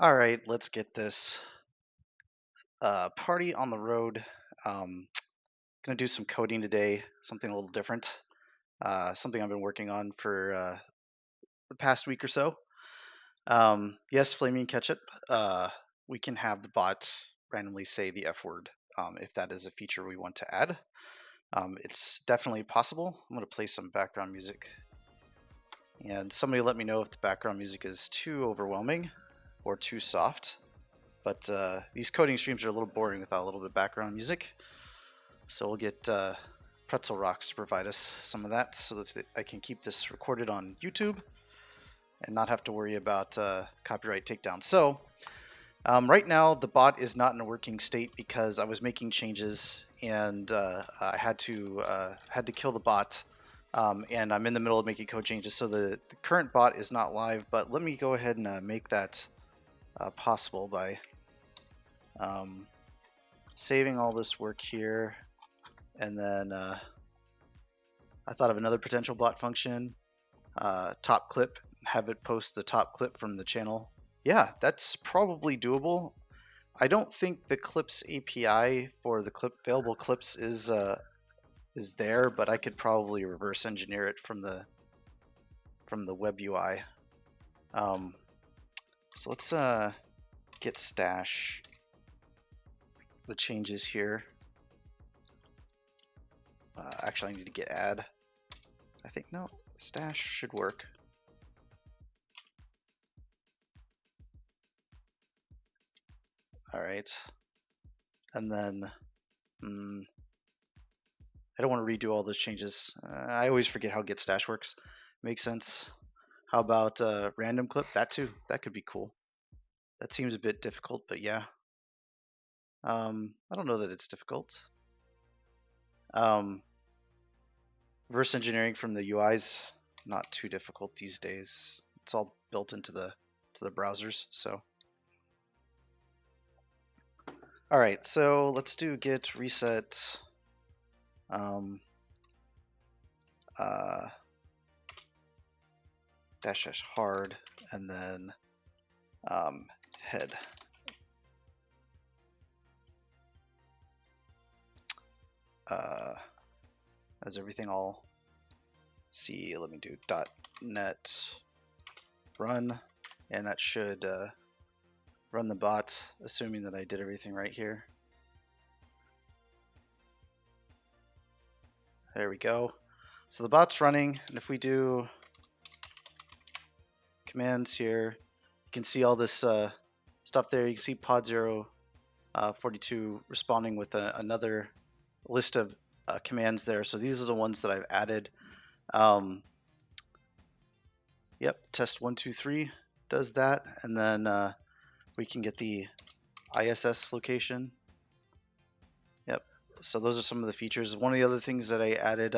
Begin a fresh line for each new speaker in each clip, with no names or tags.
All right, let's get this party on the road. Gonna do some coding today, something a little different. Something I've been working on for the past week or so. Yes, Flaming Ketchup. We can have the bot randomly say the F word if that is a feature we want to add. It's definitely possible. I'm gonna play some background music, and somebody let me know if the background music is too overwhelming or too soft. But these coding streams are a little boring without a little bit of background music. So we'll get Pretzel Rocks to provide us some of that so that I can keep this recorded on YouTube and not have to worry about copyright takedown. So right now the bot is not in a working state because I was making changes and I had to kill the bot. And I'm in the middle of making code changes, so the current bot is not live. But let me go ahead and make that possible by saving all this work here. And then I thought of another potential bot function, top clip, have it post the top clip from the channel. Yeah, that's probably doable. I don't think the clips API for the available clips is there, but I could probably reverse engineer it from the web UI. So let's git stash the changes here. Actually, I need to get add. I think no, stash should work. All right, and then I don't want to redo all those changes. I always forget how git stash works. Makes sense. How about random clip? That too. That could be cool. That seems a bit difficult, but yeah. I don't know that it's difficult. Reverse engineering from the UI's not too difficult these days. It's all built into the browsers. So, all right. So let's do git reset. Dash dash hard, and then head. As everything all see, let me do .net run, and that should run the bot, assuming that I did everything right here. There we go. So the bot's running, and if we do commands here, you can see all this stuff there. You can see pod 042 responding with another list of commands there. So these are the ones that I've added. Yep, test 1, 2, 3 does that, and then we can get the ISS location. Yep, so those are some of the features. One of the other things that I added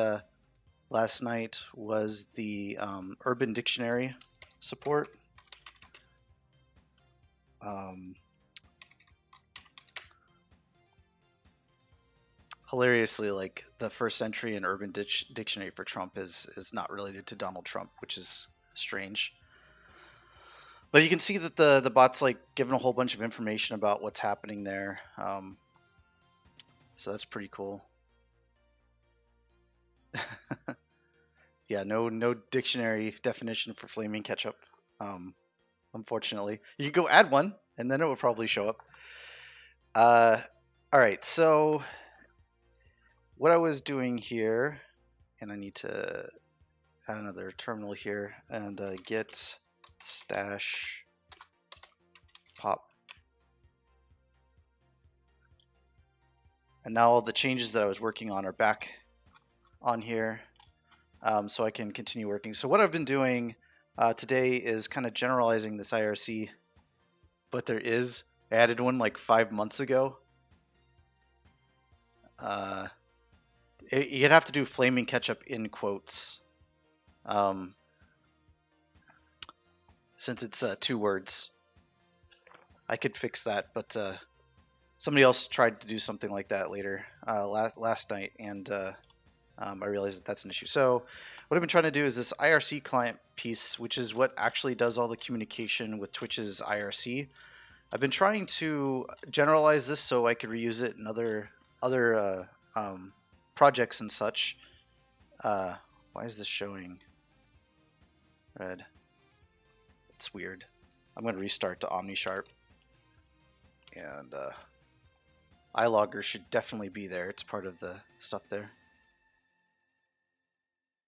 last night was the Urban Dictionary support. Hilariously, like the first entry in Urban Dictionary for Trump is not related to Donald Trump, which is strange. But you can see that the bot's like giving a whole bunch of information about what's happening there. So that's pretty cool. Yeah, no dictionary definition for flaming ketchup. Unfortunately, you can go add one, and then it will probably show up. All right, so what I was doing here, and I need to add another terminal here, and git stash pop. And now all the changes that I was working on are back on here, so I can continue working. So what I've been doing today is kind of generalizing this IRC, but I added one like 5 months ago. You'd have to do flaming ketchup in quotes, since it's 2 words. I could fix that, but somebody else tried to do something like that later last night, and I realized that that's an issue. So what I've been trying to do is this IRC client piece, which is what actually does all the communication with Twitch's IRC. I've been trying to generalize this so I could reuse it in other projects and such. Uh, why is this showing red? It's weird. I'm going to restart to OmniSharp, and iLogger should definitely be there. It's part of the stuff there.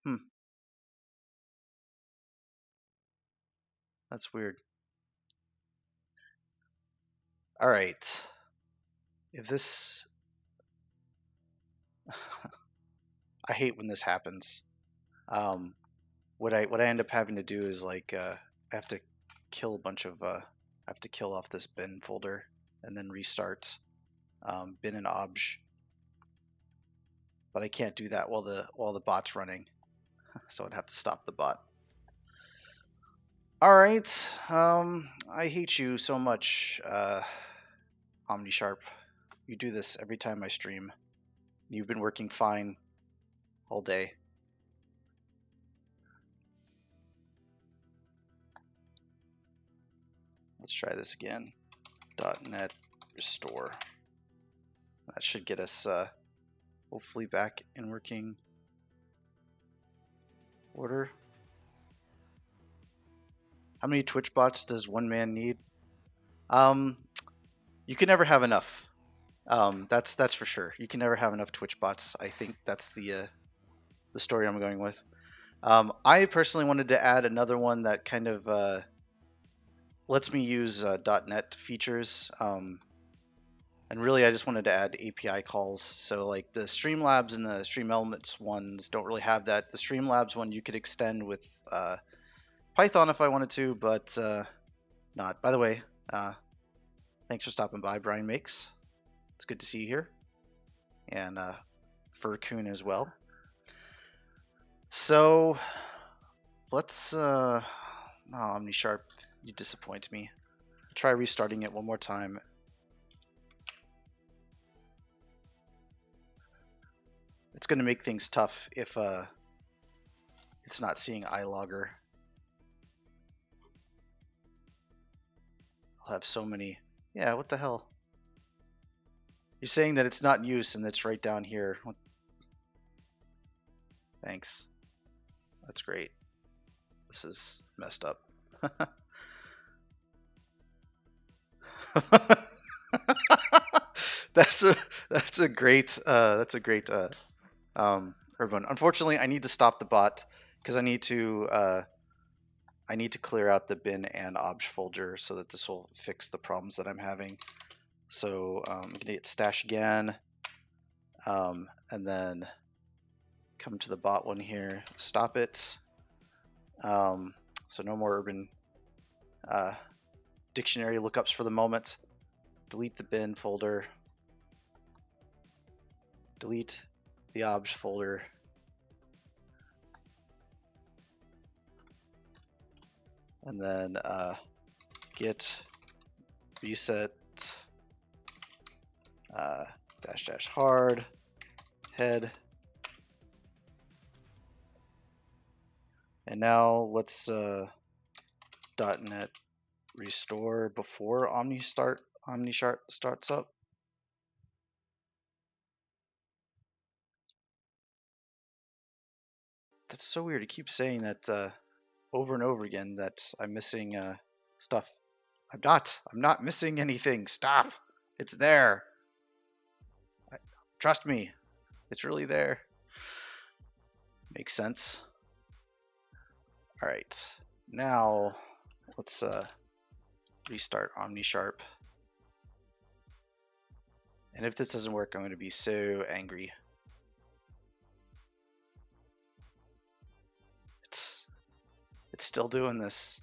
Hmm, that's weird. All right. If this, I hate when this happens. Um, what I end up having to do is like I have to kill a bunch of I have to kill off this bin folder and then restart bin and obj, but I can't do that while the bot's running, so I'd have to stop the bot. All right, I hate you so much, OmniSharp. You do this every time I stream. You've been working fine all day. Let's try this again. .NET restore. That should get us hopefully back in working order. How many Twitch bots does one man need? You can never have enough. That's for sure. You can never have enough Twitch bots. I think that's the story I'm going with. I personally wanted to add another one that kind of lets me use .NET features. And really, I just wanted to add API calls. So like the Streamlabs and the StreamElements ones don't really have that. The Streamlabs one you could extend with Python if I wanted to, but not. By the way, thanks for stopping by, Brian Makes. It's good to see you here. And Furcoon as well. So let's oh, OmniSharp, you disappoint me. I'll try restarting it one more time. It's going to make things tough if it's not seeing iLogger. I'll have so many. Yeah, what the hell? You're saying that it's not in use and it's right down here. What? Thanks. That's great. This is messed up. that's a great urban. Unfortunately, I need to stop the bot because I need to clear out the bin and obj folder so that this will fix the problems that I'm having. So I'm gonna hit stash again, and then come to the bot one here, stop it. So no more urban dictionary lookups for the moment. Delete the bin folder. Delete the obj folder. And then git reset -- hard head. And now let's .NET restore before OmniSharp starts up. That's so weird. It keeps saying that over and over again that I'm missing stuff. I'm not missing anything. Stop. It's there. Trust me. It's really there. Makes sense. All right. Now let's restart OmniSharp. And if this doesn't work, I'm going to be so angry. It's still doing this.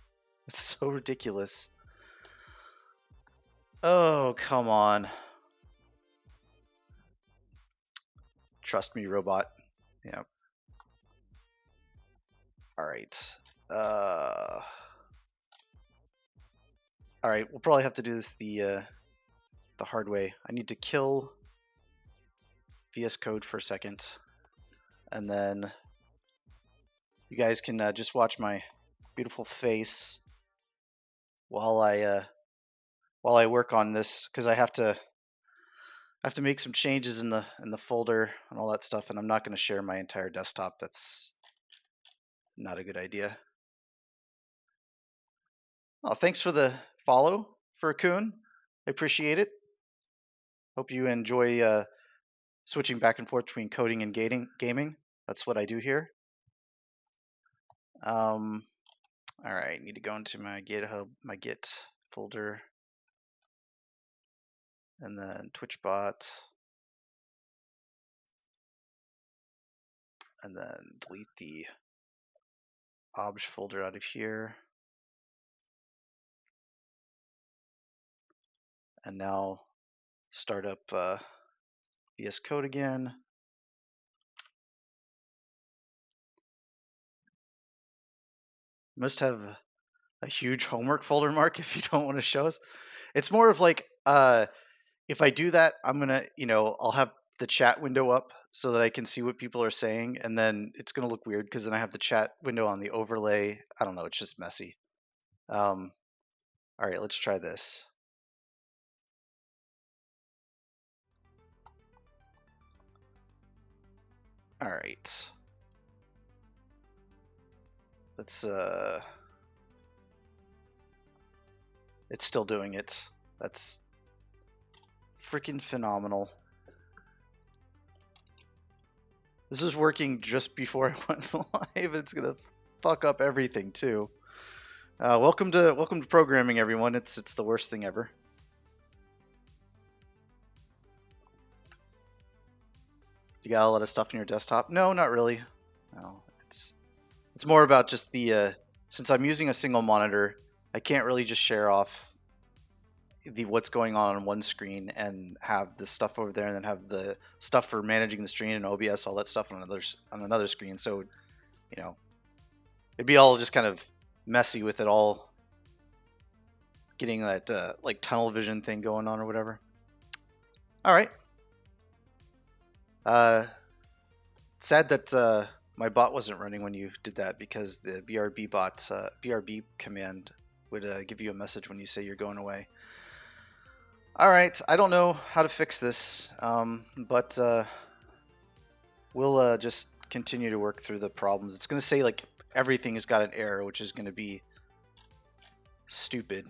It's so ridiculous. Oh, come on. Trust me, robot. Yep. All right. All right, we'll probably have to do this the hard way. I need to kill VS Code for a second, and then you guys can just watch my beautiful face while I while I work on this, because I have to make some changes in the folder and all that stuff, and I'm not going to share my entire desktop. That's not a good idea. Oh, thanks for the follow for Coon. I appreciate it. Hope you enjoy switching back and forth between coding and gaming. That's what I do here. All right, need to go into my GitHub, my Git folder, and then TwitchBot, and then delete the obj folder out of here. And now start up VS Code again. Must have a huge homework folder, Mark, if you don't want to show us. It's more of like, if I do that, I'm gonna, I'll have the chat window up so that I can see what people are saying, and then it's gonna look weird because then I have the chat window on the overlay. I don't know, it's just messy. All right, let's try this. All right. Let's it's still doing it. That's freaking phenomenal. This is working just before I went live. It's gonna fuck up everything too. Welcome to programming, everyone. It's the worst thing ever. You got a lot of stuff in your desktop? No, not really. No, it's more about just the since I'm using a single monitor, I can't really just share off the what's going on one screen and have the stuff over there, and then have the stuff for managing the stream and OBS, all that stuff on another screen. So, it'd be all just kind of messy with it all getting that like tunnel vision thing going on or whatever. All right. Sad that my bot wasn't running when you did that, because the BRB command would give you a message when you say you're going away. All right, I don't know how to fix this, but we'll just continue to work through the problems. It's going to say like everything has got an error, which is going to be stupid.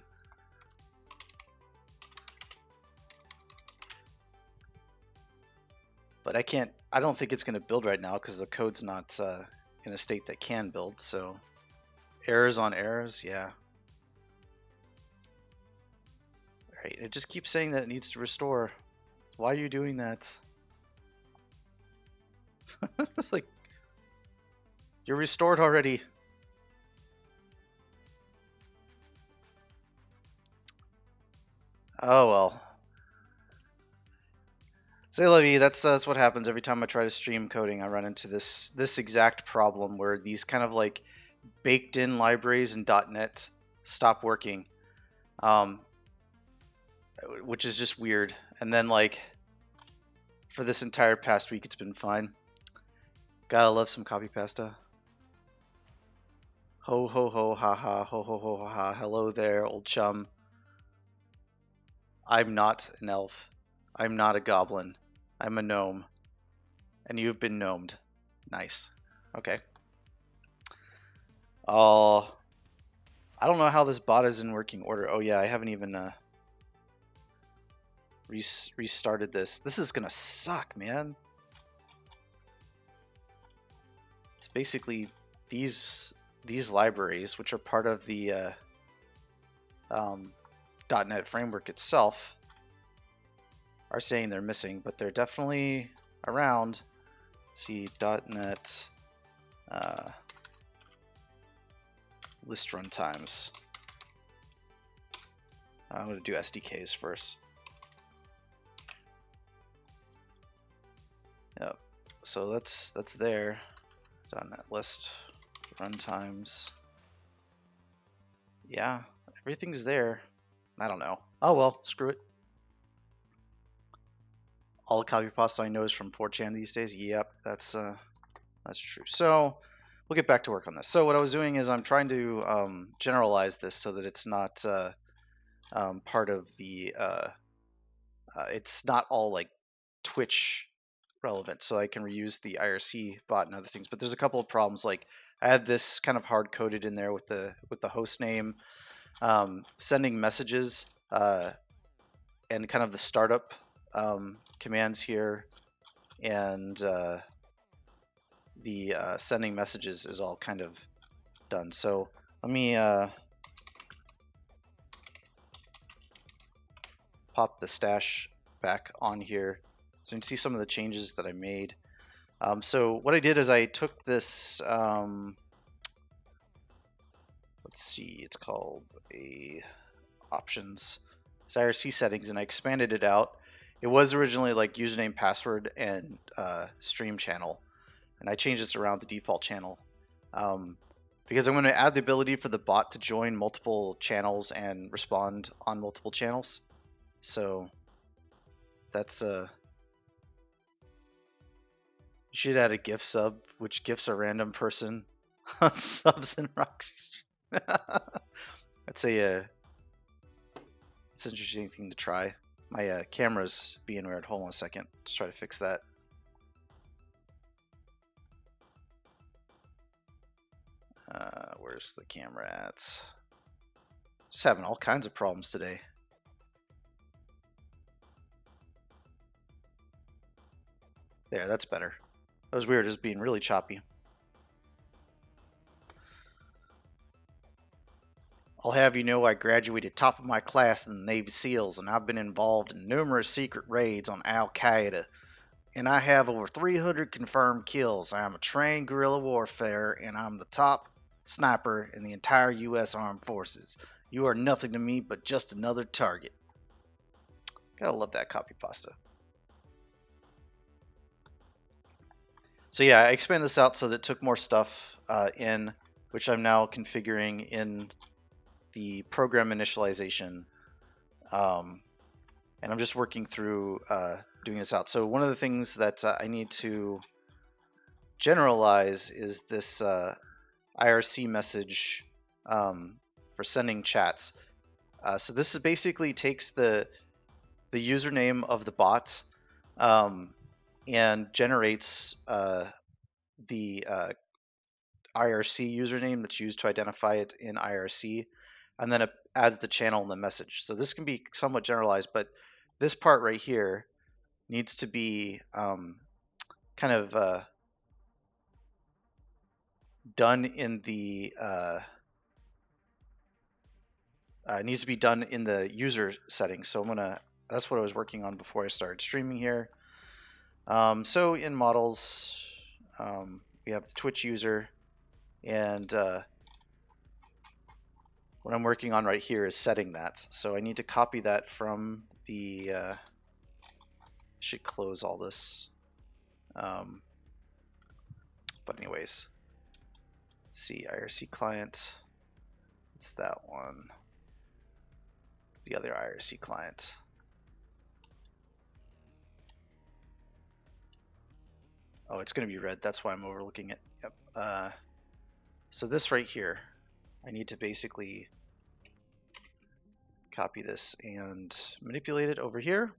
But I don't think it's going to build right now because the code's not in a state that can build. So errors on errors, yeah. Right, it just keeps saying that it needs to restore. Why are you doing that? It's like, you're restored already. Oh well. Say Levy, that's what happens every time I try to stream coding. I run into this exact problem where these kind of like baked in libraries in .NET stop working, which is just weird. And then like for this entire past week, it's been fine. Gotta love some copy pasta. Ho ho ho ha ha ho ho ho ha ha. Hello there, old chum. I'm not an elf. I'm not a goblin. I'm a gnome. And you've been gnomed. Nice. Okay. I don't know how this bot is in working order. Oh yeah, I haven't even restarted this. This is gonna suck, man. It's basically these libraries, which are part of the .NET framework itself, are saying they're missing, but they're definitely around. Let's see, .NET list runtimes. I'm going to do SDKs first. Yep. So that's there. .NET list runtimes. Yeah, everything's there. I don't know. Oh well, screw it. All the copy pasta I know is from 4chan these days. Yep, that's true. So we'll get back to work on this. So what I was doing is I'm trying to generalize this so that it's not part of the it's not all like Twitch relevant, so I can reuse the IRC bot and other things. But there's a couple of problems. Like I had this kind of hard coded in there with the host name, sending messages, and kind of the startup commands here, and the sending messages is all kind of done. So let me pop the stash back on here so you can see some of the changes that I made. So what I did is I took this, let's see, it's called a options, it's IRC settings, and I expanded it out. It was originally like username, password, and stream channel, and I changed this around the default channel because I'm going to add the ability for the bot to join multiple channels and respond on multiple channels. So that's you should add a gift sub, which gifts a random person subs in Roxy stream. That's it's an interesting thing to try. My camera's being weird. Hold on a second. Let's try to fix that. Where's the camera at? Just having all kinds of problems today. There, that's better. That was weird, just being really choppy. I'll have you know I graduated top of my class in the Navy SEALs, and I've been involved in numerous secret raids on Al-Qaeda. And I have over 300 confirmed kills. I am a trained guerrilla warfare, and I'm the top sniper in the entire U.S. Armed Forces. You are nothing to me but just another target. Gotta love that copy pasta. So yeah, I expanded this out so that it took more stuff in, which I'm now configuring in the program initialization. And I'm just working through doing this out. So one of the things that I need to generalize is this IRC message for sending chats. So this is basically takes the username of the bot and generates the IRC username that's used to identify it in IRC, and then it adds the channel and the message. So this can be somewhat generalized, but this part right here needs to be kind of done in the needs to be done in the user settings. So that's what I was working on before I started streaming here. So in models, we have the Twitch user, and what I'm working on right here is setting that. So I need to copy that from the, should close all this. But anyways, see IRC client, it's that one, the other IRC client. Oh, it's going to be red. That's why I'm overlooking it. Yep. So this right here, I need to basically copy this and manipulate it over here.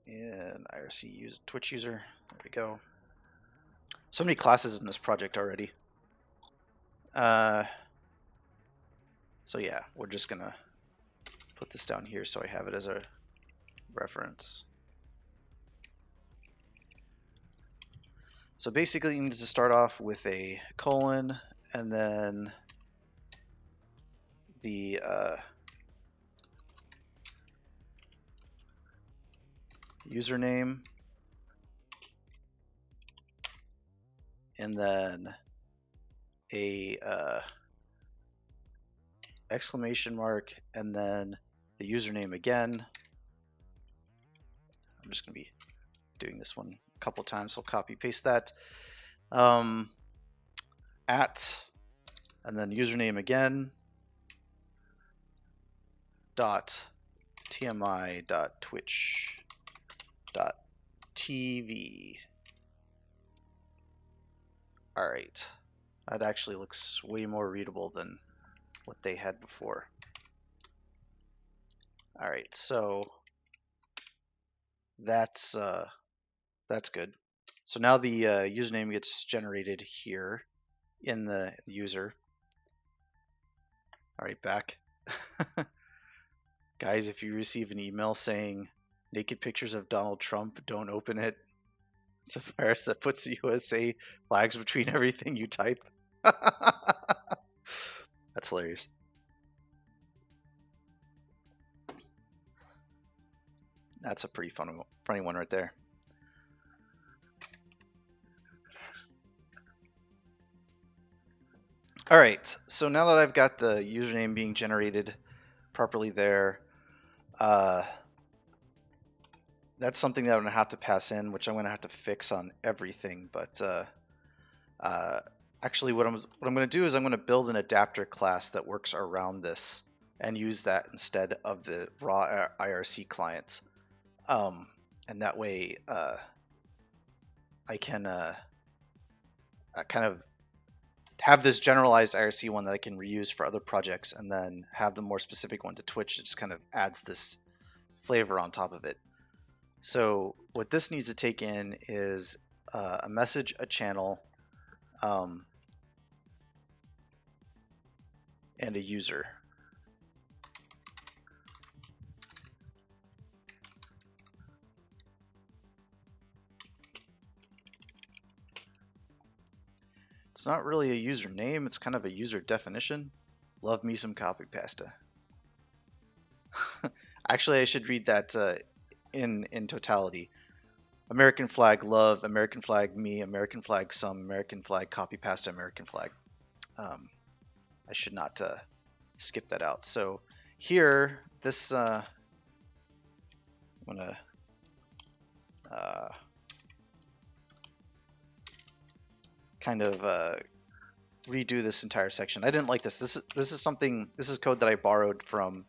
And IRC user, Twitch user. There we go. So many classes in this project already. So yeah, we're just gonna put this down here so I have it as a reference. So basically you need to start off with a colon and then the username, and then a exclamation mark, and then the username again. I'm just going to be doing this one a couple times, so I'll copy paste that. At, and then username again, dot tmi dot twitch dot tv. All right. That actually looks way more readable than what they had before. All right, so that's good. So now the username gets generated here in the user. All right, back. Guys, if you receive an email saying naked pictures of Donald Trump, don't open it. It's a virus that puts USA flags between everything you type. That's hilarious. That's a pretty funny one right there. All right, so now that I've got the username being generated properly there, that's something that I'm gonna have to pass in, which I'm gonna have to fix on everything. But actually, what I'm gonna do is I'm gonna build an adapter class that works around this and use that instead of the raw IRC clients. And that way, I can kind of have this generalized IRC one that I can reuse for other projects, and then have the more specific one to Twitch that just kind of adds this flavor on top of it. So what this needs to take in is a message, a channel, and a user. It's not really a username, it's kind of a user definition. Love me some copy pasta. Actually, I should read that in totality. American flag love, American flag me, American flag some, American flag copy pasta, American flag. I should not skip that out. So here, this I'm gonna kind of redo this entire section. I didn't like this. This is code that I borrowed from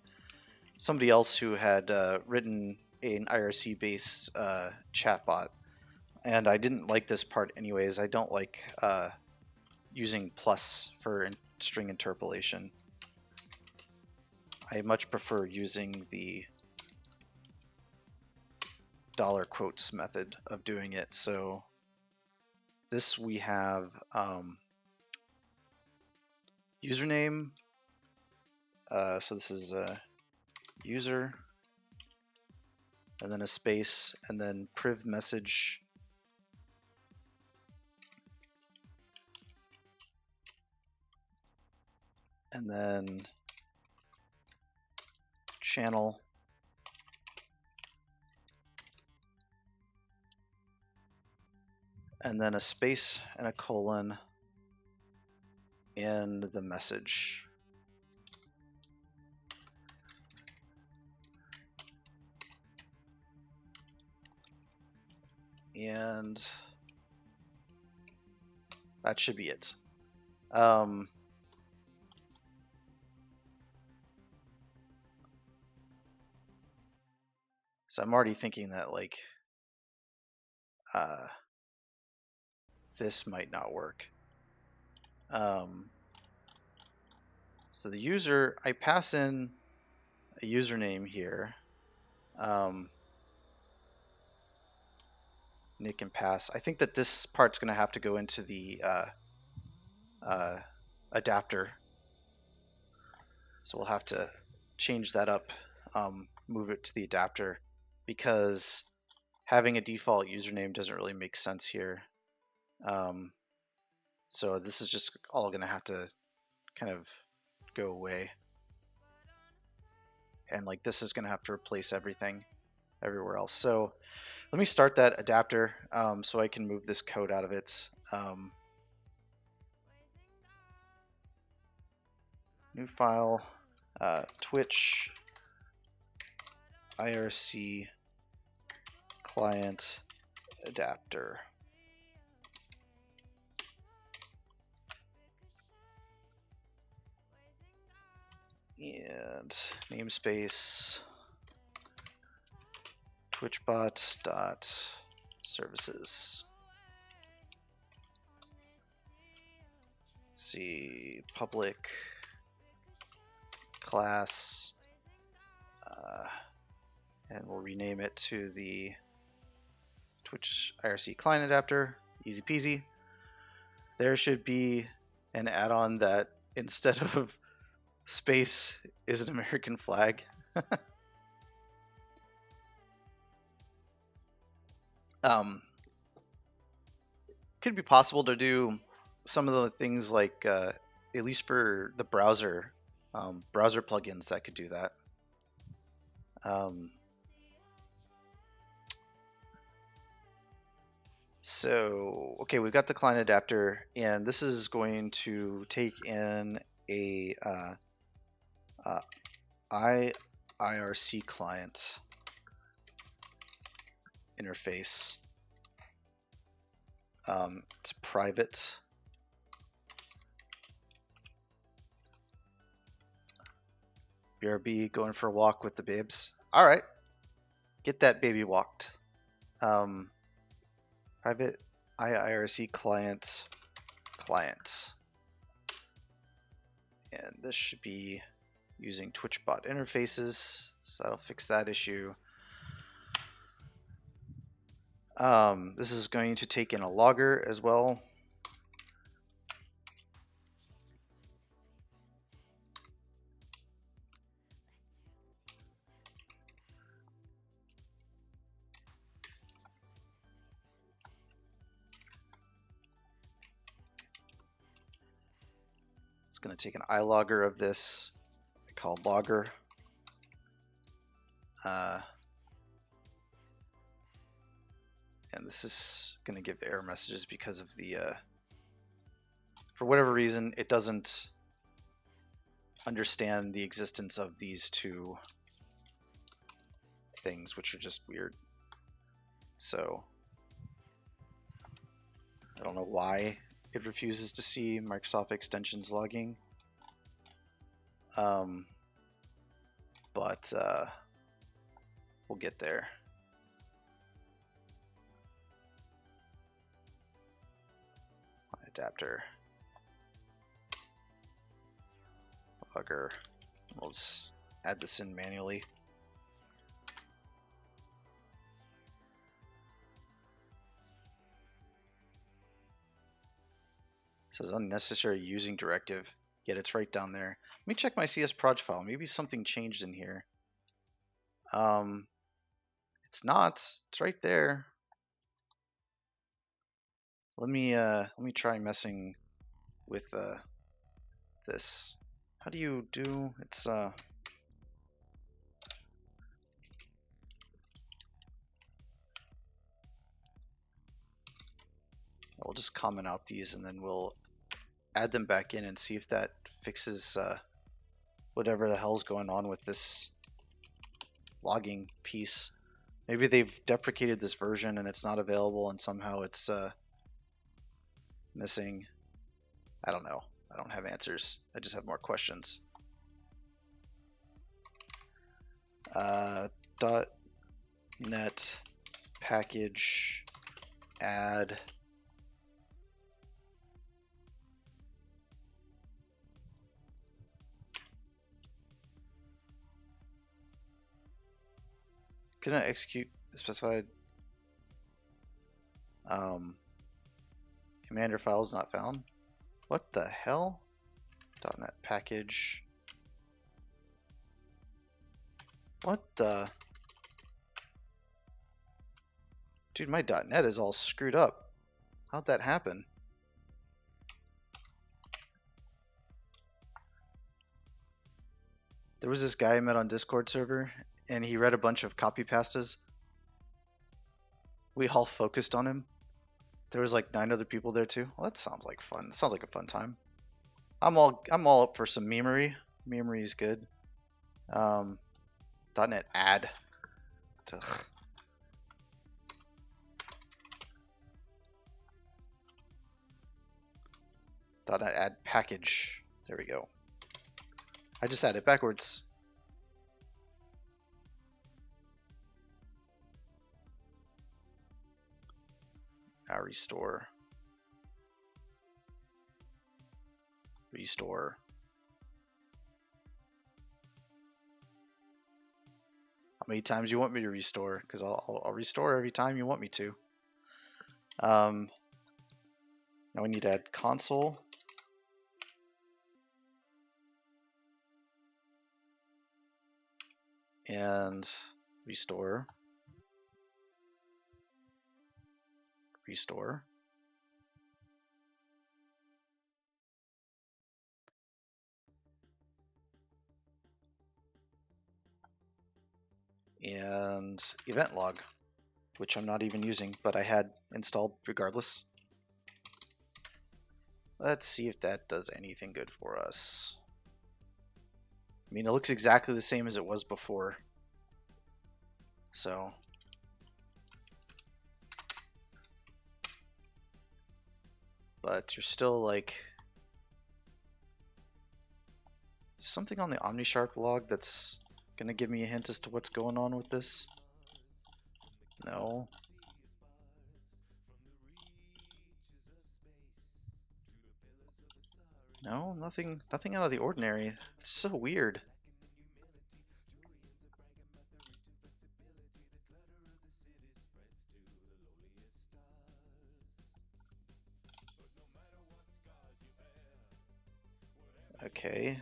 somebody else who had written an IRC based chatbot, and I didn't like this part anyways. I don't like using plus for string interpolation. I much prefer using the dollar quotes method of doing it. So this we have username. So this is user, and then a space, and then priv message, and then channel, and then a space and a colon in the message. And that should be it. So I'm already thinking that like this might not work. So the user, I pass in a username here. Nick and pass. I think that this part's going to have to go into the adapter. So we'll have to change that up, move it to the adapter, because having a default username doesn't really make sense here. So this is just all going to have to kind of go away. And like this is going to have to replace everything everywhere else. So let me start that adapter so I can move this code out of it. New file, Twitch IRC client adapter. And namespace twitchbot.services. see, public class, and we'll rename it to the Twitch IRC client adapter. Easy peasy. There should be an add-on that instead of space is an American flag. Could be possible to do some of the things like, at least for the browser, browser plugins that could do that. So, okay, we've got the client adapter, and this is going to take in a IRC client interface. It's private. BRB going for a walk with the babes. All right, get that baby walked. Private IRC client, and this should be using TwitchBot interfaces, so that'll fix that issue. This is going to take in a logger as well. It's going to take an iLogger of this, called logger. And this is going to give error messages because of the, for whatever reason, it doesn't understand the existence of these two things, which are just weird. So I don't know why it refuses to see Microsoft extensions logging. But we'll get there. Adapter, logger. We'll just add this in manually. It says unnecessary using directive, yet it's right down there. Let me check my CS proj file. Maybe something changed in here. It's not. It's right there. Let me try messing with this. How do you do? It's we'll just comment out these and then we'll add them back in and see if that fixes whatever the hell's going on with this logging piece. Maybe they've deprecated this version and it's not available and somehow it's missing. I don't know. I don't have answers. I just have more questions. .NET package add Can I execute the specified commander files not found? What the hell? .NET package. What the? Dude, my .NET is all screwed up. How'd that happen? There was this guy I met on Discord server, and he read a bunch of copy pastas. We all focused on him. There was like 9 other people there too. Well, that sounds like fun. That sounds like a fun time. I'm all up for some memery. Memery is good. .NET add. Ugh. .NET add package. There we go. I just had it backwards. Now restore. restore. How many times you want me to restore? Because I'll restore every time you want me to. Now we need to add console. And restore. Restore. And event log, which I'm not even using, but I had installed regardless. Let's see if that does anything good for us. I mean, it looks exactly the same as it was before. So, but you're still like something on the OmniShark log that's gonna give me a hint as to what's going on with this. No. No, nothing out of the ordinary. It's so weird. Okay.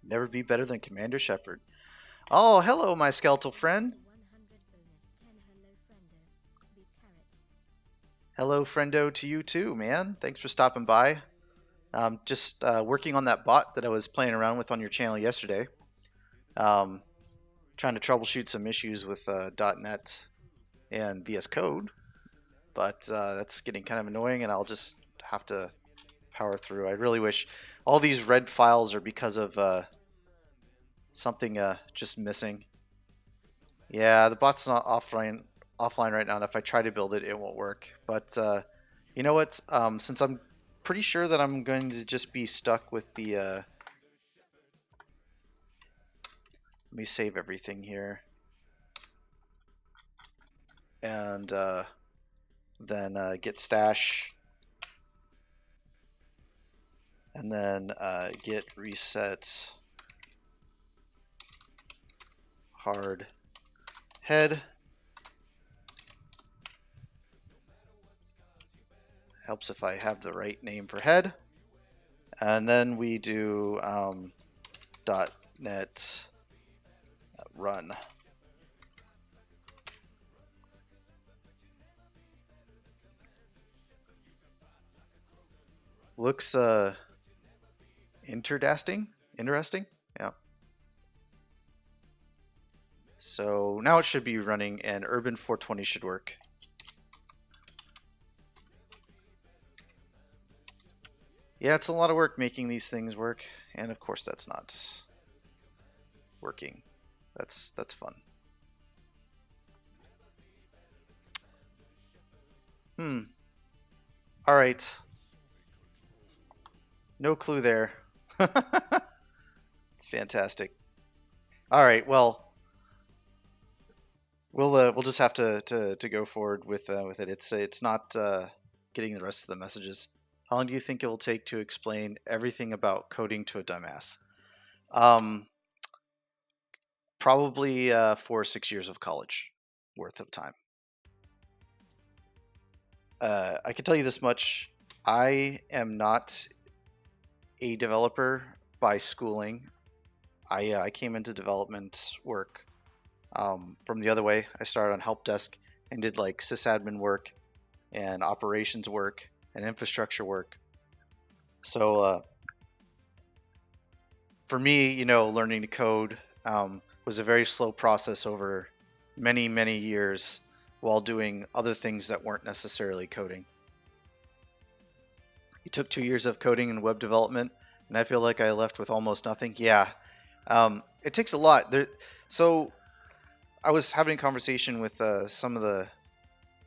Never be better than Commander Shepard. Oh, hello, my skeletal friend. Hello, friendo, to you too, man. Thanks for stopping by. Just working on that bot that I was playing around with on your channel yesterday. Trying to troubleshoot some issues with .NET and VS Code, but that's getting kind of annoying, and I'll just have to power through. I really wish all these red files are because of something just missing. Yeah, the bot's not offline right now, and if I try to build it, it won't work. But you know what? Since I'm pretty sure that I'm going to just be stuck with the let me save everything here, and then git stash, and then git reset hard head. Helps if I have the right name for head. And then we do .NET run. Looks interesting. Yeah. So now it should be running, and Urban 420 should work. Yeah, it's a lot of work making these things work, and of course that's not working. That's fun. All right. No clue there. It's fantastic. All right. Well, we'll just have to go forward with it. It's not getting the rest of the messages. How long do you think it will take to explain everything about coding to a dumbass? Probably 4 or 6 years of college worth of time. I can tell you this much: I am not a developer by schooling. I came into development work from the other way. I started on help desk and did like sysadmin work and operations work and infrastructure work. So for me, learning to code was a very slow process over many, many years while doing other things that weren't necessarily coding. It took 2 years of coding and web development, and I feel like I left with almost nothing. Yeah, it takes a lot. So I was having a conversation with some of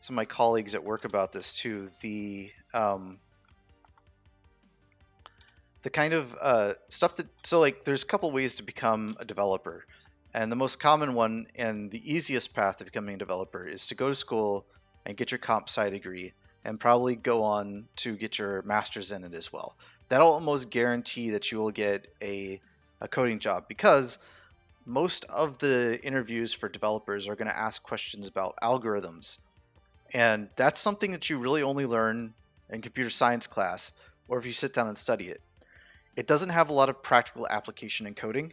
my colleagues at work about this too. The kind of stuff that, so like there's a couple ways to become a developer, And the most common one and the easiest path to becoming a developer is to go to school and get your comp sci degree and probably go on to get your master's in it as well. That'll almost guarantee that you will get a coding job because most of the interviews for developers are going to ask questions about algorithms. And that's something that you really only learn in computer science class or if you sit down and study it. It doesn't have a lot of practical application in coding.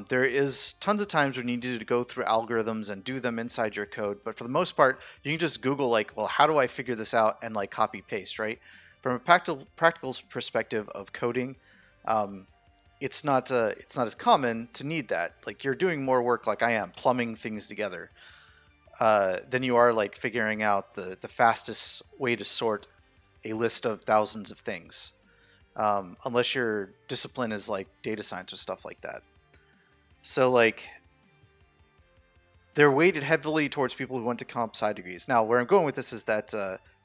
There is tons of times when you need to go through algorithms and do them inside your code, but for the most part, you can just Google like, well, how do I figure this out and like copy paste, right? From a practical perspective of coding, um, it's not as common to need that. Like you're doing more work, like I am, plumbing things together, than you are like figuring out the fastest way to sort a list of thousands of things. Unless your discipline is like data science or stuff like that. So like they're weighted heavily towards people who went to comp sci degrees. Now, where I'm going with this is that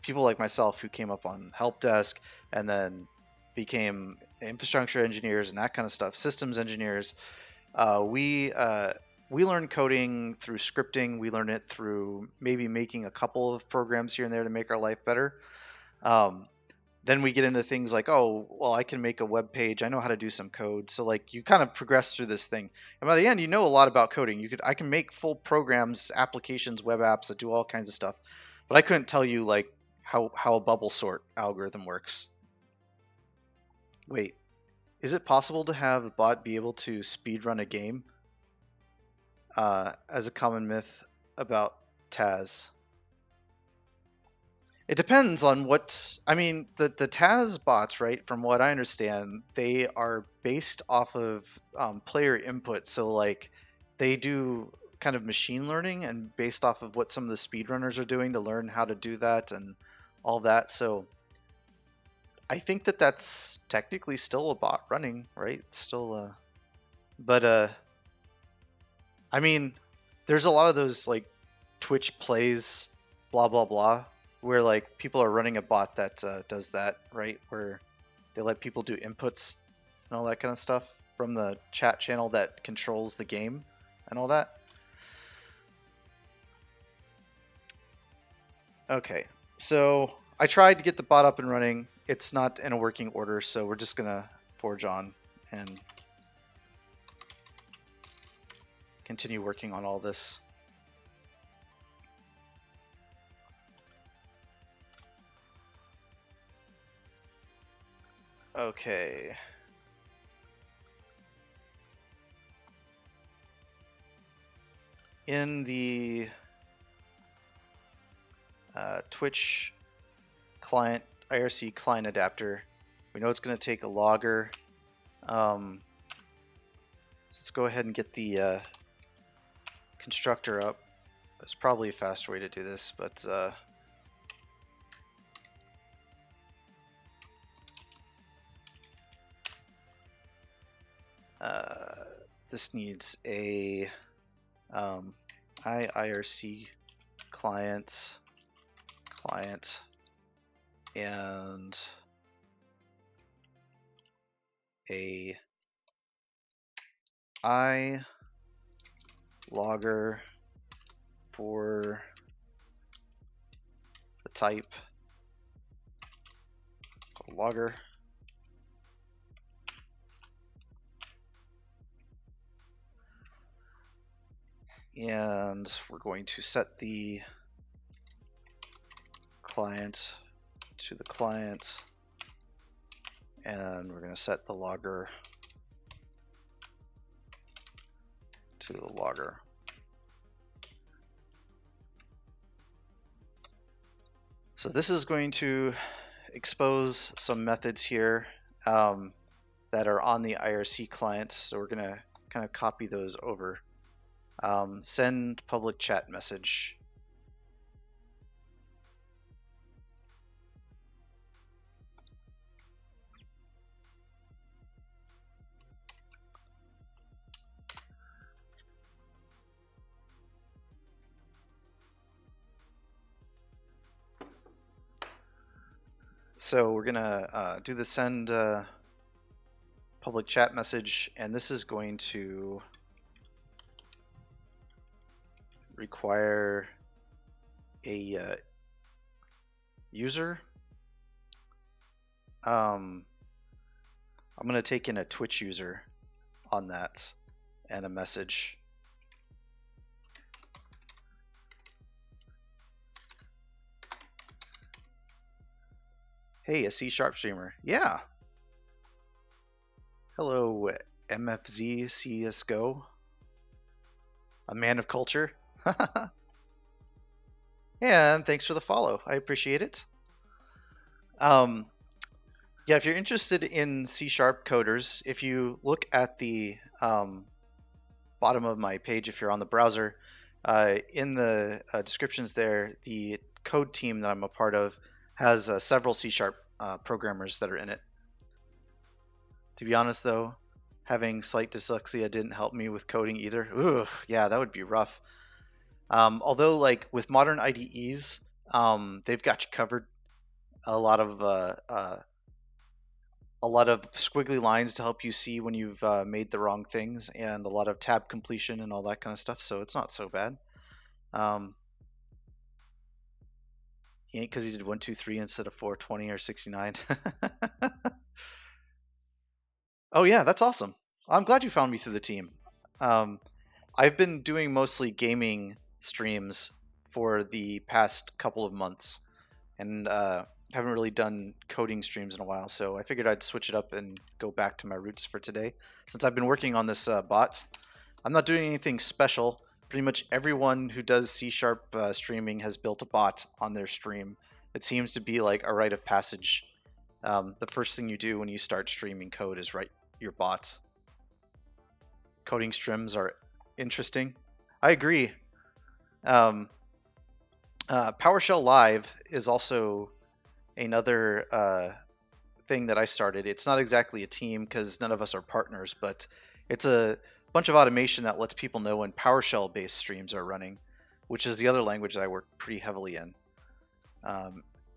people like myself who came up on help desk and then became infrastructure engineers and that kind of stuff, systems engineers, we learn coding through scripting. We learn it through maybe making a couple of programs here and there to make our life better. Um, then we get into things like, oh, well, I can make a web page. I know how to do some code. So like you kind of progress through this thing, and by the end, you know a lot about coding. I can make full programs, applications, web apps that do all kinds of stuff, but I couldn't tell you like how a bubble sort algorithm works. Wait, is it possible to have a bot be able to speed run a game? As a common myth about Taz. It depends on what I mean. The Taz bots, right? From what I understand, they are based off of player input. So like they do kind of machine learning and based off of what some of the speedrunners are doing to learn how to do that and all that. So I think that that's technically still a bot running, right? It's still but I mean, there's a lot of those like Twitch plays, blah blah blah, where like people are running a bot that does that, right? Where they let people do inputs and all that kind of stuff from the chat channel that controls the game and all that. Okay, so I tried to get the bot up and running. It's not in a working order, so we're just gonna forge on and continue working on all this. Okay. In the Twitch client, IRC client adapter, we know it's going to take a logger. So let's go ahead and get the constructor up. There's probably a faster way to do this, but this needs a IRC client and a I logger for the type called logger. And we're going to set the client to the client, and we're going to set the logger to the logger. So this is going to expose some methods here that are on the IRC client. So we're going to kind of copy those over. Send public chat message. So we're gonna do the send public chat message, and this is going to require a user. I'm going to take in a Twitch user on that and a message. Hey, a C# streamer. Yeah. Hello, MFZ CSGO. A man of culture. And thanks for the follow. I appreciate it. Yeah, if you're interested in C# coders, if you look at the bottom of my page, if you're on the browser, in the descriptions there, the code team that I'm a part of has several C# programmers that are in it. To be honest, though, having slight dyslexia didn't help me with coding either. Ooh, yeah, that would be rough. Although, like with modern IDEs, they've got you covered. A lot of squiggly lines to help you see when you've made the wrong things, and a lot of tab completion and all that kind of stuff. So it's not so bad. He ain't because he did 1, 2, 3 instead of 4, 20 or 69. Oh yeah, that's awesome. I'm glad you found me through the team. I've been doing mostly gaming streams for the past couple of months, and haven't really done coding streams in a while, so I figured I'd switch it up and go back to my roots for today. Since I've been working on this bot, I'm not doing anything special. Pretty much everyone who does C# streaming has built a bot on their stream. It seems to be like a rite of passage. The first thing you do when you start streaming code is write your bot. Coding streams are interesting. I agree. PowerShell Live is also another thing that I started. It's not exactly a team because none of us are partners, but it's a bunch of automation that lets people know when PowerShell-based streams are running, which is the other language that I work pretty heavily in.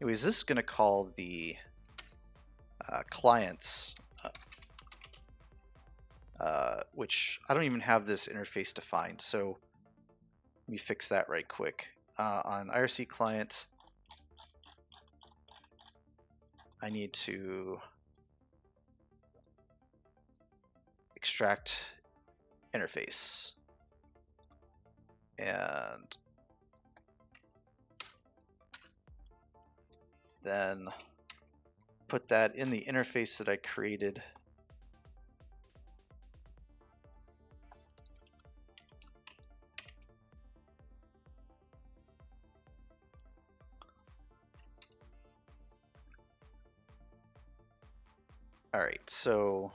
Anyways, this is going to call the clients, which I don't even have this interface defined, so let me fix that right quick. On IRC client, I need to extract interface and then put that in the interface that I created. All right, so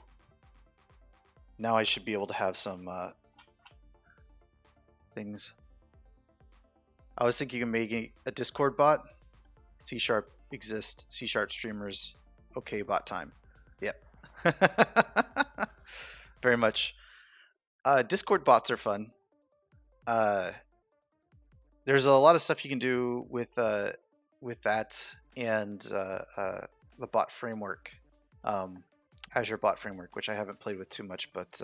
now I should be able to have some things. I was thinking of making a Discord bot. C# exists. C# streamers. Okay, bot time. Yep. Very much. Discord bots are fun. There's a lot of stuff you can do with that and the bot framework, Azure bot framework, which I haven't played with too much, but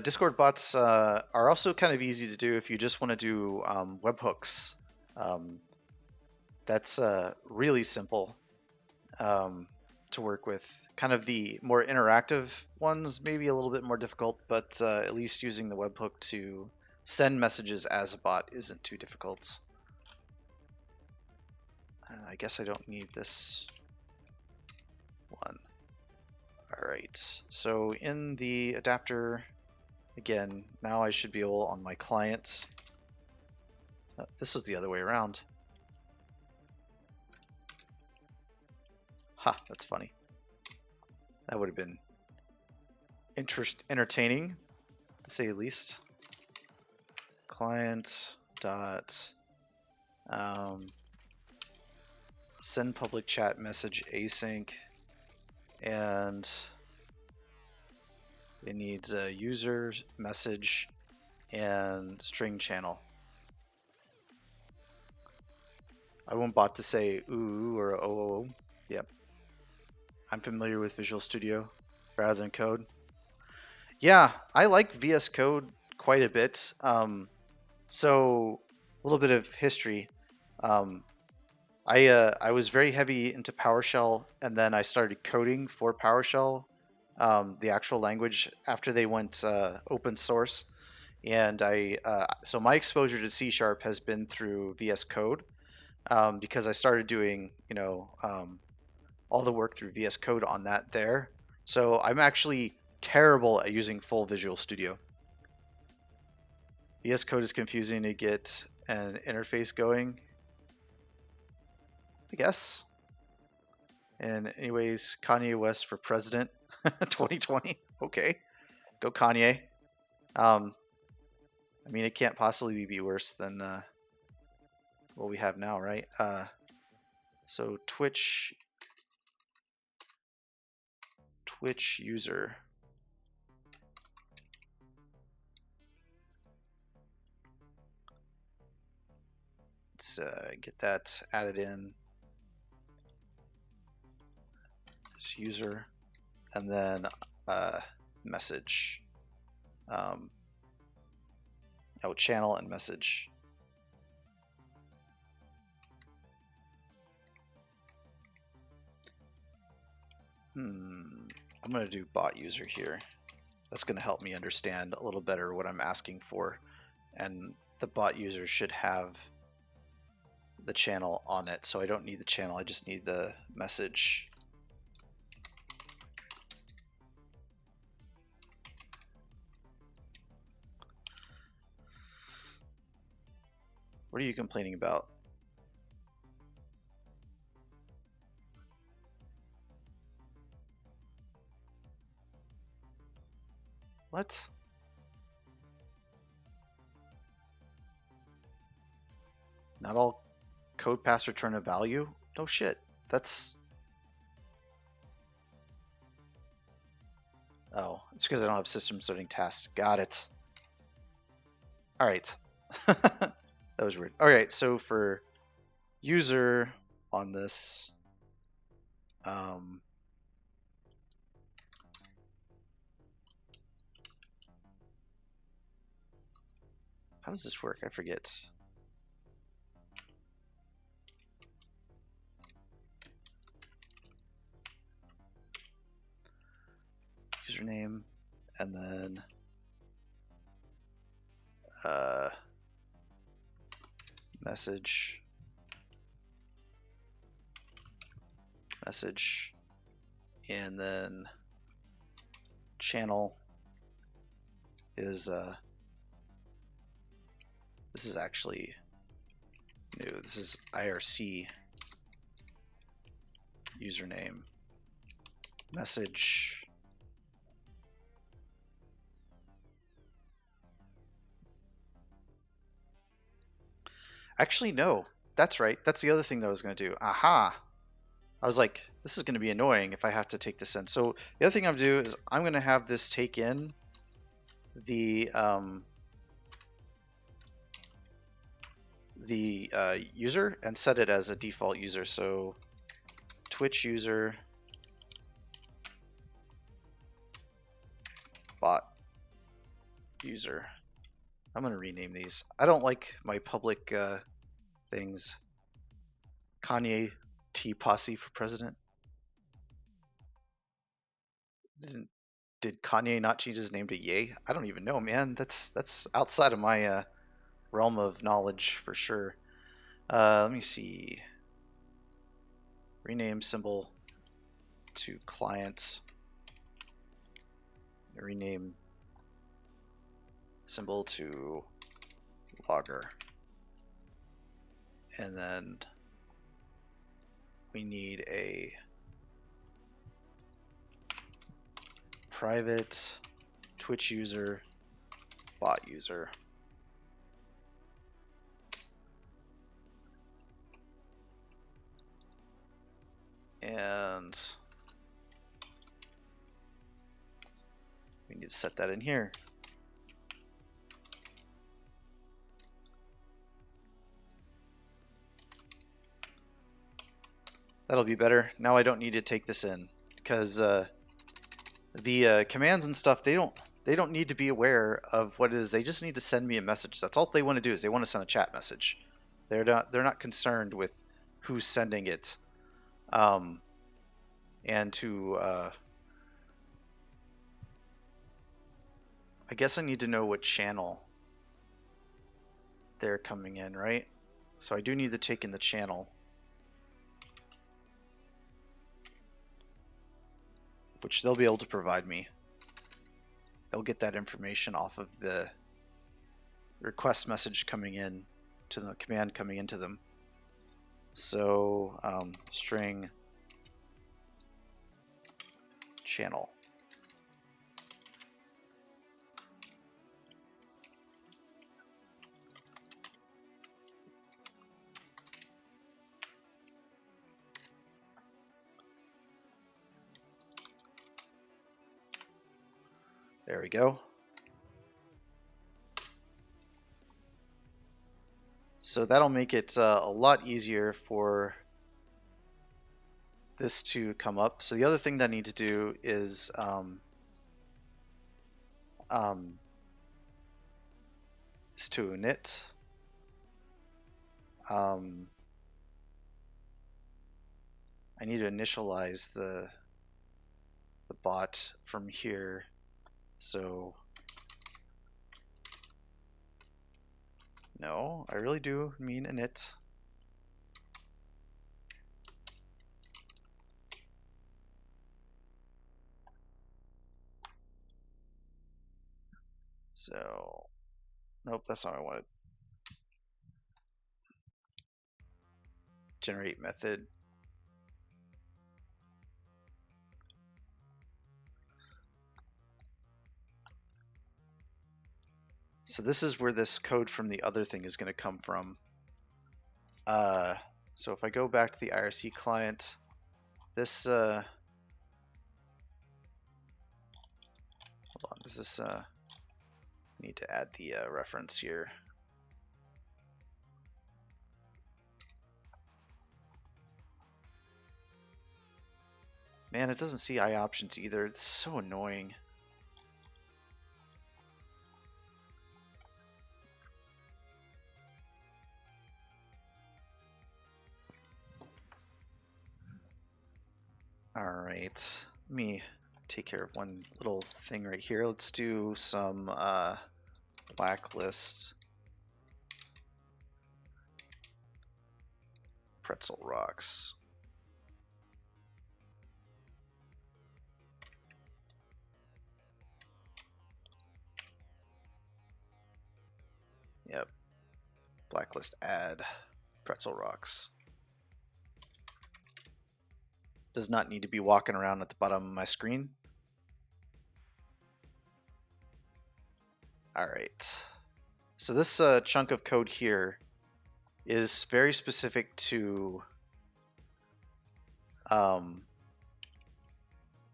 Discord bots are also kind of easy to do if you just want to do webhooks. That's really simple to work with. Kind of the more interactive ones, maybe a little bit more difficult, but at least using the webhook to send messages as a bot isn't too difficult. I guess I don't need this one. All right, so in the adapter, again, now I should be able on my client. This was the other way around. Ha, that's funny. That would have been entertaining, to say the least. Client dot send public chat message async, and it needs a user message and string channel. I want bot to say ooh or oh. Yep. I'm familiar with Visual Studio rather than Code. Yeah, I like VS Code quite a bit. So a little bit of history. Um, I was very heavy into PowerShell, and then I started coding for PowerShell, the actual language, after they went open source. And so my exposure to C# has been through VS Code, because I started doing all the work through VS Code on that there. So I'm actually terrible at using full Visual Studio. VS Code is confusing to get an interface going, I guess. And anyways, Kanye West for president 2020. Okay, go Kanye. I mean, it can't possibly be worse than what we have now, right? So Twitch user. Let's get that added in. This user, and then message. Channel and message. I'm going to do bot user here. That's going to help me understand a little better what I'm asking for. And the bot user should have the channel on it. So I don't need the channel, I just need the message. What are you complaining about? What? Not all code paths return a value? No shit. That's... Oh, it's because I don't have system starting tasks. Got it. All right. That was weird. All right, so for user on this, how does this work? I forget. Username, and then message, and then channel is this is actually new. This is IRC username, message. Actually, no, that's right. That's the other thing that I was going to do. Aha. I was like, this is going to be annoying if I have to take this in. So the other thing I'm going to do is I'm going to have this take in the user and set it as a default user. So Twitch user bot user. I'm going to rename these. I don't like my public things. Kanye T Posse for president. Did Kanye not change his name to Ye? I don't even know, man. That's outside of my realm of knowledge for sure. Let me see. Rename symbol to client. Rename symbol to logger. And then we need a private Twitch user, bot user. And we need to set that in here. That'll be better. Now I don't need to take this in because the commands and stuff, they don't need to be aware of what it is. They just need to send me a message. That's all they want to do, is they want to send a chat message. They're not concerned with who's sending it. And to I guess I need to know what channel they're coming in, right? So I do need to take in the channel, which they'll be able to provide me. They'll get that information off of the request message coming in to the command coming into them. So string channel. There we go. So that'll make it a lot easier for this to come up. So the other thing that I need to do is to init. I need to initialize the bot from here. So no, I really do mean init. So nope, that's not what I wanted. Generate method. So this is where this code from the other thing is going to come from. So if I go back to the IRC client, this hold on, does this need to add the reference here? Man, it doesn't see I options either. It's so annoying. All right, let me take care of one little thing right here. Let's do some blacklist pretzel rocks. Yep, blacklist add pretzel rocks. Does not need to be walking around at the bottom of my screen. All right, so this chunk of code here is very specific to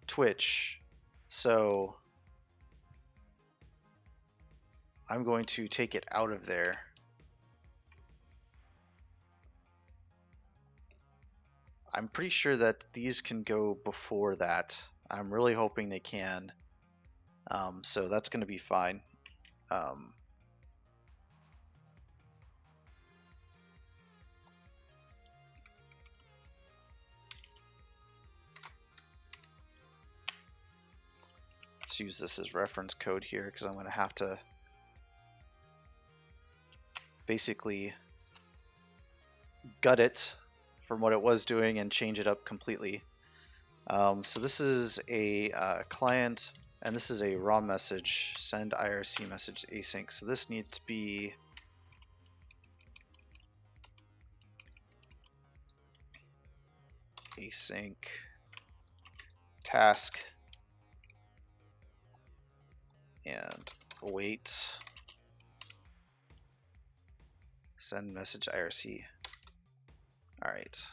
Twitch. So I'm going to take it out of there. I'm pretty sure that these can go before that. I'm really hoping they can. So that's going to be fine. Let's use this as reference code here because I'm going to have to basically gut it from what it was doing and change it up completely. So this is a client, and this is a raw message, send IRC message async. So this needs to be async task and await send message IRC. All right.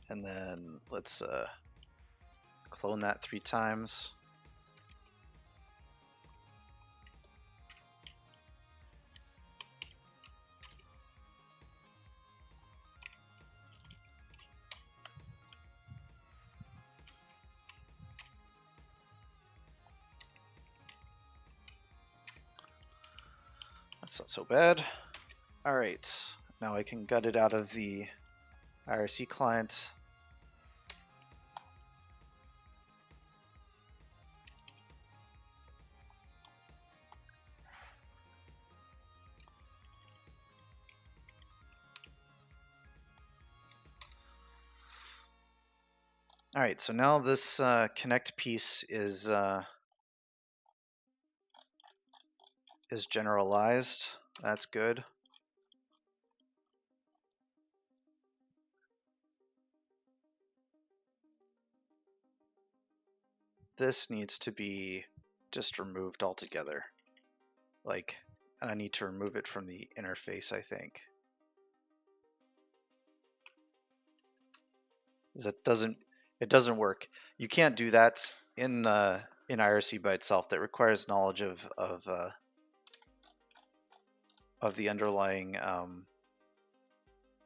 And then let's clone that 3 times. That's not so bad. All right, now I can gut it out of the IRC client. All right, so now this connect piece is generalized. That's good. This needs to be just removed altogether. Like, and I need to remove it from the interface, I think. It doesn't work. You can't do that in IRC by itself. That requires knowledge of the underlying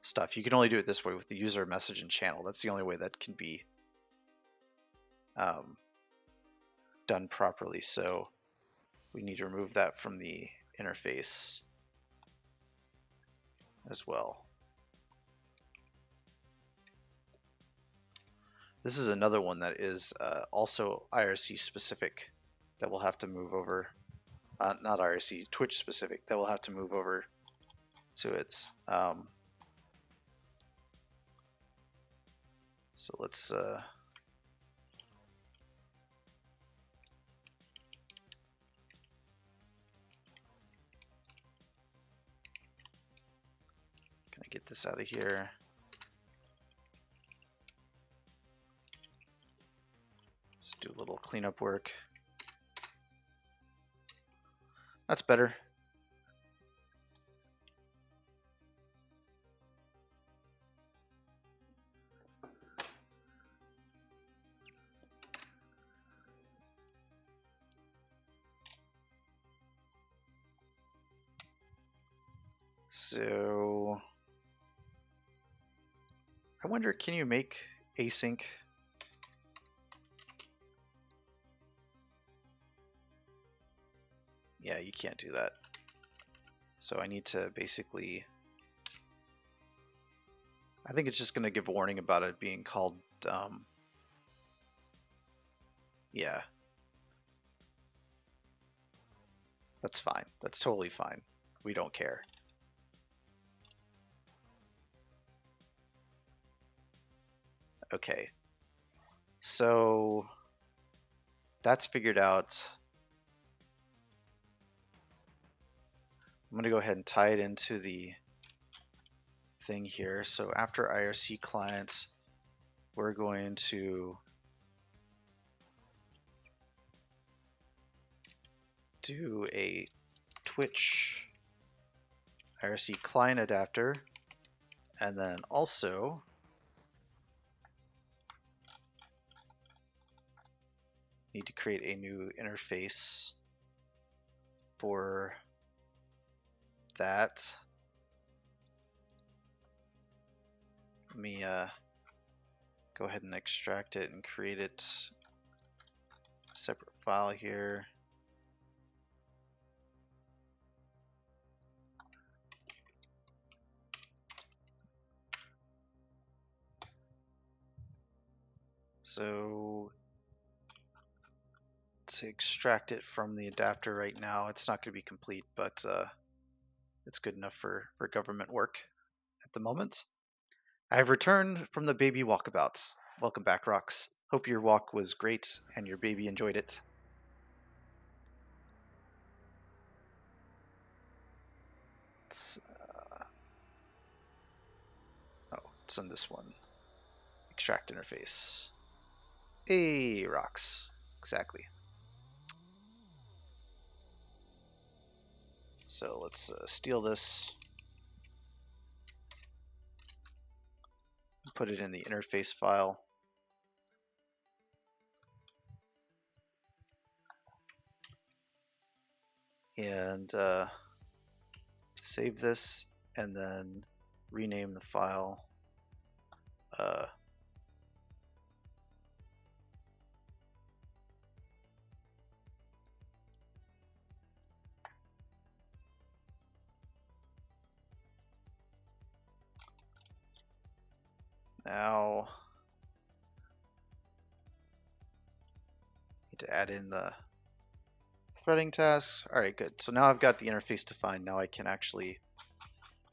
stuff. You can only do it this way with the user message and channel. That's the only way that can be done properly. So we need to remove that from the interface as well. This is another one that is also IRC specific that we'll have to move over. Not IRC, Twitch specific, that we'll have to move over to it. So let's can I get this out of here? Just do a little cleanup work. That's better. So I wonder, can you make async? Yeah, you can't do that. So I need to basically, I think it's just going to give a warning about it being called, yeah. That's fine. That's totally fine. We don't care. Okay. So that's figured out. I'm going to go ahead and tie it into the thing here. So after IRC client, we're going to do a Twitch IRC client adapter, and then also need to create a new interface for that. Let me go ahead and extract it and create it a separate file here. So to extract it from the adapter right now, it's not going to be complete, but it's good enough for government work at the moment. I have returned from the baby walkabout. Welcome back, Rox. Hope your walk was great and your baby enjoyed it. It's in this one. Extract interface. Hey, Rox. Exactly. So let's steal this. Put it in the interface file. And save this and then rename the file Now, need to add in the threading tasks. All right, good. So now I've got the interface defined. Now I can actually,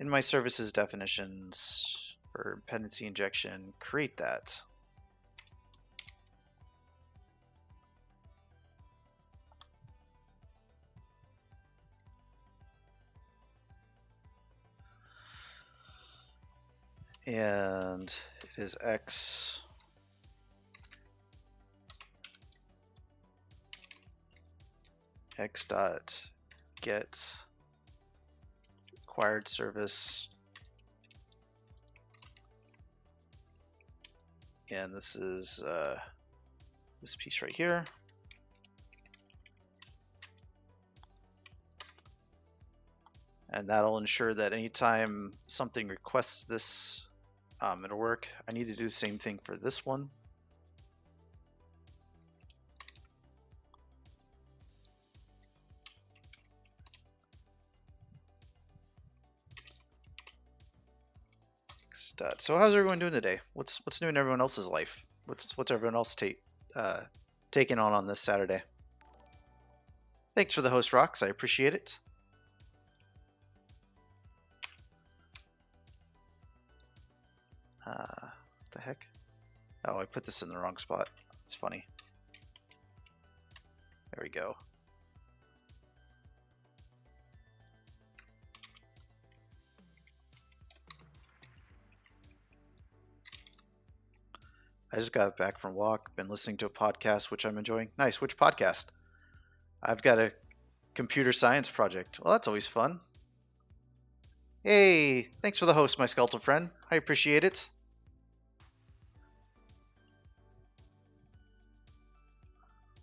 in my services definitions for dependency injection, create that. And it is x dot get acquired service, and this is this piece right here. And that'll ensure that anytime something requests this, it'll work. I need to do the same thing for this one. So how's everyone doing today? What's new in everyone else's life? What's everyone else taking on this Saturday? Thanks for the host, Rocks. I appreciate it. What the heck? Oh, I put this in the wrong spot. It's funny. There we go. I just got back from walk, been listening to a podcast, which I'm enjoying. Nice. Which podcast? I've got a computer science project. Well, that's always fun. Hey, thanks for the host, my skeletal friend. I appreciate it.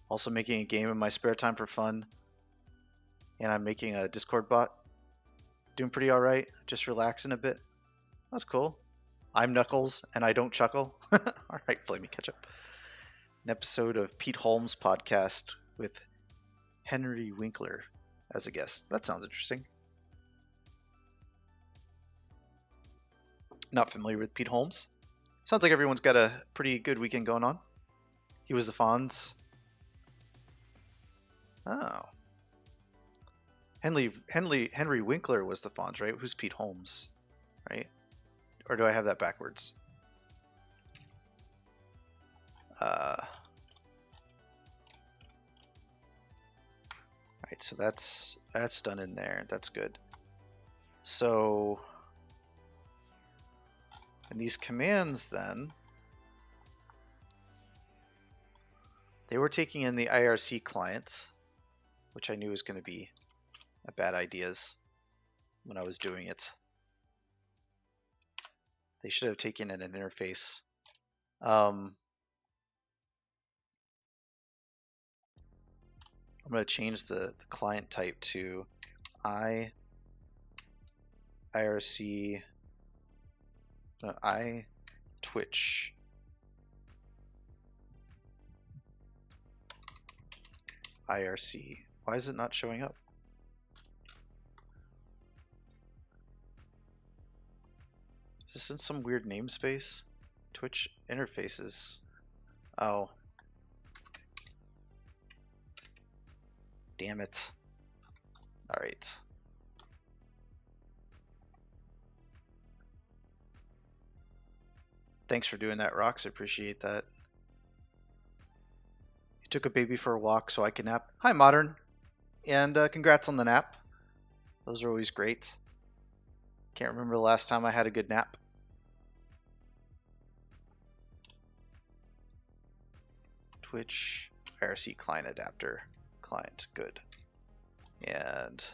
Also making a game in my spare time for fun. And I'm making a Discord bot. Doing pretty alright. Just relaxing a bit. That's cool. I'm Knuckles, and I don't chuckle. Alright, Flamey Ketchup. An episode of Pete Holmes' podcast with Henry Winkler as a guest. That sounds interesting. Not familiar with Pete Holmes. Sounds like everyone's got a pretty good weekend going on. He was the Fonz. Oh. Henry Winkler was the Fonz, right? Who's Pete Holmes, right? Or do I have that backwards? Alright, so that's done in there. That's good. So, and these commands then, they were taking in the IRC clients, which I knew was going to be a bad idea when I was doing it. They should have taken in an interface. I'm going to change the client type to IRC, no, Twitch. IRC. Why is it not showing up? Is this in some weird namespace? Twitch interfaces. Oh. Damn it. Alright. Thanks for doing that, Rox. I appreciate that. You took a baby for a walk so I can nap. Hi, Modern. And congrats on the nap. Those are always great. Can't remember the last time I had a good nap. Twitch IRC client adapter. Client, good. And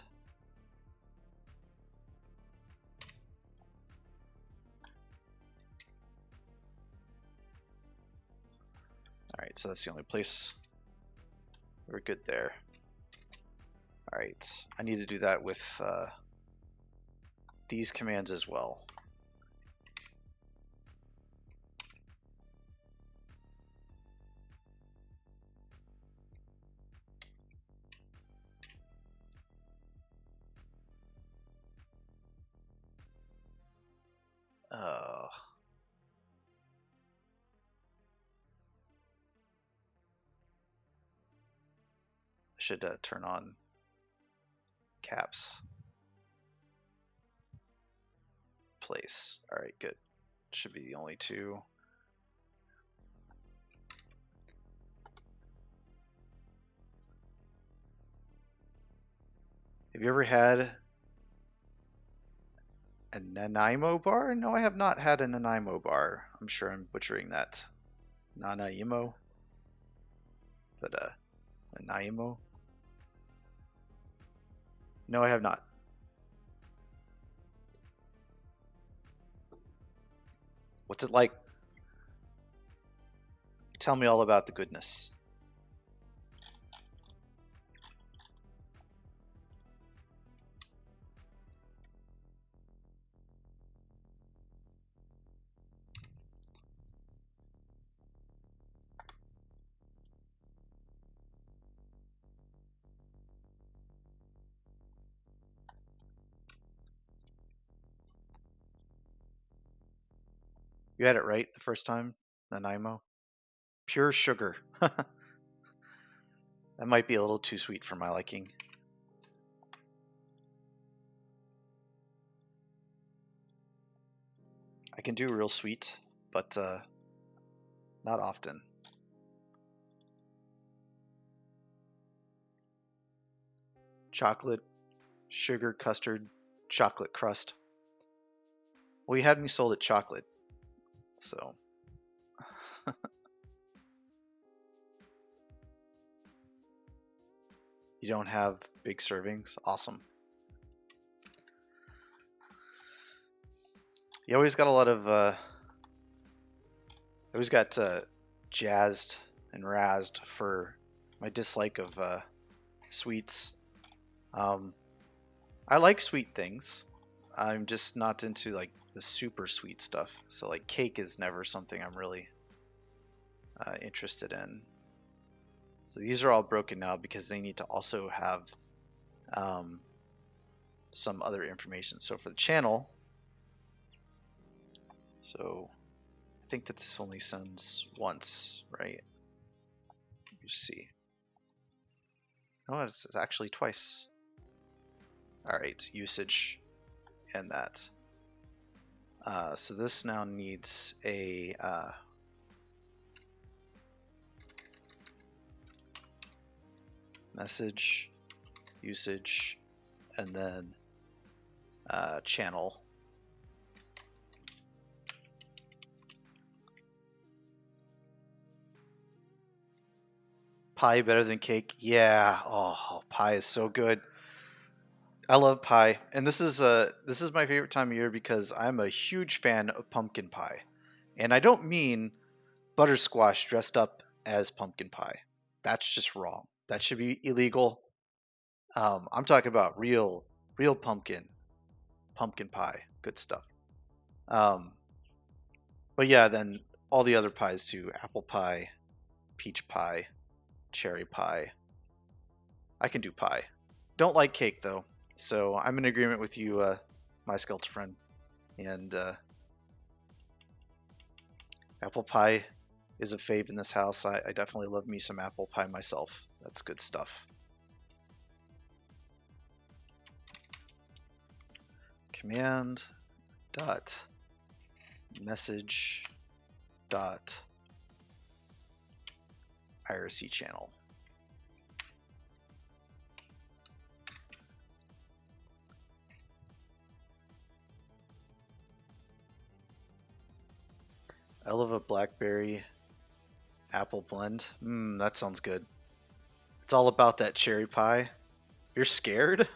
alright, so that's the only place. We're good there. Alright, I need to do that with these commands as well. should turn on caps. Place. All right, good. Should be the only two. Have you ever had a Nanaimo bar? No, I have not had a Nanaimo bar. I'm sure I'm butchering that. Nanaimo? Is that a Nanaimo? No, I have not. What's it like? Tell me all about the goodness. You had it right the first time, Nanaimo? Pure sugar. That might be a little too sweet for my liking. I can do real sweet, but not often. Chocolate, sugar, custard, chocolate crust. Well, you had me sold at chocolate, so. You don't have big servings? Awesome. You always got a lot of, always got jazzed and razzed for my dislike of sweets. I like sweet things. I'm just not into like the super sweet stuff. So like cake is never something I'm really interested in. So these are all broken now because they need to also have some other information. So for the channel, so I think that this only sends once, right? Let me just see. Oh, it's actually twice. All right, usage and that. So this now needs a message, usage, and then channel. Pie better than cake? Yeah. Oh, pie is so good. I love pie, and this is my favorite time of year because I'm a huge fan of pumpkin pie, and I don't mean buttersquash dressed up as pumpkin pie. That's just wrong. That should be illegal. I'm talking about real pumpkin pie, good stuff. But yeah, then all the other pies too: apple pie, peach pie, cherry pie. I can do pie. Don't like cake though, so I'm in agreement with you, my skeleton friend. And apple pie is a fave in this house. I definitely love me some apple pie myself. That's good stuff. Command dot message dot IRC channel. I love a blackberry apple blend. That sounds good. It's all about that cherry pie. You're scared?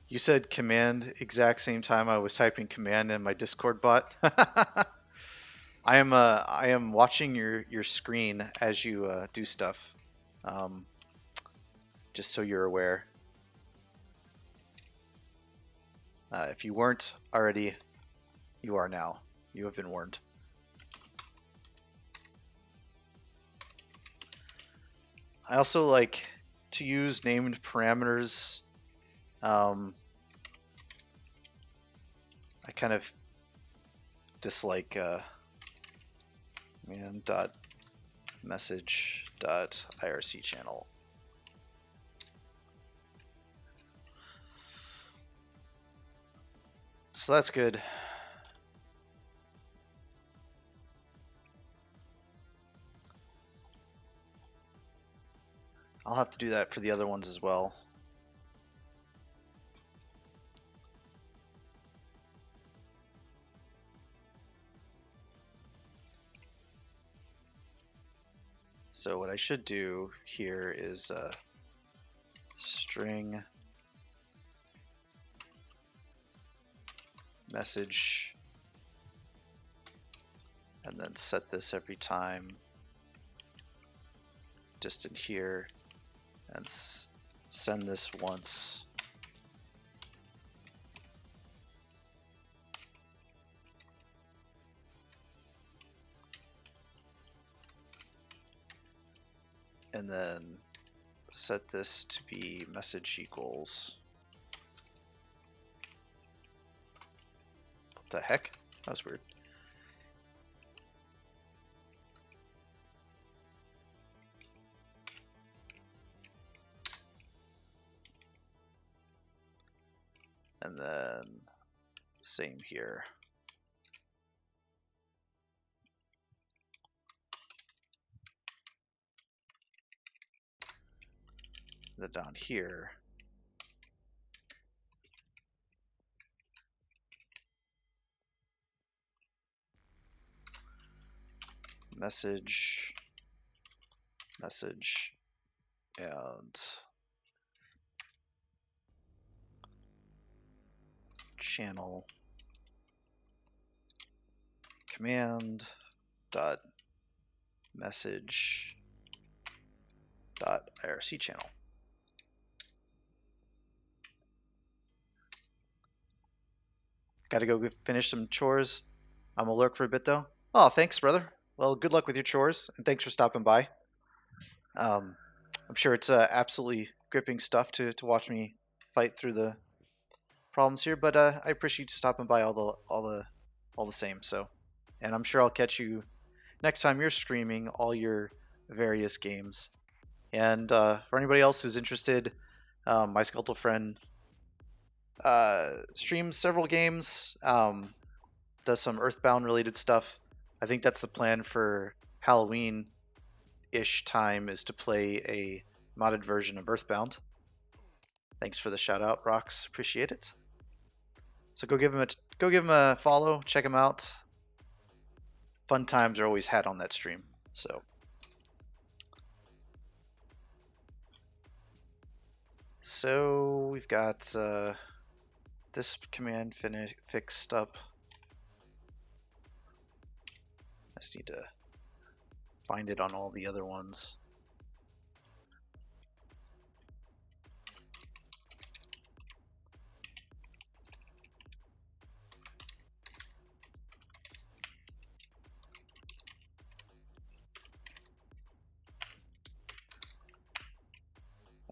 You said command exact same time I was typing command in my Discord bot. I am watching your screen as you do stuff. Just so you're aware. If you weren't already, you are now. You have been warned. I also like to use named parameters. I kind of dislike man dot message.irc channel. So that's good. I'll have to do that for the other ones as well. So what I should do here is string message, and then set this every time just in here, and send this once. And then set this to be message equals. What the heck? That was weird. And then same here. Then down here, message, and channel command dot message dot IRC channel. Gotta go finish some chores. I'm gonna lurk for a bit though. Oh, thanks, brother. Well, good luck with your chores, and thanks for stopping by. I'm sure it's absolutely gripping stuff to watch me fight through the problems here, but I appreciate you stopping by all the same. So, and I'm sure I'll catch you next time you're streaming all your various games. And for anybody else who's interested, my skeletal friend streams several games, does some Earthbound related stuff. I think that's the plan for Halloween-ish time, is to play a modded version of Earthbound. Thanks for the shout out, Rox. Appreciate it. So go give him a follow, check him out. Fun times are always had on that stream. So we've got this command fixed up. I just need to find it on all the other ones.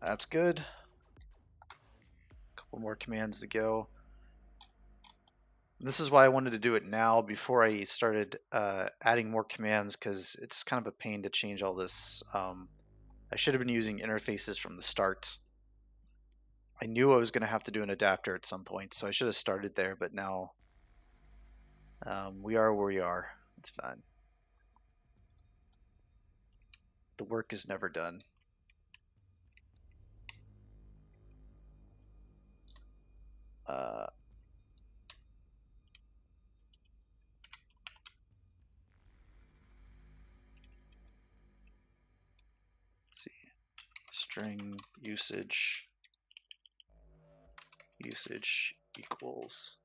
That's good. A couple more commands to go. This is why I wanted to do it now before I started adding more commands, because it's kind of a pain to change all this. I should have been using interfaces from the start. I knew I was going to have to do an adapter at some point, so I should have started there, but now we are where we are. It's fine. The work is never done. Let's see. String usage equals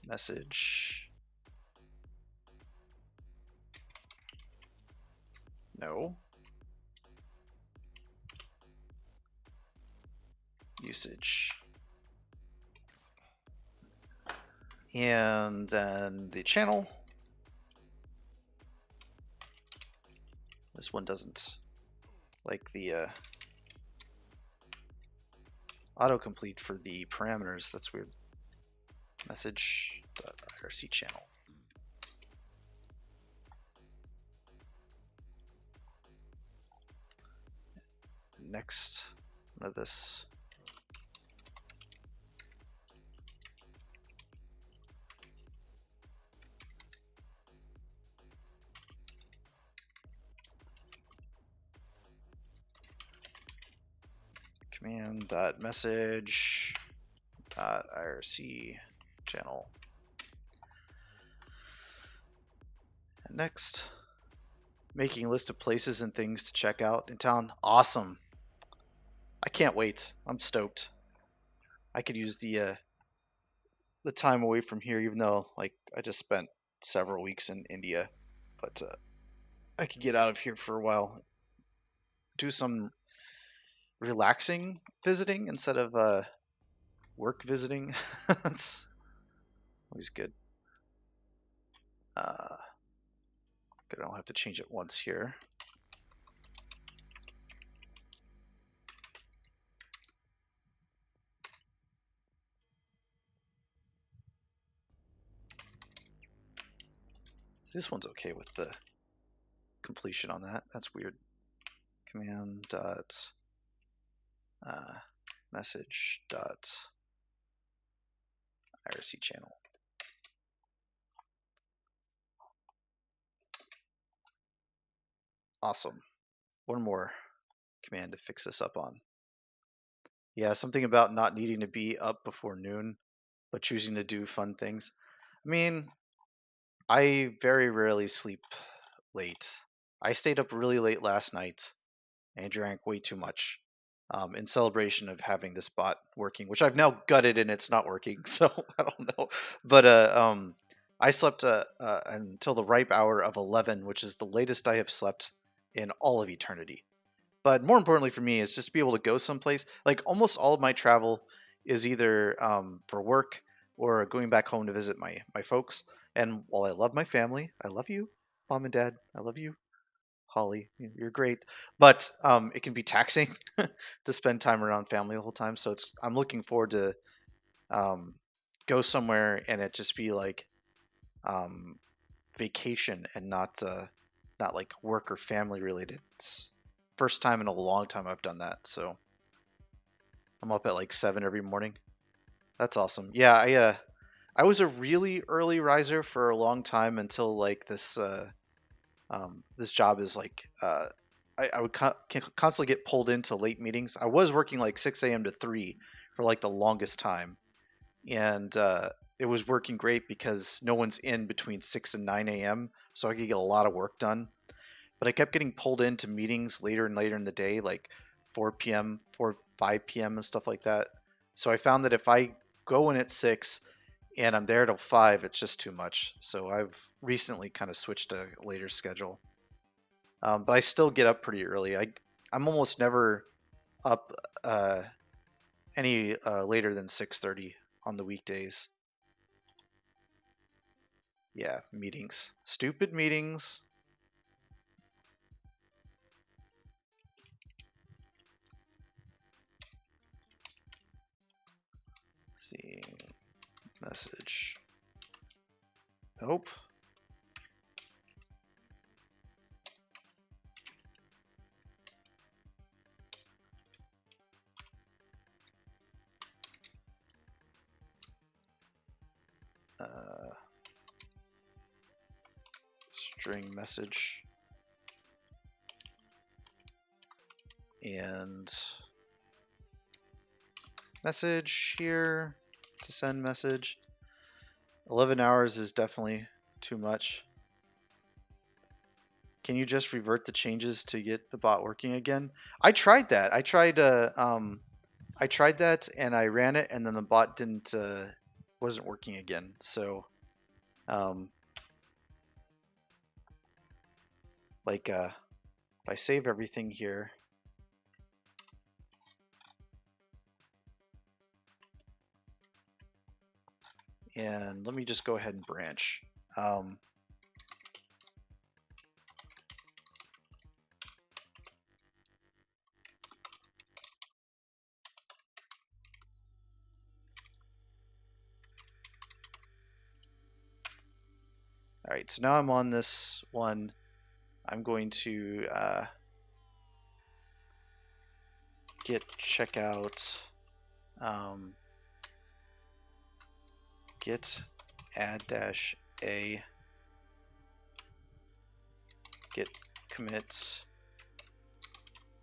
message. No. Usage. And then the channel. This one doesn't like the autocomplete for the parameters. That's weird. message.irc channel. Next, of this. Command.message.irc channel. And next, making a list of places and things to check out in town. Awesome. I can't wait. I'm stoked. I could use the time away from here, even though like I just spent several weeks in India, but I could get out of here for a while, do some relaxing visiting instead of work visiting. That's always good. Good, I don't have to change it once here. This one's okay with the completion on that. That's weird. Command dot message dot IRC channel. Awesome. One more command to fix this up on. Yeah, something about not needing to be up before noon, but choosing to do fun things. I mean, I very rarely sleep late. I stayed up really late last night and drank way too much in celebration of having this bot working, which I've now gutted and it's not working. So I don't know. But I slept until the ripe hour of 11, which is the latest I have slept in all of eternity. But more importantly for me is just to be able to go someplace. Like almost all of my travel is either for work or going back home to visit my folks. And while I love my family, I love you, mom and dad. I love you, Holly. You're great. But it can be taxing to spend time around family the whole time. So I'm looking forward to go somewhere and it just be like um, vacation and not like work or family related. It's first time in a long time I've done that. So I'm up at like 7 every morning. That's awesome. Yeah, I was a really early riser for a long time until like this job is like I would constantly get pulled into late meetings. I was working like 6 a.m. to 3 for like the longest time, and it was working great because no one's in between 6 and 9 a.m. So I could get a lot of work done. But I kept getting pulled into meetings later and later in the day, like 4 p.m., 5 p.m. and stuff like that. So I found that if I go in at 6 and I'm there till 5, it's just too much. So I've recently kind of switched to a later schedule. But I still get up pretty early. I'm almost never up any later than 6:30 on the weekdays. Yeah, meetings. Stupid meetings. Let's see. Message. Nope. String message. And message here to send message. 11 hours is definitely too much. Can you just revert the changes to get the bot working again? I tried that. I tried that and I ran it and then the bot wasn't working again. So if I save everything here, and let me just go ahead and branch. All right, so now I'm on this one. I'm going to git checkout, git add dash a, git commits,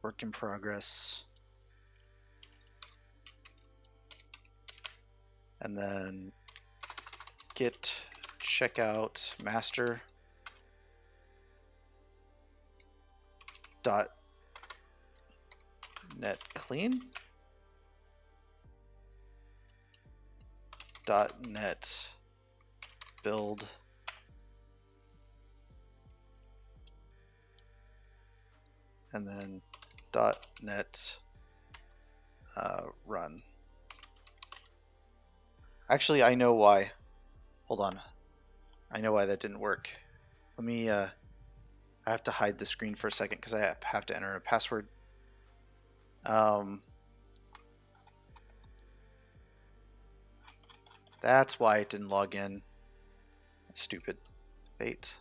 work in progress, and then git checkout master dot net clean dot net build and then dot net run. Actually, I know why. Hold on. I know why that didn't work. Let me, I have to hide the screen for a second because I have to enter a password. That's why it didn't log in. That's stupid. Fate.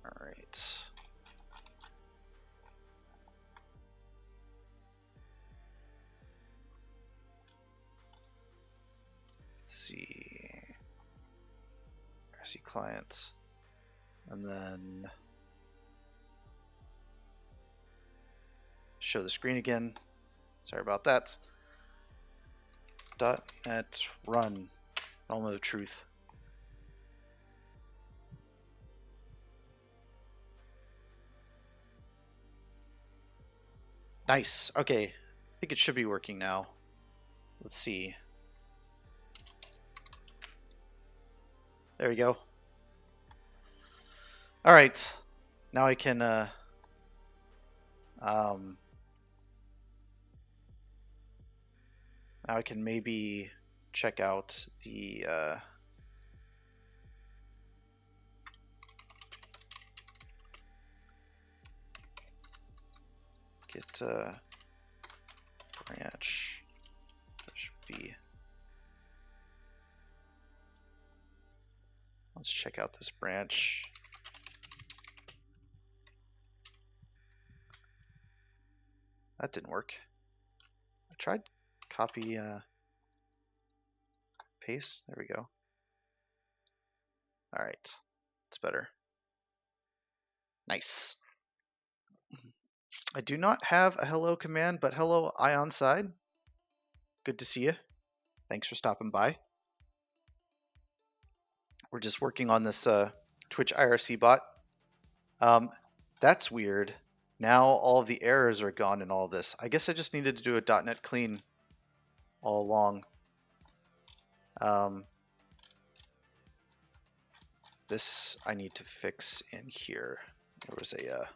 All right. Let's see. RC clients. And then show the screen again. Sorry about that. .NET run. Moment of truth. Nice. Okay. I think it should be working now. Let's see. There we go. All right. Now I can now I can maybe check out the git branch v. Let's check out this branch. That didn't work. I tried copy paste. There we go. All right, it's better. Nice. I do not have a hello command, but hello Ironside. Good to see you. Thanks for stopping by. We're just working on this Twitch IRC bot. That's weird. Now all of the errors are gone in all this. I guess I just needed to do a .NET clean all along. This I need to fix in here. There was a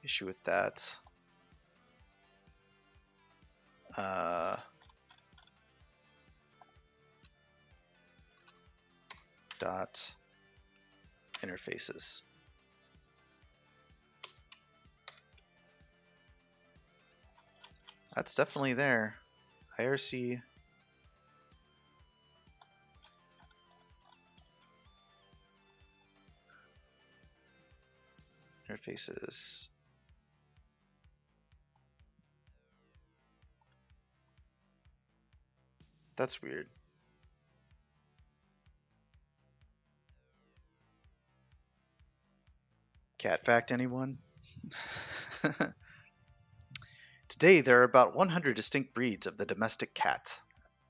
issue with that. Dot interfaces. That's definitely there. IRC. Interfaces. That's weird. Cat fact, anyone? Today, there are about 100 distinct breeds of the domestic cat.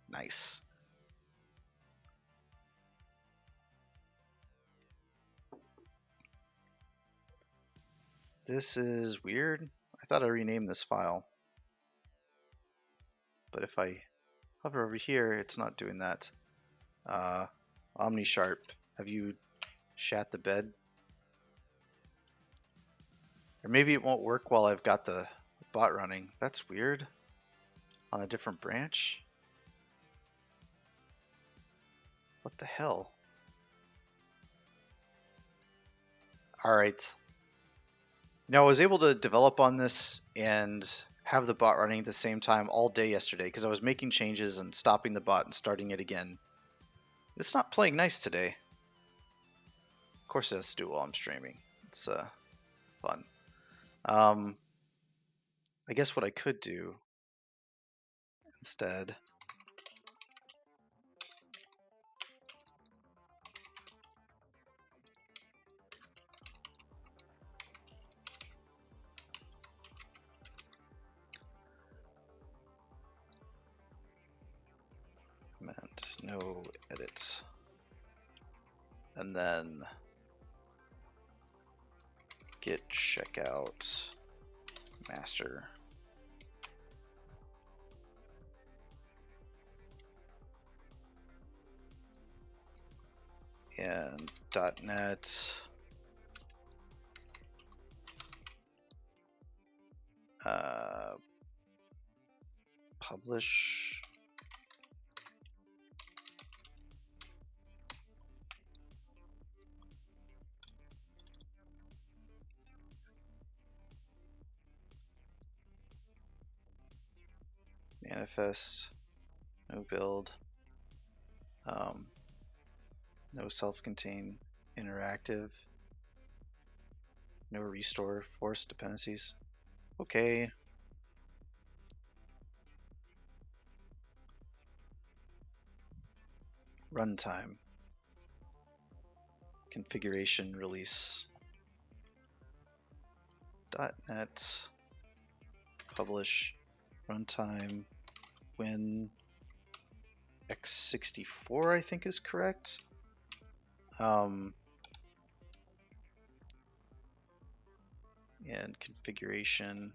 Nice. This is weird. I thought I renamed this file. But if I hover over here, it's not doing that. OmniSharp, have you shat the bed? Or maybe it won't work while I've got the bot running. That's weird. On a different branch? What the hell? Alright. Now I was able to develop on this and have the bot running at the same time all day yesterday because I was making changes and stopping the bot and starting it again. It's not playing nice today. Of course it has to do while I'm streaming. It's fun. I guess what I could do instead command no edit, and then git checkout master. And .NET publish manifest, no build, no self-contained interactive, no restore forced dependencies. Okay. Runtime. Configuration release. .NET publish runtime when x64 I think is correct. And configuration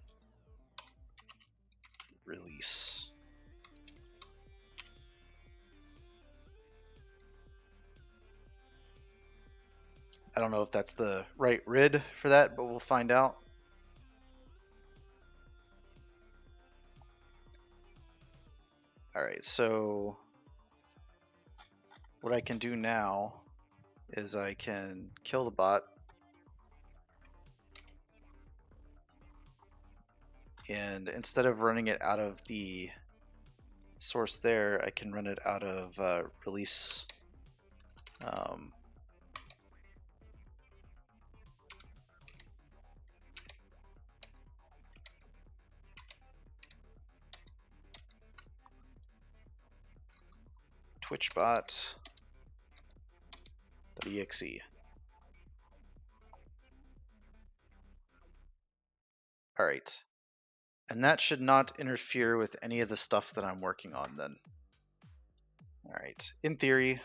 release. I don't know if that's the right RID for that, but we'll find out. All right, so what I can do now is I can kill the bot and instead of running it out of the source there, I can run it out of release twitchbot.exe. All right, and that should not interfere with any of the stuff that I'm working on then. All right, in theory.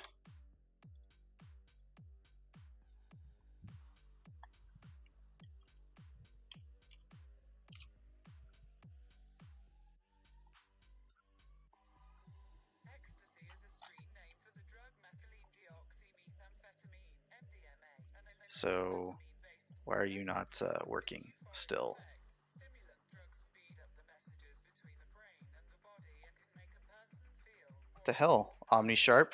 So why are you not working still? What the hell, OmniSharp?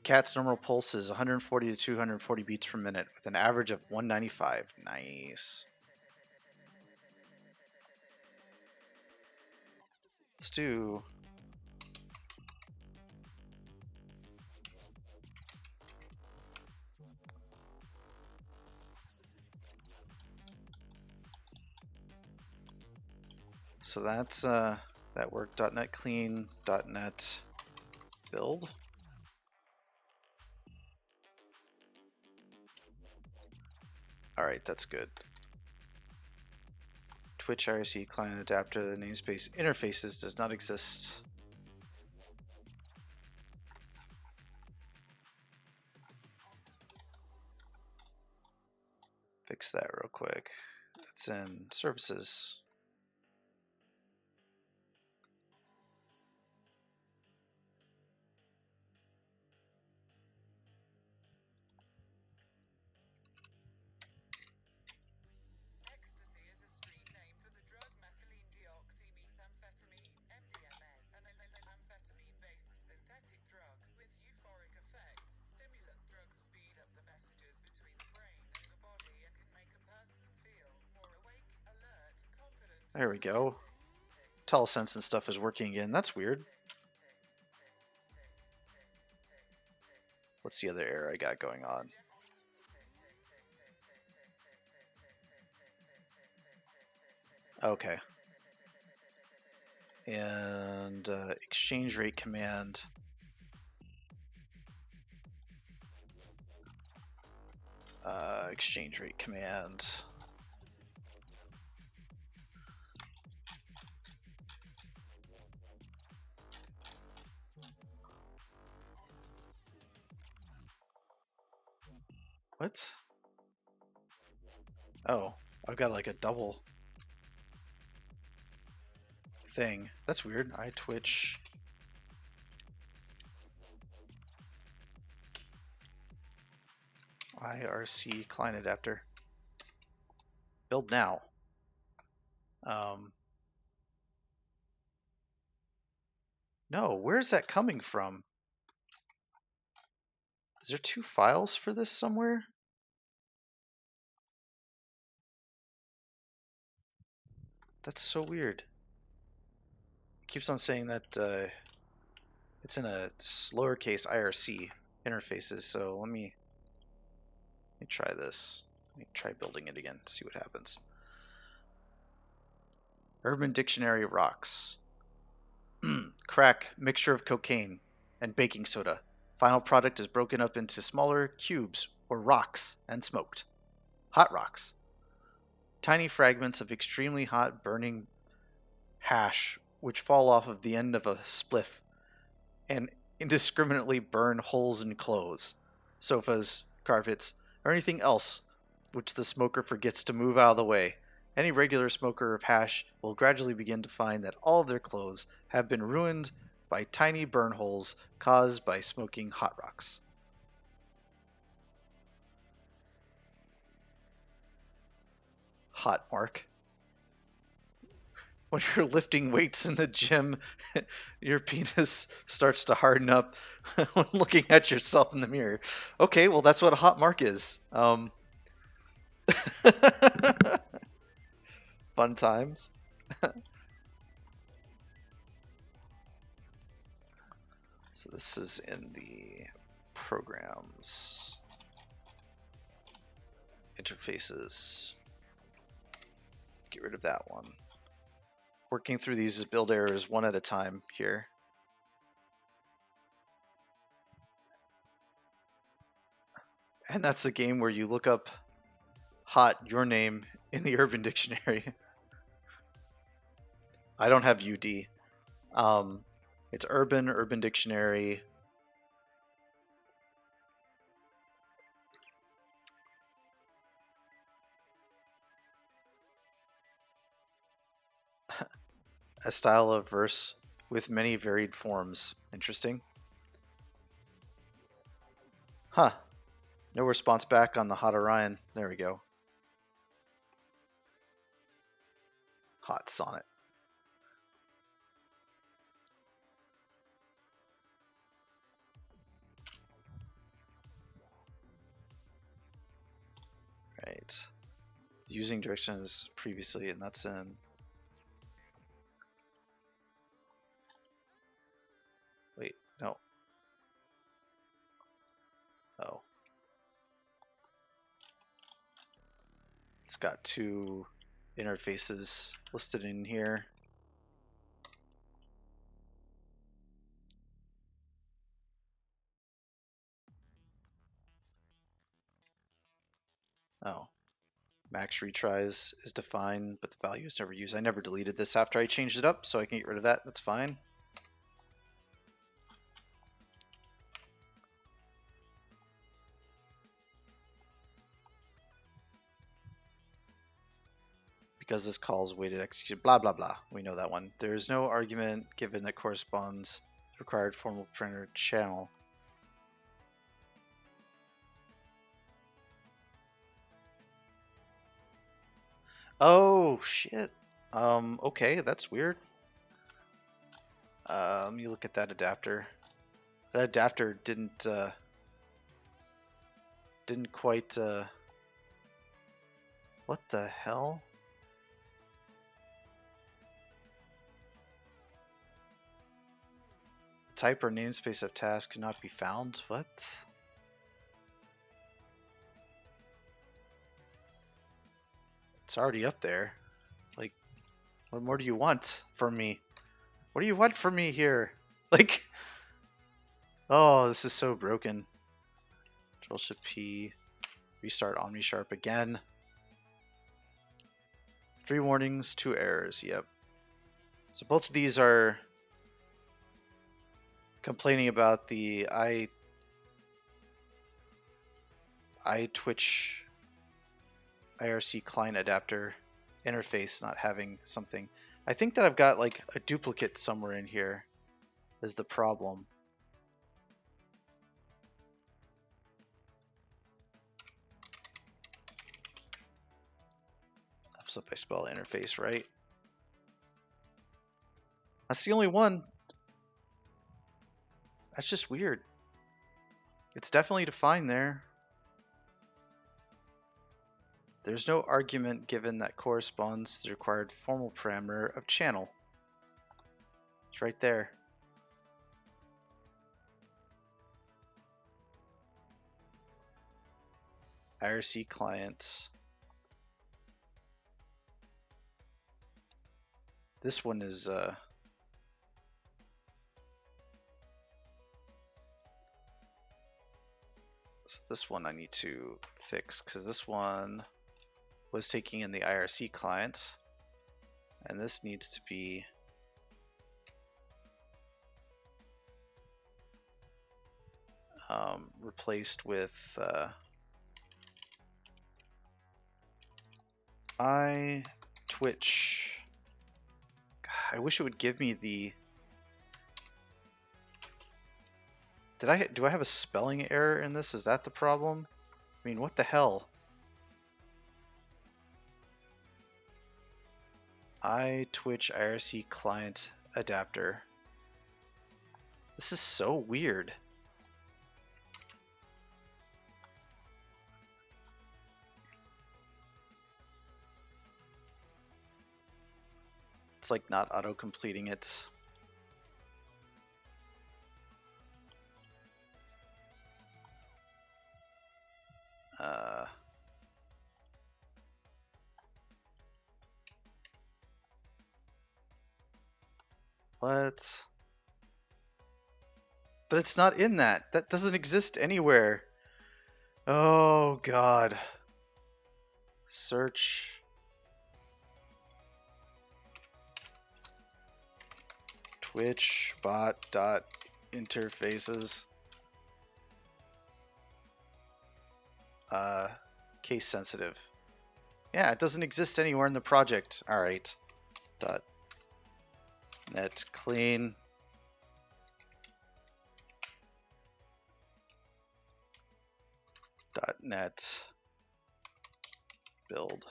Cat's normal pulse is 140 to 240 beats per minute with an average of 195. Nice. Let's do so that's that worked. .NET clean, .NET build. All right, that's good. Twitch IRC client adapter, the namespace interfaces does not exist. Fix that real quick. It's in services. There we go. Telesense and stuff is working again. That's weird. What's the other error I got going on? Okay. And exchange rate command. Exchange rate command. What? Oh, I've got like a double thing. That's weird. I Twitch. IRC client adapter. Build now. No, where's that coming from? Is there two files for this somewhere? That's so weird. It keeps on saying that it's in a lowercase IRC interfaces. So let me try this. Let me try building it again. See what happens. Urban Dictionary rocks. Crack, mixture of cocaine and baking soda. Final product is broken up into smaller cubes or rocks and smoked. Hot rocks. Tiny fragments of extremely hot burning hash which fall off of the end of a spliff and indiscriminately burn holes in clothes, sofas, carpets, or anything else which the smoker forgets to move out of the way. Any regular smoker of hash will gradually begin to find that all of their clothes have been ruined by tiny burn holes caused by smoking hot rocks. Hot mark. When you're lifting weights in the gym, your penis starts to harden up when looking at yourself in the mirror. Okay, well, that's what a hot mark is. Fun times. So this is in the programs, interfaces. Get rid of that one. Working through these build errors one at a time here. And that's a game where you look up hot, your name, in the Urban Dictionary. I don't have UD. It's Urban Dictionary. A style of verse with many varied forms. Interesting. Huh. No response back on the Hot Orion. There we go. Hot Sonnet. Right. Using directions previously, and that's in. Wait, no. Oh. It's got two interfaces listed in here. Oh. Max retries is defined, but the value is never used. I never deleted this after I changed it up, so I can get rid of that. That's fine. Because this call is weighted execution, blah, blah, blah. We know that one. There is no argument given that corresponds to required formal printer channel. Oh, shit. Okay, that's weird. Let me look at that adapter. That adapter didn't quite, what the hell? Type or namespace of task cannot be found. What? It's already up there. Like, what more do you want from me? What do you want from me here? Like, oh, this is so broken. Control Shift P. Restart OmniSharp again. 3 warnings, 2 errors. Yep. So both of these are complaining about the iTwitch IRC client adapter interface not having something. I think that I've got like a duplicate somewhere in here is the problem. So if I spell interface right. That's the only one. That's just weird. It's definitely defined there. There's no argument given that corresponds to the required formal parameter of channel. It's right there. IRC client. This one is so this one I need to fix because this one was taking in the IRC client, and this needs to be replaced with iTwitch. I wish it would give me the. Do I have a spelling error in this? Is that the problem? I mean, what the hell? iTwitch IRC client adapter. This is so weird. It's like not auto-completing it. What? But it's not in that. That doesn't exist anywhere. Oh god. Search. Twitch bot dot interfaces. Case sensitive. Yeah, it doesn't exist anywhere in the project. All right. Dot net clean. Dot net build.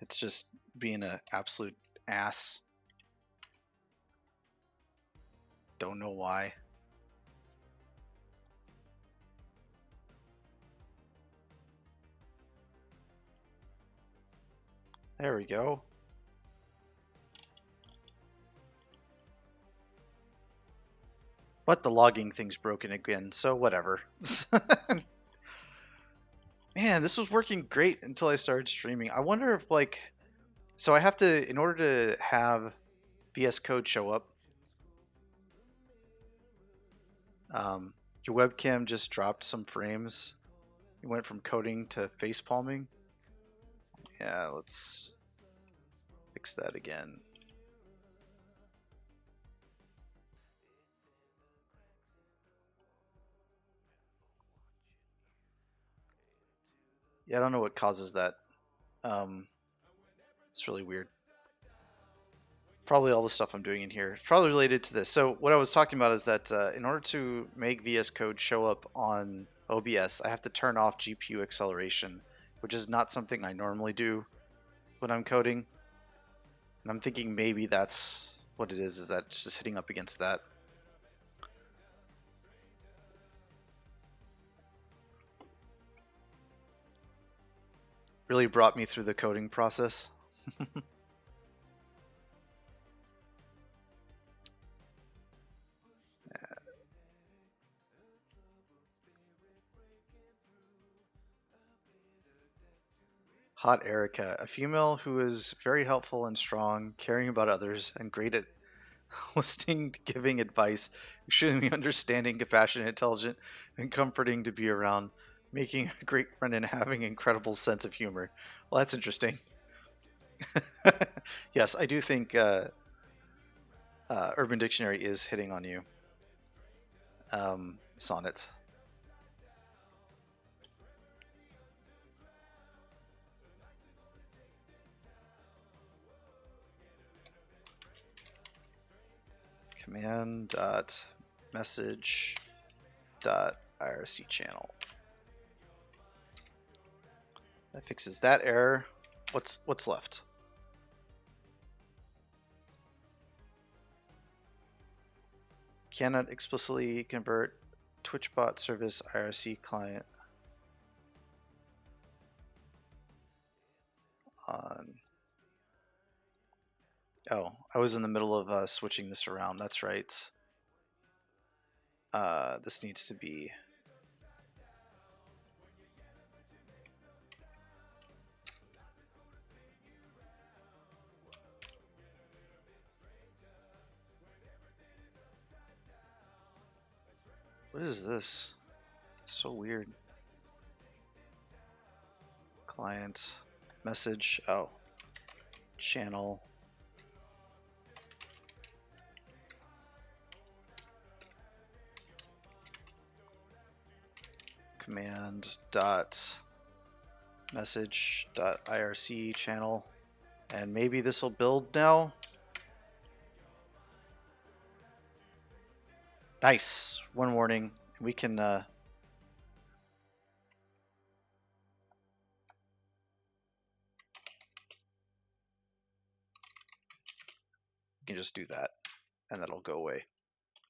It's just being an absolute ass. Don't know why. There we go. But the logging thing's broken again, so whatever. Man, this was working great until I started streaming. I wonder if like, so I have to, in order to have VS Code show up, your webcam just dropped some frames. You went from coding to face palming. Yeah, let's fix that again. Yeah, I don't know what causes that. It's really weird. Probably all the stuff I'm doing in here. It's probably related to this. So what I was talking about is that in order to make VS Code show up on OBS, I have to turn off GPU acceleration, which is not something I normally do when I'm coding. And I'm thinking maybe that's what it is that it's just hitting up against that. Really brought me through the coding process. Hot Erica, a female who is very helpful and strong, caring about others, and great at listening, giving advice, extremely understanding, compassionate, intelligent, and comforting to be around, making a great friend and having an incredible sense of humor. Well, that's interesting. Yes, I do think Urban Dictionary is hitting on you. Sonnet. Command dot message dot IRC channel. That fixes that error. What's left? Cannot explicitly convert TwitchBot service IRC client on. Oh, I was in the middle of switching this around. That's right. This needs to be. What is this? It's so weird. Client message. Oh, channel. Command dot message dot IRC channel. And maybe this will build now. Nice. One warning. We can just do that, and that'll go away.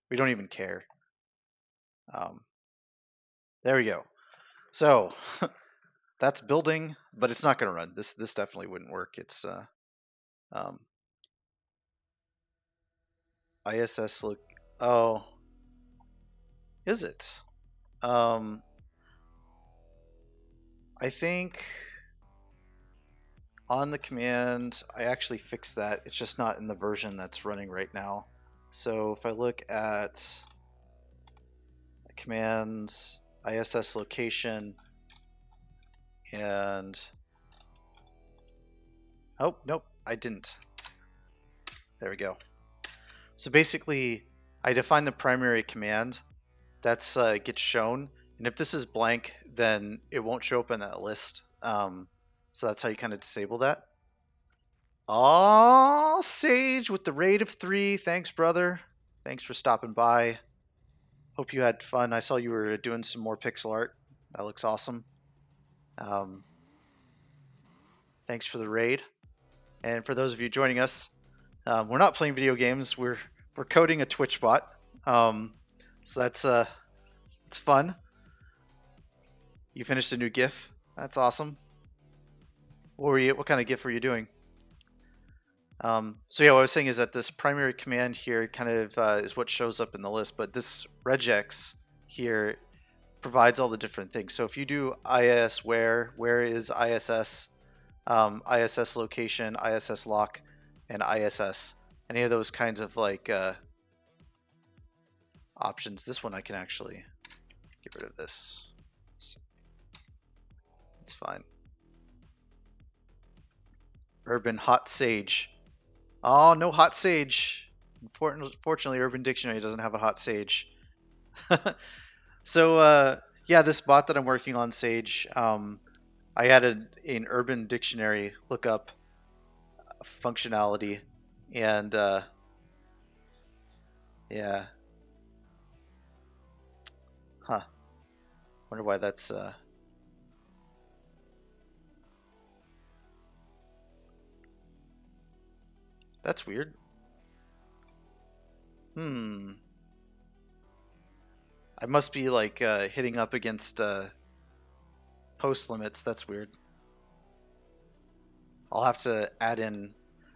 We don't even care. There we go. So that's building, but it's not going to run. This definitely wouldn't work. It's ISS look. Oh, is it? I think on the command, I actually fixed that. It's just not in the version that's running right now. So if I look at commands, ISS location, and oh, nope, I didn't. There we go. So basically, I define the primary command that's gets shown, and if this is blank, then it won't show up in that list. So that's how you kind of disable that. Oh, Sage with the raid of 3. Thanks, brother. Thanks for stopping by. Hope you had fun. I saw you were doing some more pixel art. That looks awesome. Thanks for the raid. And for those of you joining us, we're not playing video games. We're coding a Twitch bot. So that's it's fun. You finished a new GIF. That's awesome. What kind of GIF were you doing? So yeah, what I was saying is that this primary command here kind of is what shows up in the list, but this regex here provides all the different things. So if you do IS where is ISS, ISS location, ISS lock, and ISS, any of those kinds of like options. This one I can actually get rid of this. It's fine. Urban hot sage. Oh, no hot sage. Unfortunately, Urban Dictionary doesn't have a hot sage. So yeah, this bot that I'm working on, Sage, I added an Urban Dictionary lookup functionality, and yeah, huh. Wonder why that's That's weird. I must be like hitting up against post limits. That's weird. I'll have to add in.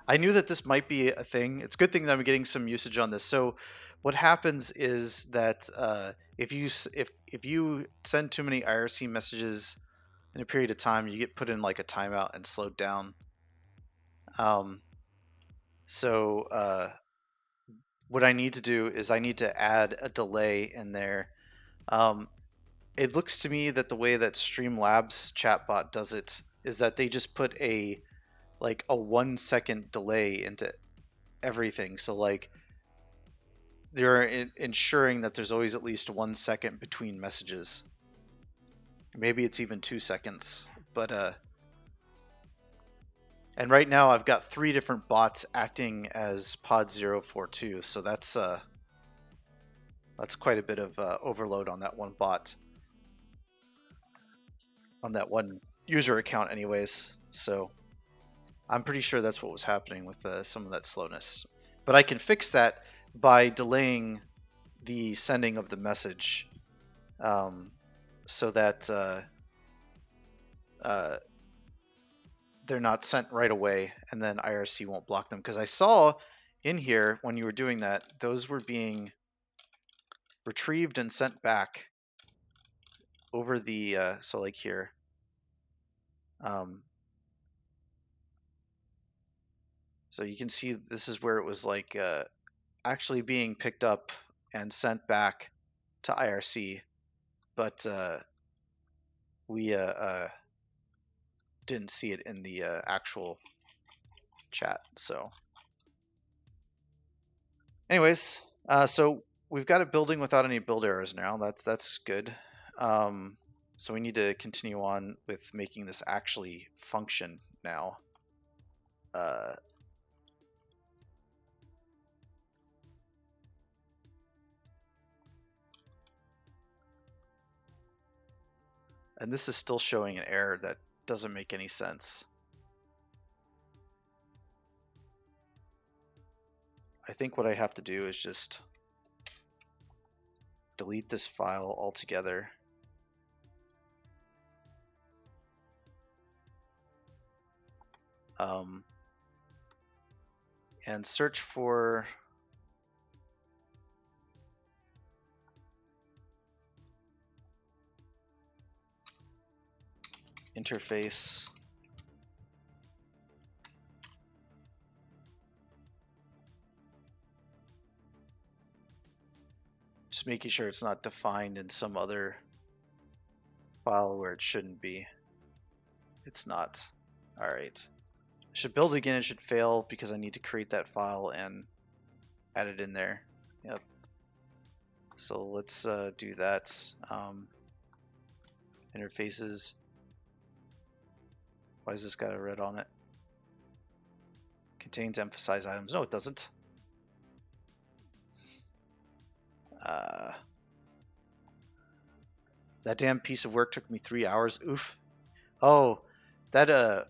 I knew that this might be a thing. It's a good thing that I'm getting some usage on this. So, what happens is that if you send too many IRC messages in a period of time, you get put in like a timeout and slowed down. Um, so what I need to do is I need to add a delay in there. Um, it looks to me that the way that Streamlabs chatbot does it is that they just put a 1 second delay into everything. So like they're ensuring that there's always at least 1 second between messages. Maybe it's even 2 seconds, but and right now I've got 3 different bots acting as pod 042, so that's quite a bit of overload on that one bot, on that one user account anyways. So I'm pretty sure that's what was happening with some of that slowness. But I can fix that by delaying the sending of the message, so that they're not sent right away, and then IRC won't block them. Because I saw in here when you were doing that, those were being retrieved and sent back over the so like here. So you can see this is where it was like actually being picked up and sent back to IRC, but we didn't see it in the actual chat. So anyways, so we've got a building without any build errors now. That's good. So we need to continue on with making this actually function now. And this is still showing an error that doesn't make any sense. I think what I have to do is just delete this file altogether. And search for interface just making sure it's not defined in some other file where it shouldn't be. It's not. All right. I should build it again. It should fail because I need to create that file and add it in there. Yep. So let's do that. Interfaces. Why has this got a red on it? Contains emphasized items. No, it doesn't. That damn piece of work took me 3 hours. Oof. Oh, that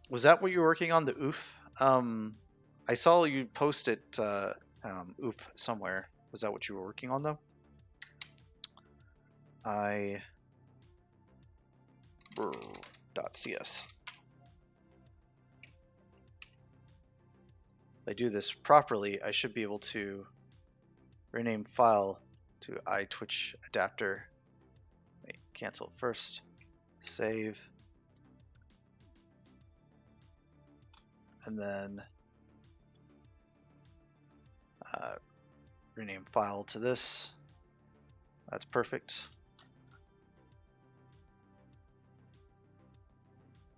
was that what you were working on? The oof. I saw you post it. Oof somewhere. Was that what you were working on though? .cs. If I do this properly, I should be able to rename file to iTwitch adapter. Wait, cancel it first. Save. And then rename file to this. That's perfect.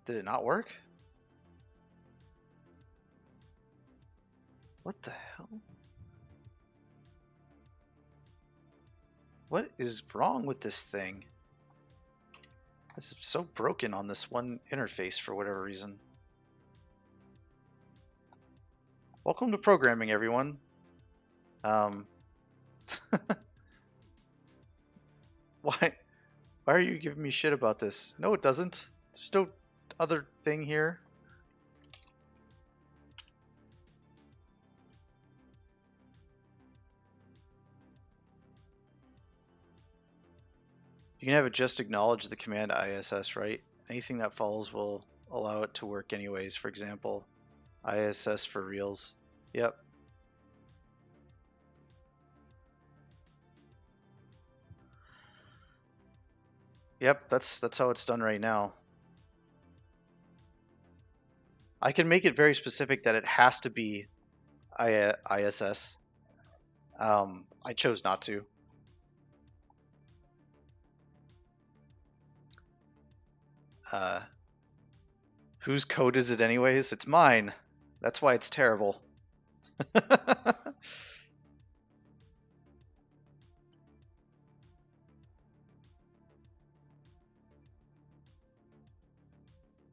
Did it not work? What the hell? What is wrong with this thing? It's so broken on this one interface for whatever reason. Welcome to programming, everyone. Why are you giving me shit about this? No, it doesn't. There's no other thing here. You can have it just acknowledge the command ISS, right? Anything that follows will allow it to work anyways. For example, ISS for reals. Yep. Yep, that's how it's done right now. I can make it very specific that it has to be ISS. I chose not to. Whose code is it anyways? It's mine. That's why it's terrible.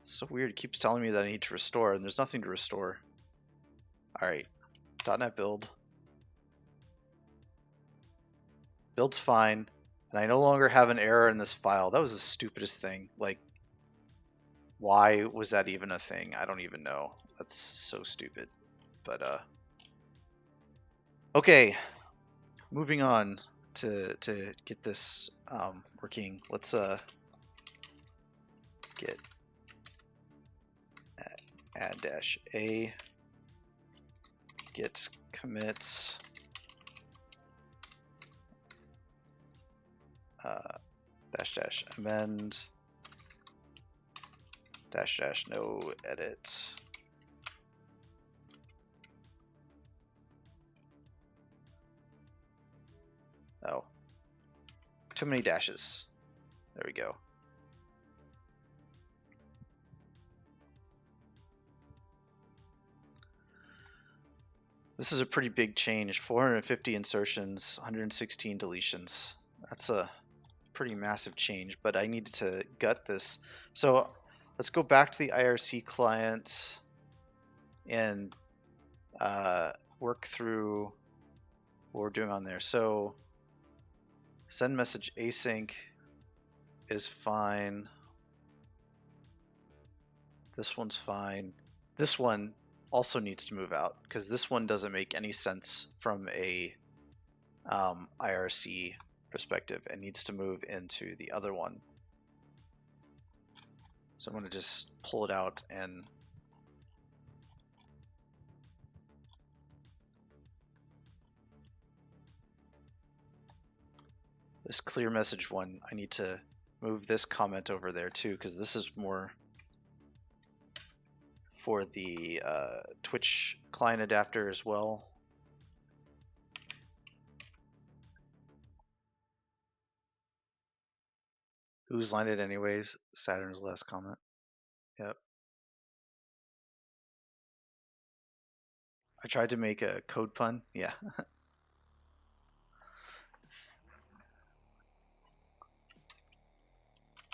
It's so weird. It keeps telling me that I need to restore, and there's nothing to restore. Alright. .NET build. Build's fine. And I no longer have an error in this file. That was the stupidest thing. Like, why was that even a thing? I don't even know. That's so stupid. But, okay. Moving on to get this working. Let's get add-a get commits dash amend dash no edit. Oh, too many dashes. There we go. This is a pretty big change. 450 insertions, 116 deletions. That's a pretty massive change, but I needed to gut this. So let's go back to the IRC client and work through what we're doing on there. So send message async is fine. This one's fine. This one also needs to move out because this one doesn't make any sense from a IRC perspective. It needs to move into the other one. So I'm going to just pull it out and this clear message one, I need to move this comment over there too because this is more for the Twitch client adapter as well. Who's lined it anyways? Saturn's last comment. Yep. I tried to make a code pun. Yeah.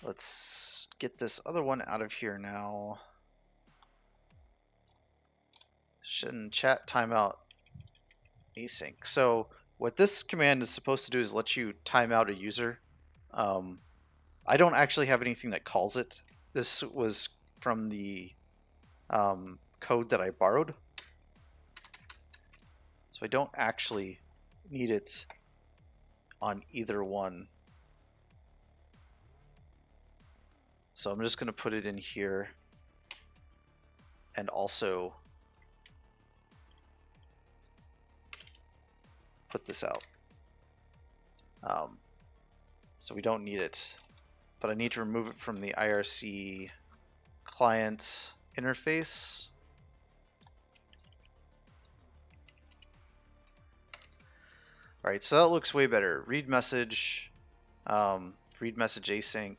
Let's get this other one out of here now. Shouldn't chat timeout async. So what this command is supposed to do is let you time out a user. I don't actually have anything that calls it. This was from the code that I borrowed. So I don't actually need it on either one. So I'm just going to put it in here and also put this out. So we don't need it, but I need to remove it from the IRC client interface. All right, so that looks way better. Read message async,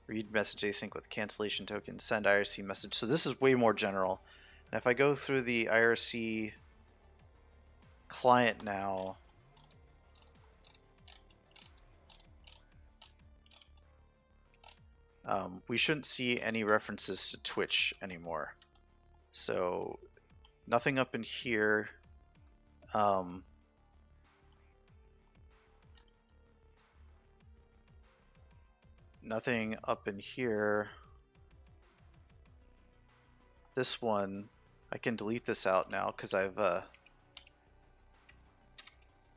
read message async with cancellation token, send IRC message. So this is way more general. And if I go through the IRC client now, we shouldn't see any references to Twitch anymore. So nothing up in here. Nothing up in here. This one, I can delete this out now because I've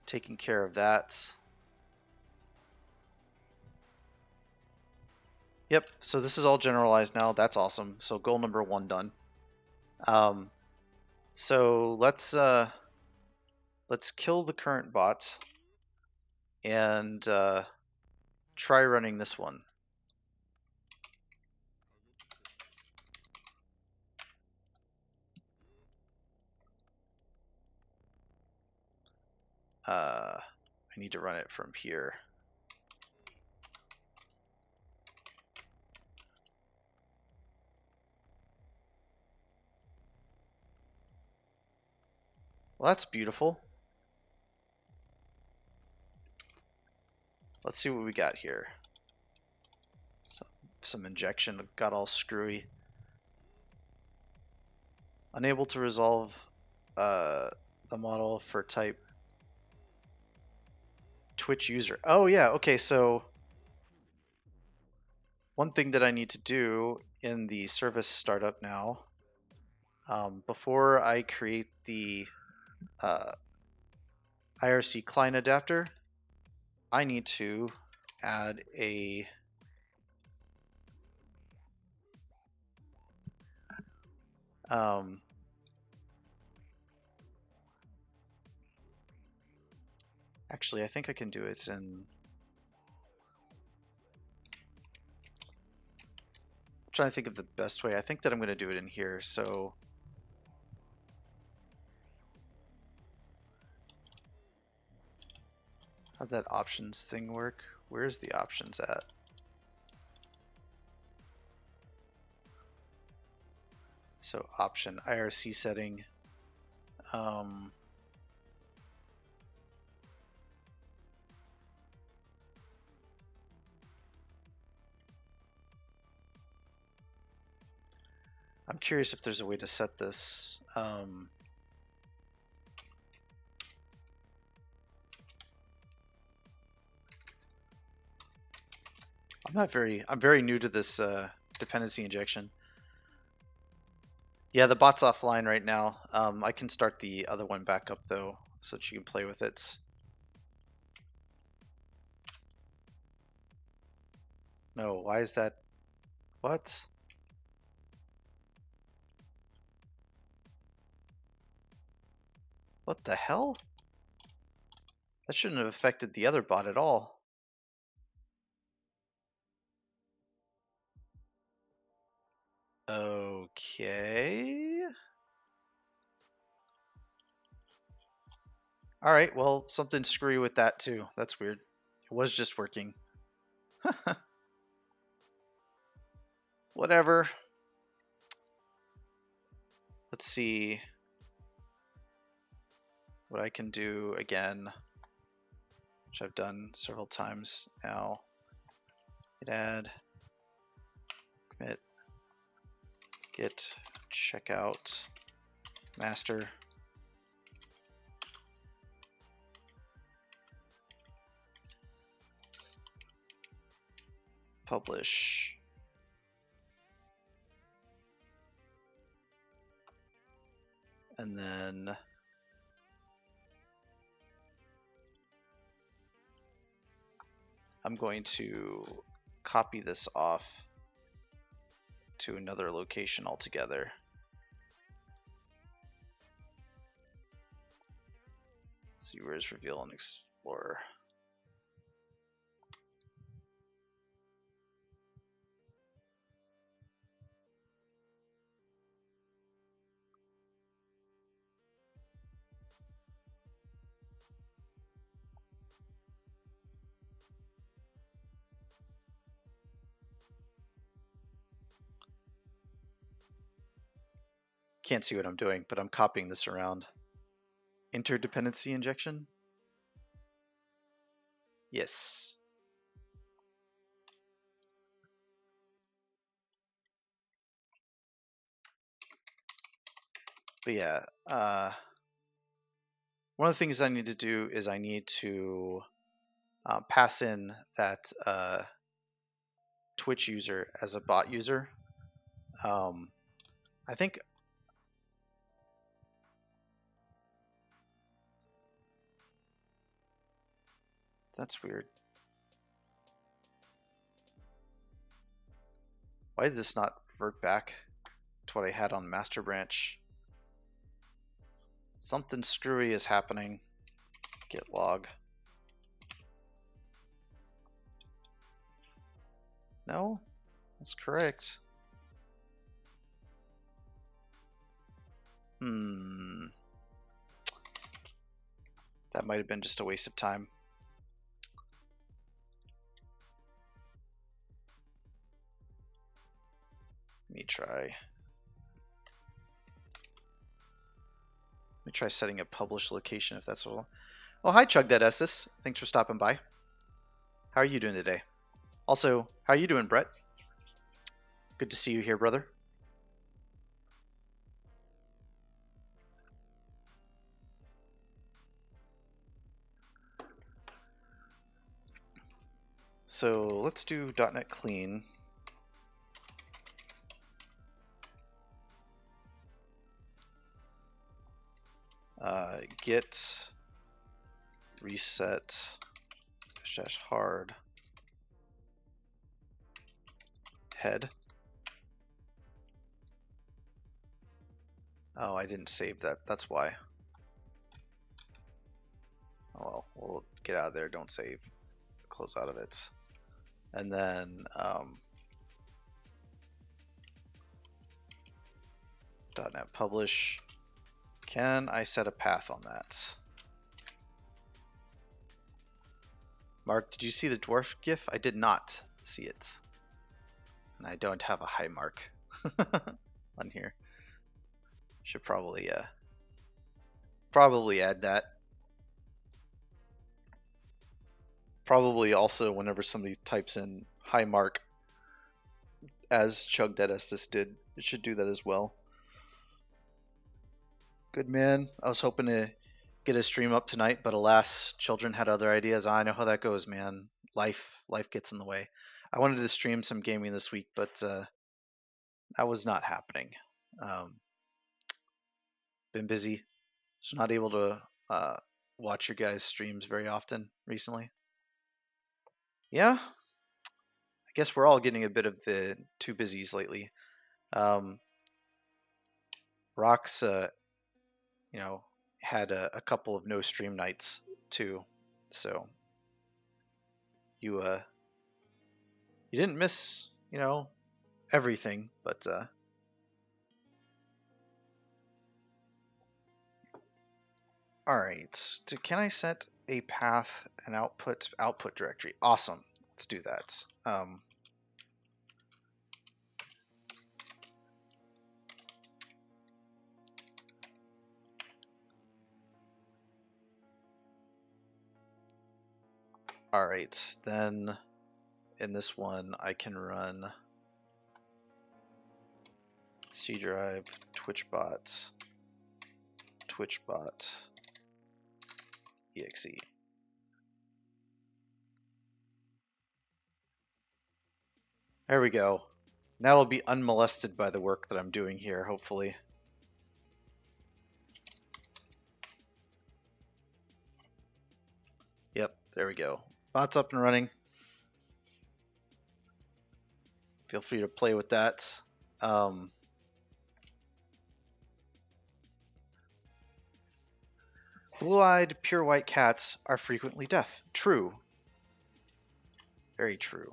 taken care of that. Yep, so this is all generalized now. That's awesome. So goal number 1 done. Um, so let's kill the current bot and try running this one. I need to run it from here. Well, that's beautiful. Let's see what we got here. Some injection got all screwy. Unable to resolve the model for type Twitch user. Oh yeah, okay, so one thing that I need to do in the service startup now, before I create the IRC client adapter, I need to add a actually, I think I can do it in. I'm trying to think of the best way. I think that I'm going to do it in here. So how'd that options thing work? Where's the options at? So option IRC setting. I'm curious if there's a way to set this. I'm very new to this dependency injection. Yeah, the bot's offline right now. I can start the other one back up though, so that you can play with it. No, why is that? What? What the hell? That shouldn't have affected the other bot at all. Okay. Alright, well, something screwy with that too. That's weird. It was just working. Whatever. Let's see what I can do again, which I've done several times now. Git add, commit, git checkout, master, publish. And then I'm going to copy this off to another location altogether. Let's see, where's reveal and explorer? Can't see what I'm doing, but I'm copying this around. Interdependency injection? Yes. But yeah, one of the things I need to do is I need to pass in that Twitch user as a bot user. I think that's weird. Why did this not revert back to what I had on master branch? Something screwy is happening. Git log. No, that's correct. That might have been just a waste of time. Let me try setting a publish location if that's all. Well, hi Chug that Estes. Thanks for stopping by. How are you doing today? Also, how are you doing, Brett? Good to see you here, brother. So let's do .NET Clean. Git reset --hard head. Oh, I didn't save that. That's why. Oh well, we'll get out of there. Don't save. Close out of it. And then .NET Publish. Can I set a path on that? Mark, did you see the dwarf GIF? I did not see it. And I don't have a high mark on here. Should probably add that. Probably also whenever somebody types in high mark, as Chug that Estes did, it should do that as well. Good man. I was hoping to get a stream up tonight, but alas, children had other ideas. I know how that goes, man. Life gets in the way. I wanted to stream some gaming this week, but that was not happening. Been busy, so not able to watch your guys' streams very often recently. Yeah, I guess we're all getting a bit of the too busies lately. Rox, had a couple of no stream nights too, so you didn't miss everything, but all right. So can I set a path and output directory? Awesome. Let's do that. All right, then in this one I can run C drive twitchbot exe. There we go. Now it'll be unmolested by the work that I'm doing here, hopefully. Yep, there we go. Bot's up and running. Feel free to play with that. Blue-eyed, pure white cats are frequently deaf. True. Very true.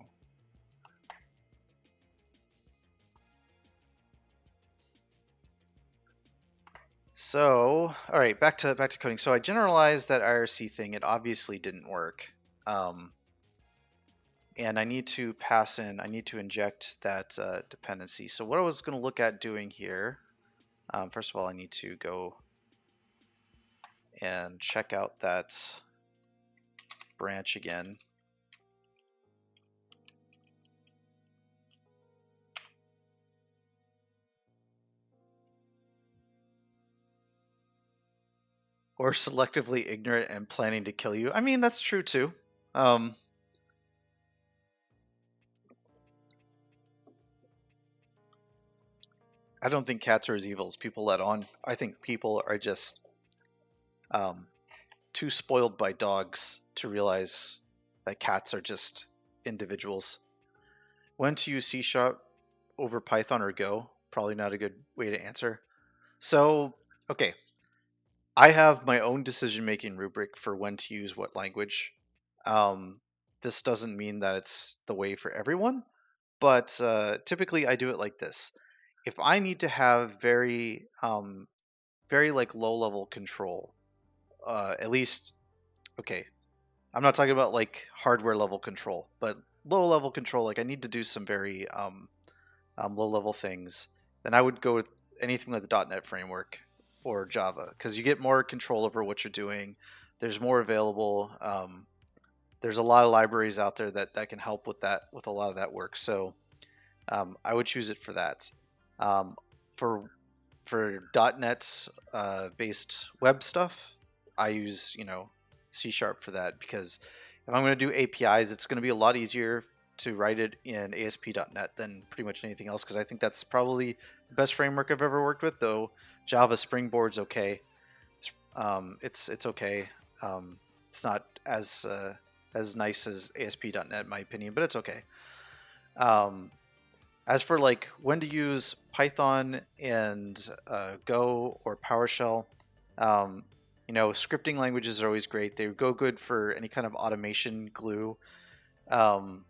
So, all right, back to coding. So I generalized that IRC thing. It obviously didn't work. And I need to inject that dependency. So what I was going to look at doing here, first of all, I need to go and check out that branch again. Or selectively ignorant and planning to kill you. I mean, that's true too. I don't think cats are as evil as people let on. I think people are just too spoiled by dogs to realize that cats are just individuals. When to use C# over Python or Go? Probably not a good way to answer. So, okay, I have my own decision-making rubric for when to use what language. Um, this doesn't mean that it's the way for everyone, but typically I do it like this. If I need to have very like low-level control, at least, okay, I'm not talking about like hardware level control, but low-level control, like I need to do some very low-level things, then I would go with anything like the .NET framework or Java because you get more control over what you're doing. There's more available. There's a lot of libraries out there that can help with that with a lot of that work. So I would choose it for that. Um, for .NET based web stuff, I use C# for that because if I'm going to do APIs, it's going to be a lot easier to write it in ASP.NET than pretty much anything else because I think that's probably the best framework I've ever worked with. Though Java Springboard's okay. It's okay. It's not as nice as ASP.NET in my opinion, but it's okay. As for like when to use Python and Go or PowerShell, scripting languages are always great. They go good for any kind of automation glue. Um,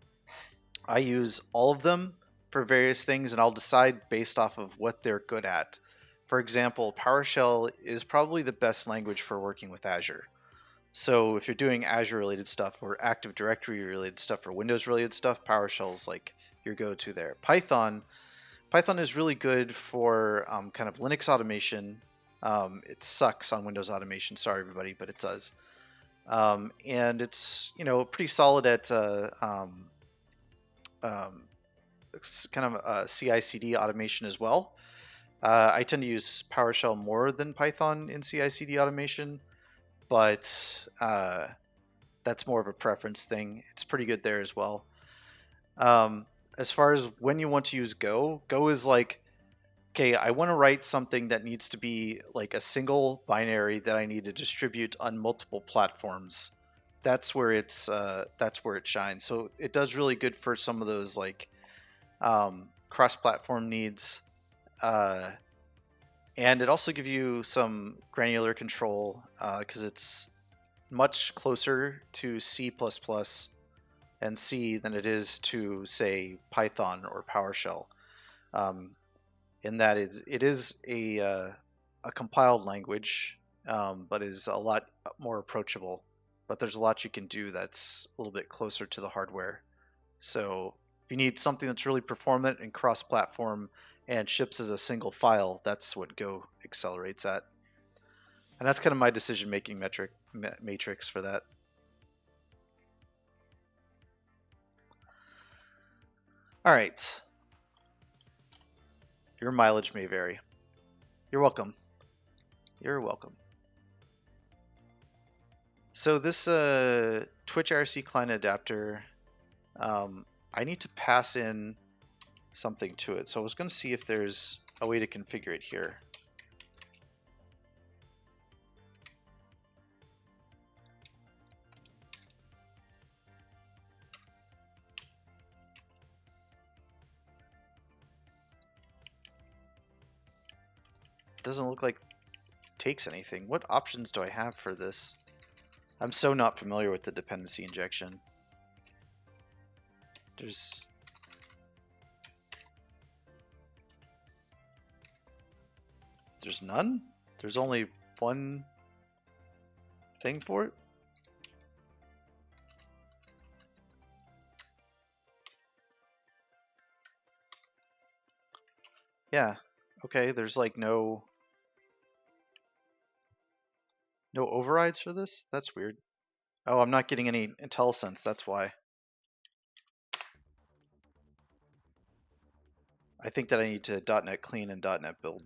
I use all of them for various things, and I'll decide based off of what they're good at. For example, PowerShell is probably the best language for working with Azure. So if you're doing Azure related stuff or Active Directory related stuff or Windows related stuff, PowerShell is like your go-to there. Python is really good for kind of Linux automation. It sucks on Windows automation. Sorry, everybody, but it does. And it's pretty solid at um, kind of CI/CD automation as well. I tend to use PowerShell more than Python in CI/CD automation, but that's more of a preference thing. It's pretty good there as well. As far as when you want to use Go, Go is like, okay, I want to write something that needs to be like a single binary that I need to distribute on multiple platforms. That's where it shines. So it does really good for some of those like cross-platform needs, and it also gives you some granular control because it's much closer to C++ and C than it is to say Python or PowerShell. In that it is a compiled language, but is a lot more approachable. But there's a lot you can do that's a little bit closer to the hardware. So if you need something that's really performant and cross-platform and ships as a single file, that's what Go accelerates at. And that's kind of my decision-making matrix for that. All right. Your mileage may vary. You're welcome. You're welcome. So this Twitch IRC client adapter, I need to pass in something to it. So I was going to see if there's a way to configure it here. Doesn't look like it takes anything. What options do I have for this? I'm so not familiar with the dependency injection. There's none? There's only one thing for it? Yeah. Okay, there's like no overrides for this? That's weird. Oh, I'm not getting any IntelliSense, that's why. I think that I need to .NET Clean and .NET Build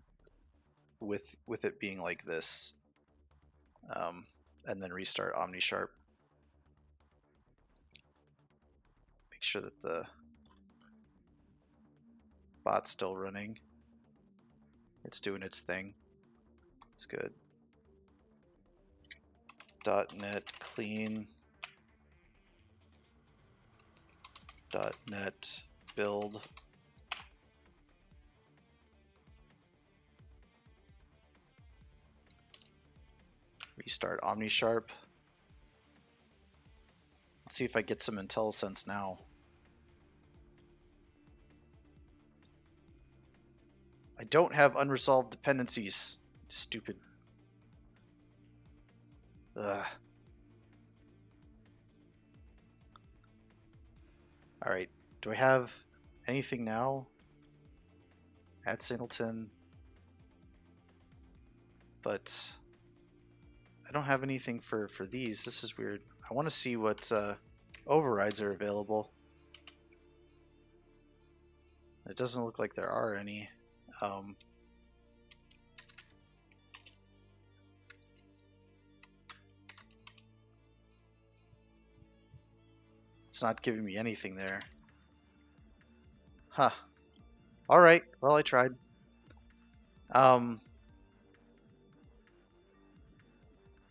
with it being like this, and then restart OmniSharp. Make sure that the bot's still running. It's doing its thing. It's good. .NET Clean, .NET Build. Restart OmniSharp. Let's see if I get some IntelliSense now. I don't have unresolved dependencies. Stupid. Ugh. Alright, do I have anything now? Add singleton. But I don't have anything for these. This is weird. I want to see what overrides are available. It doesn't look like there are any. It's not giving me anything there. Huh. Alright, well I tried.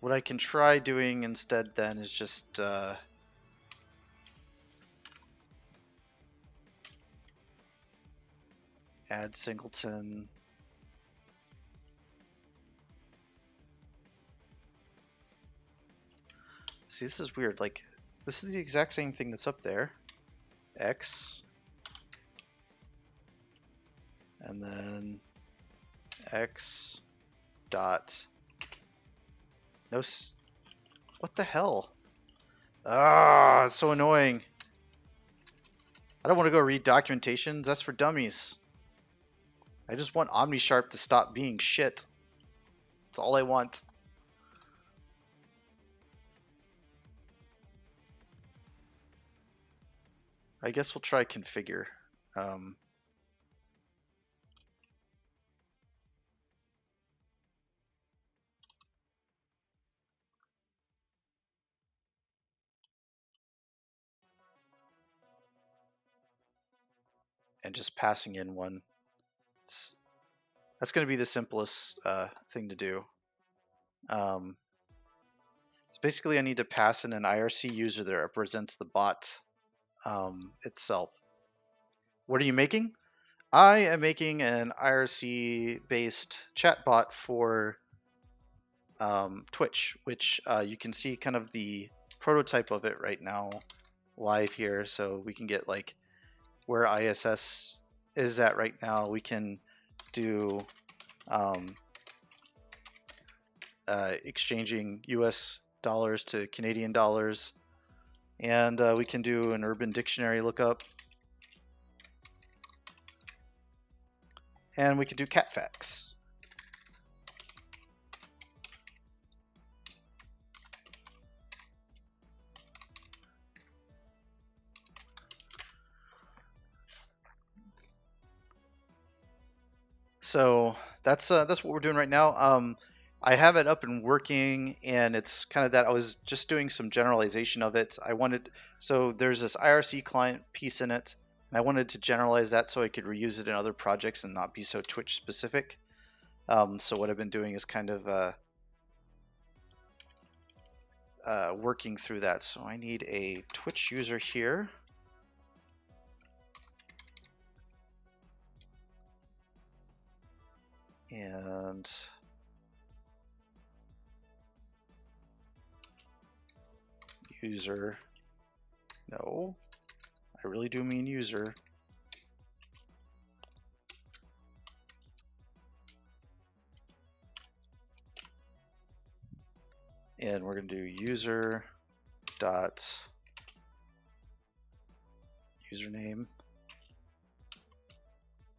What I can try doing instead then is just add singleton. See, this is weird. Like, this is the exact same thing that's up there. X. And then X dot. No. What the hell? Ah, it's so annoying. I don't want to go read documentations. That's for dummies. I just want OmniSharp to stop being shit. That's all I want. I guess we'll try configure. And just passing in one. That's going to be the simplest thing to do. So basically I need to pass in an IRC user that represents the bot itself. What are you making? I am making an IRC-based chatbot for Twitch, which you can see kind of the prototype of it right now live here. So we can get like where ISS is at right now. We can do exchanging US dollars to Canadian dollars, and we can do an urban dictionary lookup, and we can do cat facts. So that's what we're doing right now. I have it up and working, and it's kind of that I was just doing some generalization of it. So there's this IRC client piece in it, and I wanted to generalize that so I could reuse it in other projects and not be so Twitch specific. So what I've been doing is kind of working through that. So I need a Twitch user here. And user, no, I really do mean user. And we're going to do user dot username.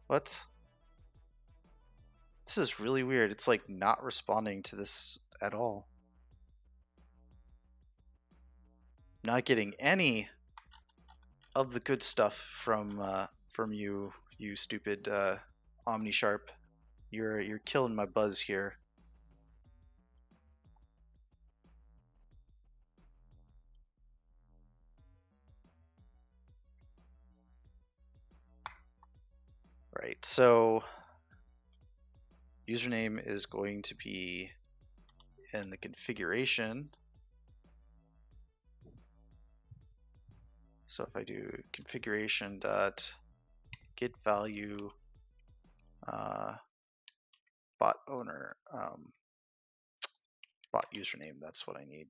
What? This is really weird. It's like not responding to this at all. Not getting any of the good stuff from you stupid OmniSharp. You're killing my buzz here. Right, so username is going to be in the configuration. So if I do configuration dot get value bot owner bot username. That's what I need.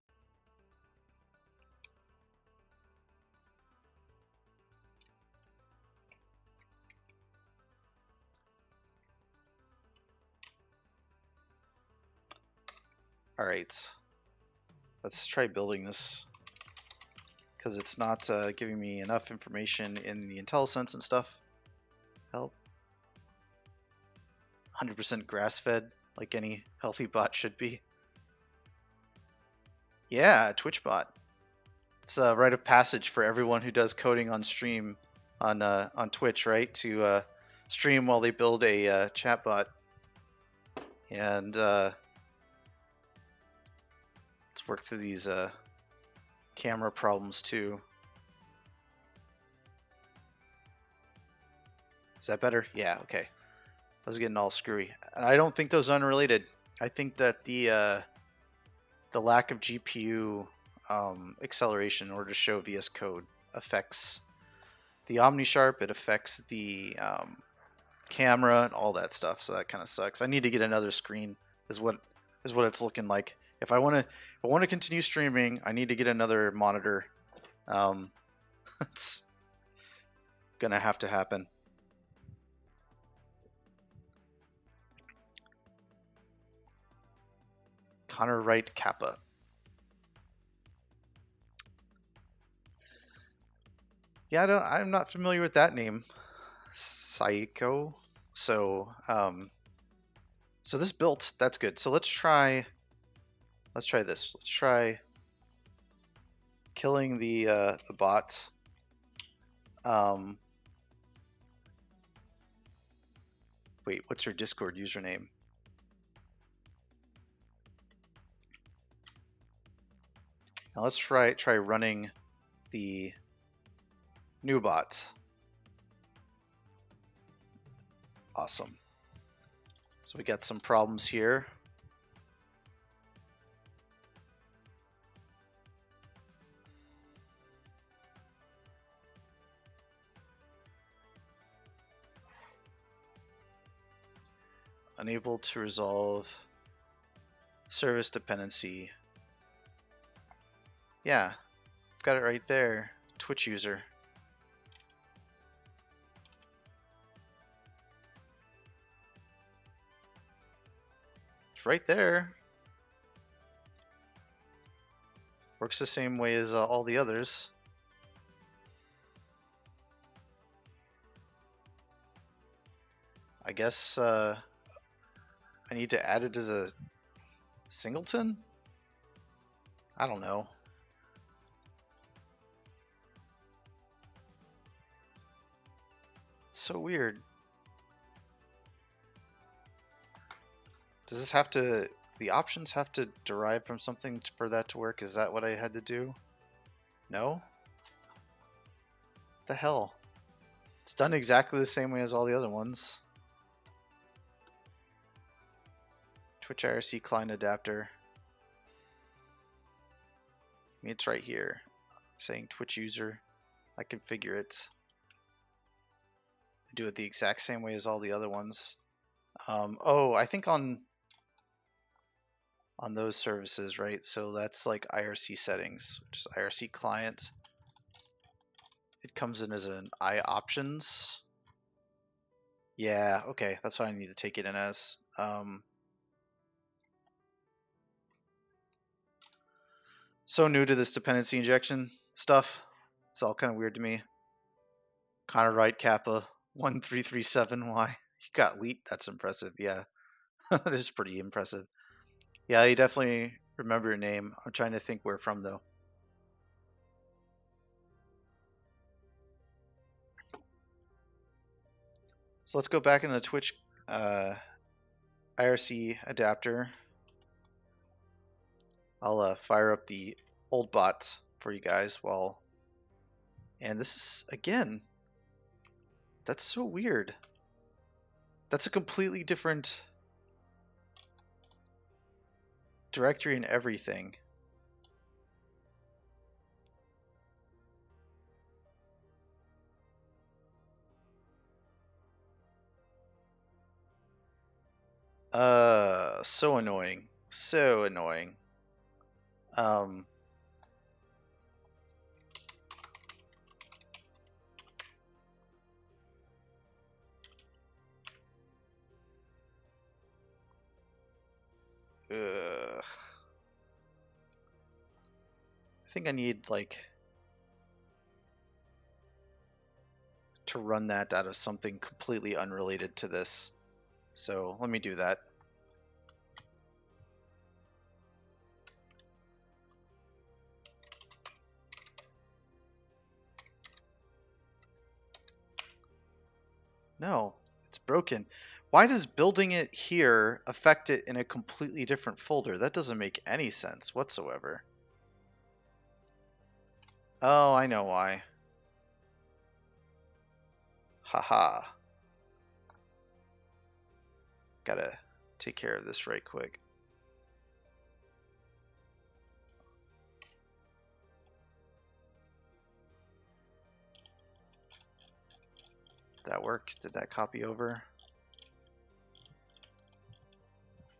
All right, let's try building this because it's not giving me enough information in the IntelliSense and stuff. Help. 100% grass-fed, like any healthy bot should be. Yeah, Twitch bot. It's a rite of passage for everyone who does coding on stream on Twitch, right? To stream while they build a chatbot. And let's work through these camera problems too. Is that better? Yeah, okay. I was getting all screwy. And I don't think those are unrelated. I think that the lack of GPU acceleration in order to show VS Code affects the OmniSharp. It affects the camera and all that stuff. So that kind of sucks. I need to get another screen. Is what it's looking like. If I want to continue streaming, I need to get another monitor. It's gonna have to happen. Connor Wright Kappa. Yeah, I'm not familiar with that name. Psycho. So so this built, that's good. So let's try this. Let's try killing the bot. Wait, what's your Discord username? Now let's try running the new bot. Awesome. So we got some problems here. Unable to resolve service dependency. Yeah, I've got it right there. Twitch user. It's right there. Works the same way as all the others. I guess I need to add it as a singleton? I don't know. It's so weird. Does this have to, the options have to derive from something for that to work? Is that what I had to do? No? What the hell? It's done exactly the same way as all the other ones. Twitch IRC client adapter. I mean, it's right here. Saying Twitch user. I configure it. I do it the exact same way as all the other ones. Oh, I think on those services, right? So that's like IRC settings, which is IRC client. It comes in as an I options. Yeah, okay, that's what I need to take it in as. So new to this dependency injection stuff. It's all kind of weird to me. Connor Wright Kappa 1337Y. You got leet. That's impressive. Yeah, that is pretty impressive. Yeah, you definitely remember your name. I'm trying to think where from though. So let's go back into the Twitch IRC adapter. I'll fire up the old bot for you guys while. And this is, again, that's so weird. That's a completely different directory and everything. So annoying. So annoying. Um, I think I need like to run that out of something completely unrelated to this. So let me do that. No, it's broken. Why does building it here affect it in a completely different folder? That doesn't make any sense whatsoever. Oh, I know why. Haha. Gotta take care of this right quick. Did that work? Did that copy over?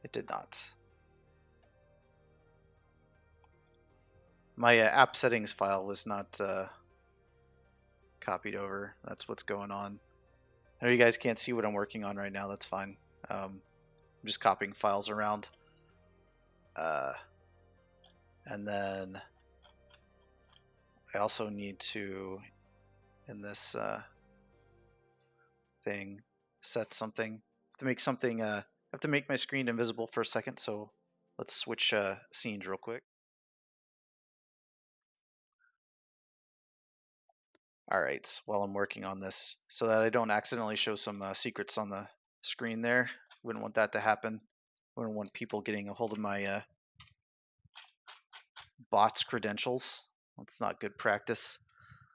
It did not. My app settings file was not copied over. That's what's going on. I know you guys can't see what I'm working on right now. That's fine. I'm just copying files around. And then I also need to, in this thing, set something. To make something, I have to make my screen invisible for a second. So let's switch scenes real quick. All right, while I'm working on this, so that I don't accidentally show some secrets on the screen there. Wouldn't want that to happen. Wouldn't want people getting a hold of my bot's credentials. That's not good practice.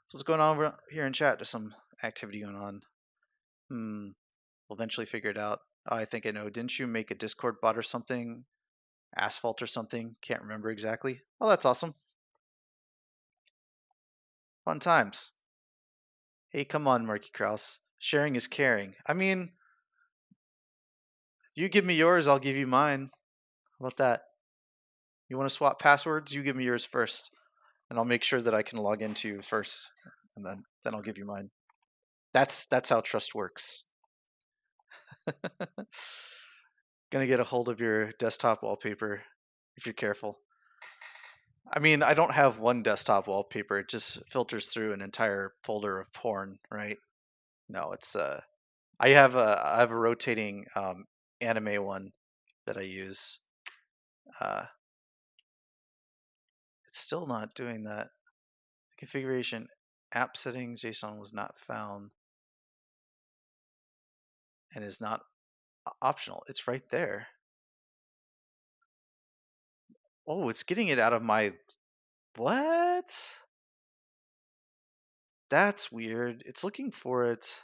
So what's going on over here in chat? There's some activity going on. We'll eventually figure it out. Oh, I think I know. Didn't you make a Discord bot or something? Asphalt or something? Can't remember exactly. Oh, that's awesome. Fun times. Hey, come on, Marky Kraus. Sharing is caring. I mean, you give me yours, I'll give you mine. How about that? You want to swap passwords? You give me yours first, and I'll make sure that I can log into you first, and then I'll give you mine. That's how trust works. Gonna get a hold of your desktop wallpaper if you're careful. I mean, I don't have one desktop wallpaper. It just filters through an entire folder of porn, right? No, it's I have a rotating anime one that I use. Uh, it's still not doing that. Configuration app settings JSON was not found and is not optional. It's right there. Oh, it's getting it out of my what? That's weird. It's looking for it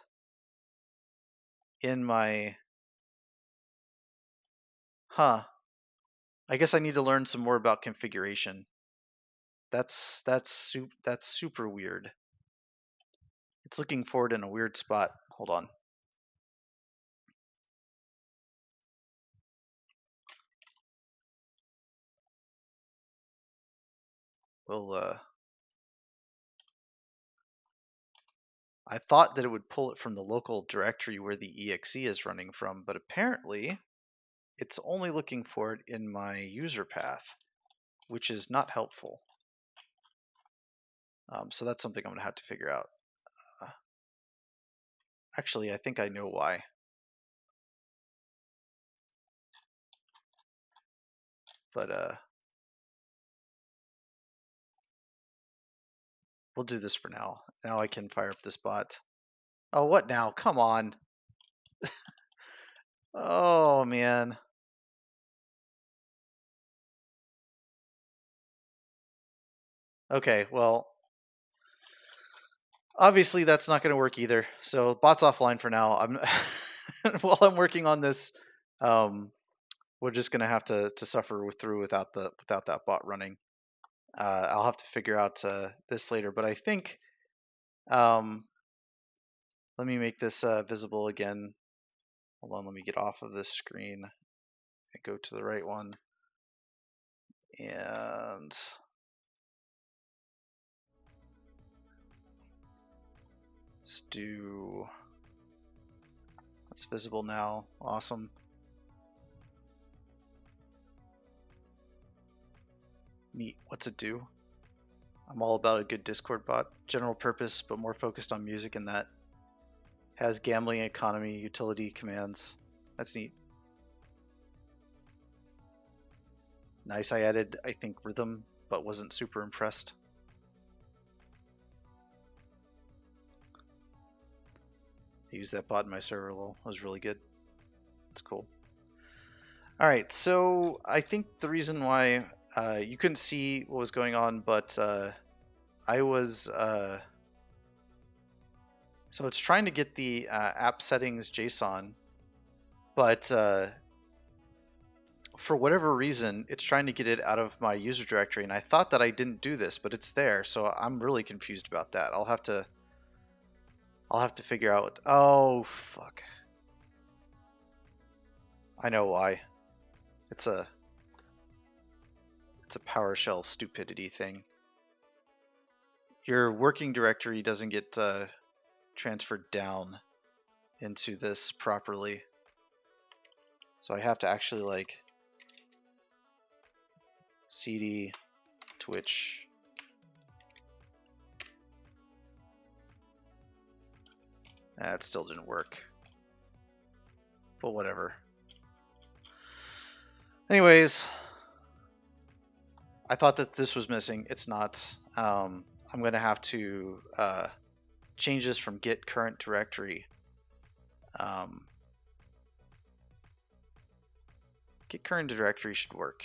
in my huh. I guess I need to learn some more about configuration. That's super weird. It's looking for it in a weird spot. Hold on. We'll I thought that it would pull it from the local directory where the exe is running from, but apparently it's only looking for it in my user path, which is not helpful. So that's something I'm gonna have to figure out. Actually, I think I know why. But we'll do this for now. Now I can fire up this bot. Oh, what now? Come on. Oh, man. Okay, well, obviously that's not going to work either. So bot's offline for now. I'm while I'm working on this, we're just going to have to suffer through without that bot running. I'll have to figure out this later, but I think let me make this visible again. Hold on, let me get off of this screen and go to the right one. And let's do, it's visible now. Awesome. Neat. What's it do? I'm all about a good Discord bot. General purpose, but more focused on music, and that has gambling, economy, utility commands. That's neat. Nice. I added, I think, rhythm, but wasn't super impressed. I used that bot in my server a little. It was really good. It's cool. All right, so I think the reason why you couldn't see what was going on, but I was so it's trying to get the app settings JSON, but for whatever reason, it's trying to get it out of my user directory, and I thought that I didn't do this, but it's there, so I'm really confused about that. I'll have to figure out. Oh fuck! I know why. It's a PowerShell stupidity thing. Your working directory doesn't get transferred down into this properly, so I have to actually like cd Twitch. That still didn't work, but whatever. Anyways, I thought that this was missing. It's not. I'm going to have to change this from get current directory. Get current directory should work.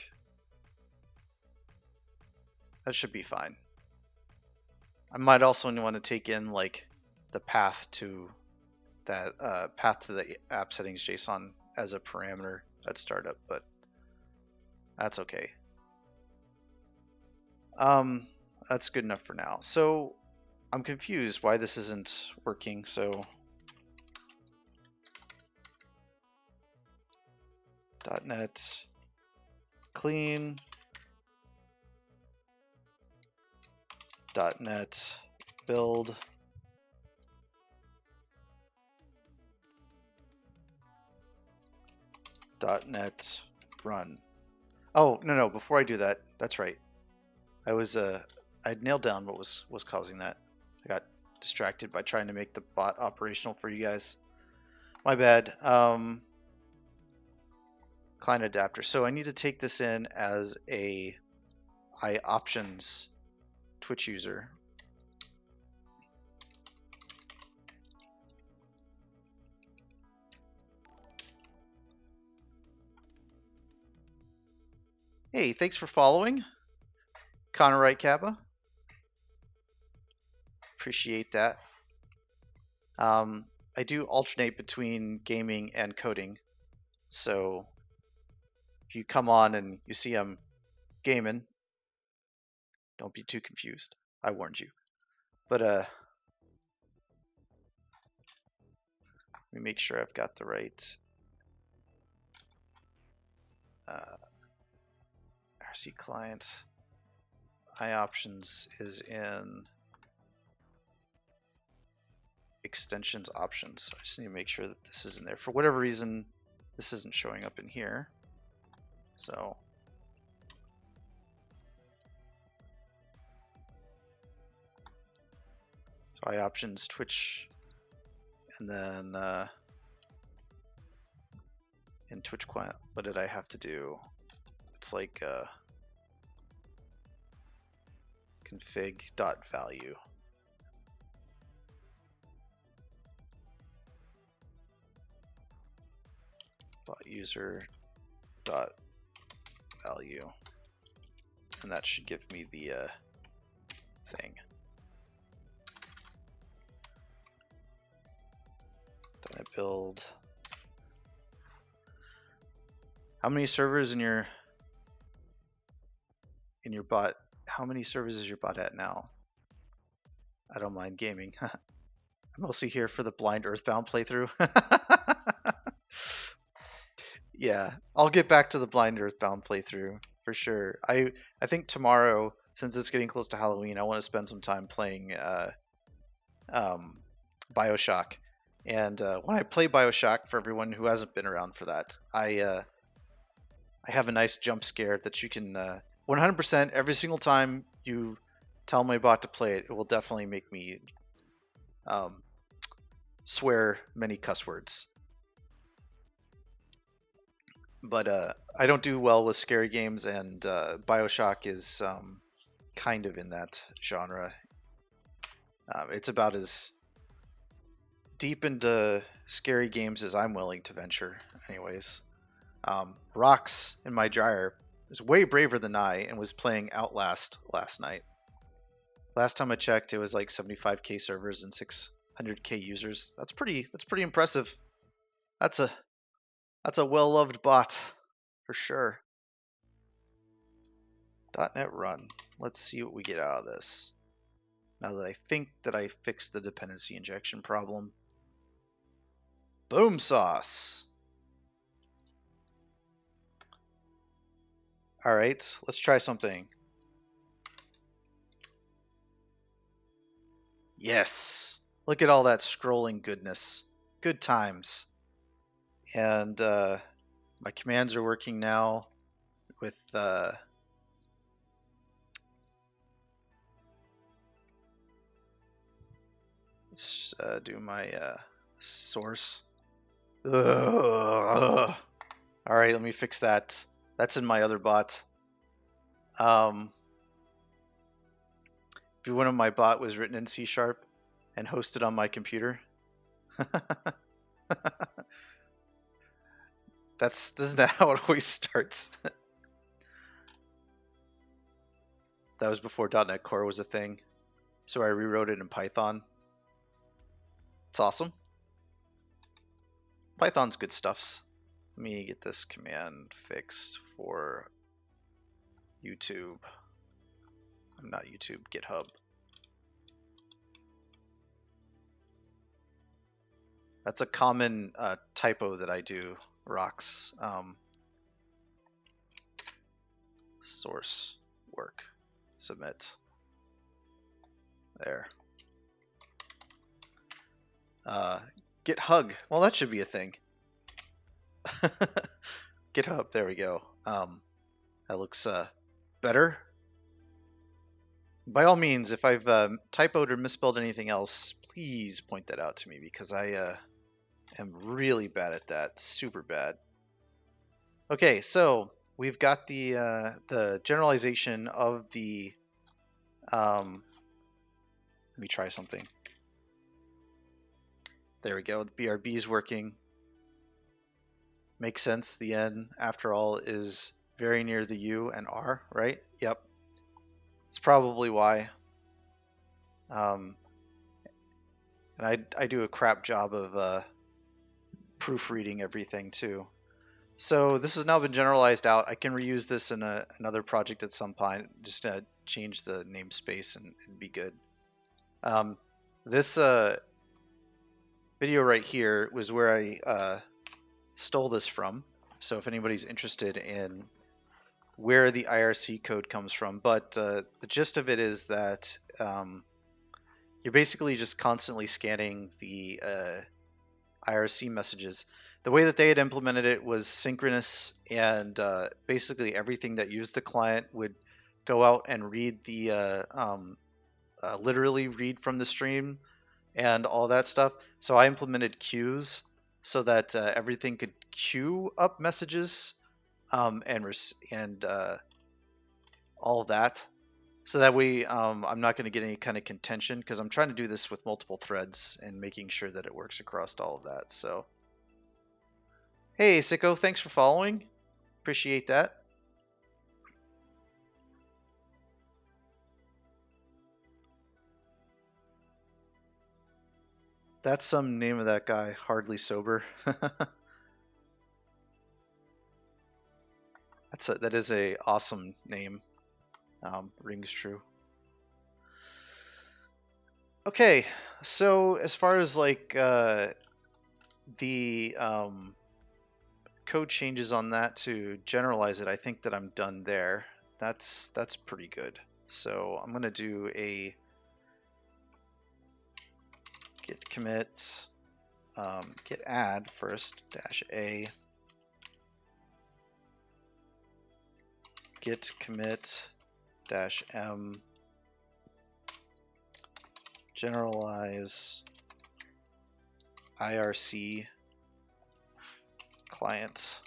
That should be fine. I might also want to take in like the path to that path to the app settings JSON as a parameter at startup, but that's okay. That's good enough for now. So I'm confused why this isn't working. So .NET clean .NET build .NET run. Oh, no, before I do that, that's right. I'd nailed down what was causing that. I got distracted by trying to make the bot operational for you guys. My bad. Client adapter. So I need to take this in as a options Twitch user. Hey, thanks for following, Connor Wright Kappa. Appreciate that. I do alternate between gaming and coding, so if you come on and you see I'm gaming, don't be too confused. I warned you. But let me make sure I've got the right RC client. iOptions is in extensions options. I just need to make sure that this is in there. For whatever reason, this isn't showing up in here. So iOptions Twitch, and then in Twitch client, what did I have to do? It's like config.value. Bot user dot value, and that should give me the thing. Then I build. How many servers in your bot? How many servers is your bot at now? I don't mind gaming. I'm mostly here for the blind Earthbound playthrough. Yeah, I'll get back to the blind Earthbound playthrough. for sure. I think tomorrow, since it's getting close to Halloween, I want to spend some time playing um, Bioshock. And when I play Bioshock, for everyone who hasn't been around for that, I have a nice jump scare that you can 100% every single time you tell my bot to play it, it will definitely make me um, swear many cuss words. But I don't do well with scary games, and Bioshock is kind of in that genre. It's about as deep into scary games as I'm willing to venture, anyways. Rocks in my dryer is way braver than I and was playing Outlast last night. Last time I checked, it was like 75k servers and 600k users. That's pretty impressive. That's a well-loved bot for sure. .NET Run. Let's see what we get out of this. Now that I think that I fixed the dependency injection problem. Boom sauce. All right, let's try something. Yes. Look at all that scrolling goodness. Good times. And my commands are working now with let's do my source. Ugh. All right, let me fix that. That's in my other bot. If one of my bot was written in C# and hosted on my computer, isn't that how it always starts? That was before .NET Core was a thing, so I rewrote it in Python. It's awesome. Python's good stuffs. Let me get this command fixed for YouTube. I'm not YouTube, GitHub. That's a common typo that I do, Rocks. Source work. Submit. There. GitHub. Well, that should be a thing. GitHub. There we go. That looks better. By all means, if I've typoed or misspelled anything else, please point that out to me because I am really bad at that. Super bad. Okay, so we've got the generalization of the. Let me try something. There we go. The BRB is working. Makes sense. The N, after all, is very near the U and R, right? Yep. It's probably why. And I do a crap job of proofreading everything too. So this has now been generalized out. I can reuse this in another project at some point. Just change the namespace and be good. This video right here was where I stole this from. So if anybody's interested in where the IRC code comes from, but the gist of it is that you're basically just constantly scanning the IRC messages. The way that they had implemented it was synchronous, and basically everything that used the client would go out and read the literally read from the stream and all that stuff. So I implemented queues so that everything could queue up messages and all of that. So that way I'm not going to get any kind of contention because I'm trying to do this with multiple threads and making sure that it works across all of that. So, hey, Sicko, thanks for following. Appreciate that. That's some name of that guy, Hardly Sober. That is a awesome name. Rings true. Okay, so as far as like the code changes on that to generalize it, I think that I'm done there. That's pretty good. So I'm going to do a git commit, git add first -a, git commit -m, generalize IRC client.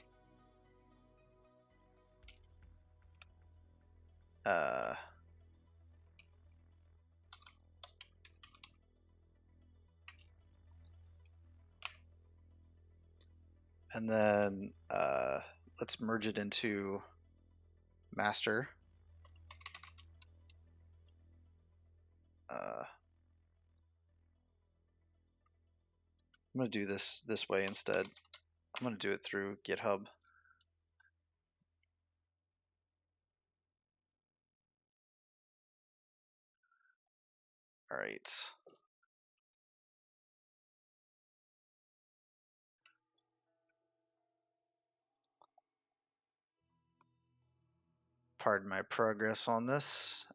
And then let's merge it into master. I'm going to do this way instead. I'm going to do it through GitHub. All right. Pardon my progress on this.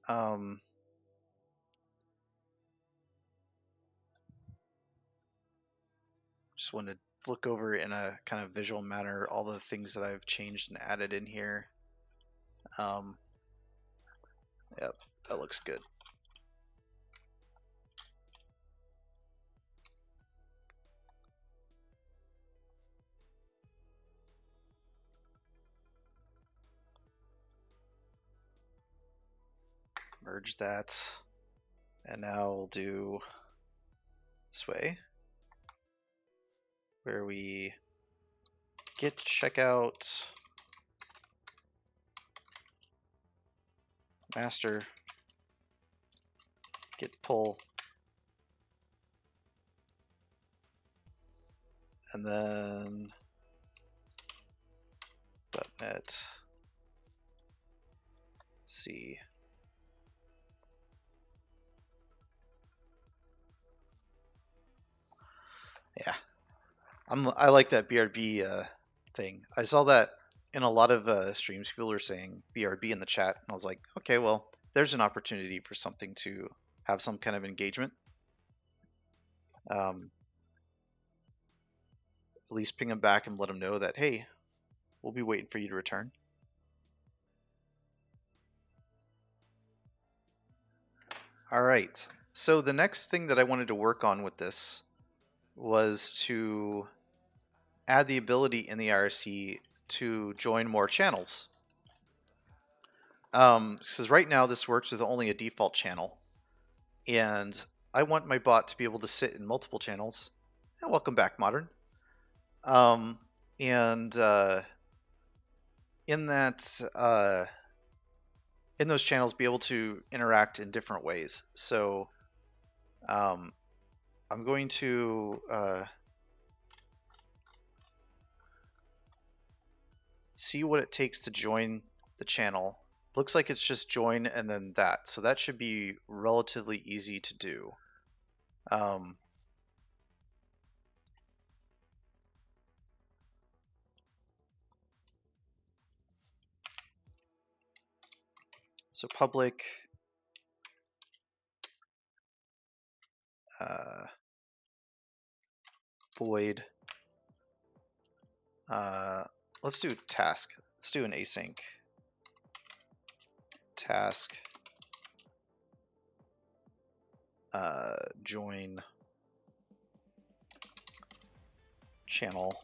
Just want to look over in a kind of visual manner all the things that I've changed and added in here. Yep, that looks good. Merge that. And now we'll do this way, where we git checkout master git pull, and then .NET C. Yeah, I like that BRB thing. I saw that in a lot of streams. People are saying BRB in the chat, and I was like, okay, well, there's an opportunity for something to have some kind of engagement. At least ping them back and let them know that, hey, we'll be waiting for you to return. All right. So the next thing that I wanted to work on with this was to add the ability in the IRC to join more channels. Because right now this works with only a default channel, and I want my bot to be able to sit in multiple channels. And welcome back, Modern. In those channels, be able to interact in different ways. So I'm going to see what it takes to join the channel. Looks like it's just join and then that. So that should be relatively easy to do. So public void. Let's do task. Let's do an async task join channel.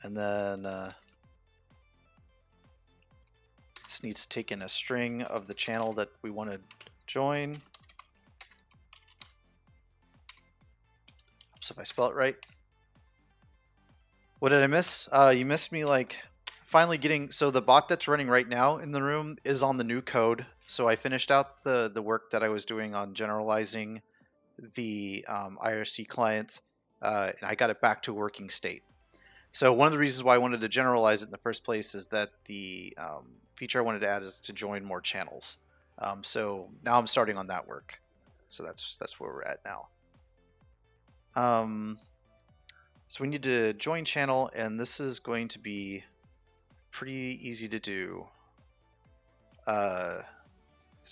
And then this needs to take in a string of the channel that we want to join. So if I spell it right. What did I miss? You missed me like finally getting, so the bot that's running right now in the room is on the new code. So I finished out the work that I was doing on generalizing the IRC client, and I got it back to working state. So one of the reasons why I wanted to generalize it in the first place is that the feature I wanted to add is to join more channels. So now I'm starting on that work. So that's where we're at now. So we need to join channel, and this is going to be pretty easy to do. Because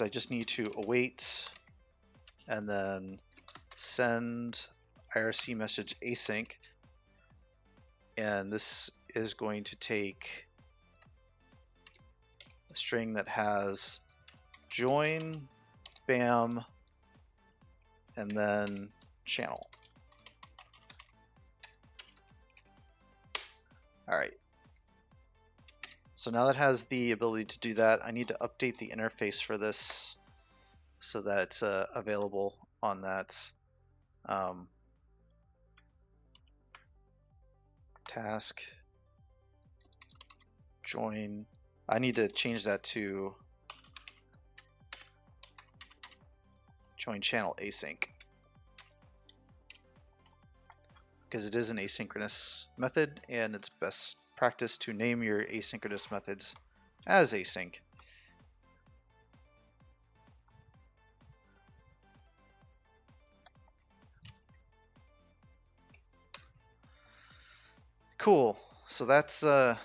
I just need to await and then send IRC message async, and this is going to take a string that has join, bam, and then channel. All right. So now that has the ability to do that, I need to update the interface for this so that it's available on that task join. I need to change that to join channel async, because it is an asynchronous method, and it's best practice to name your asynchronous methods as async. Cool. So that's there.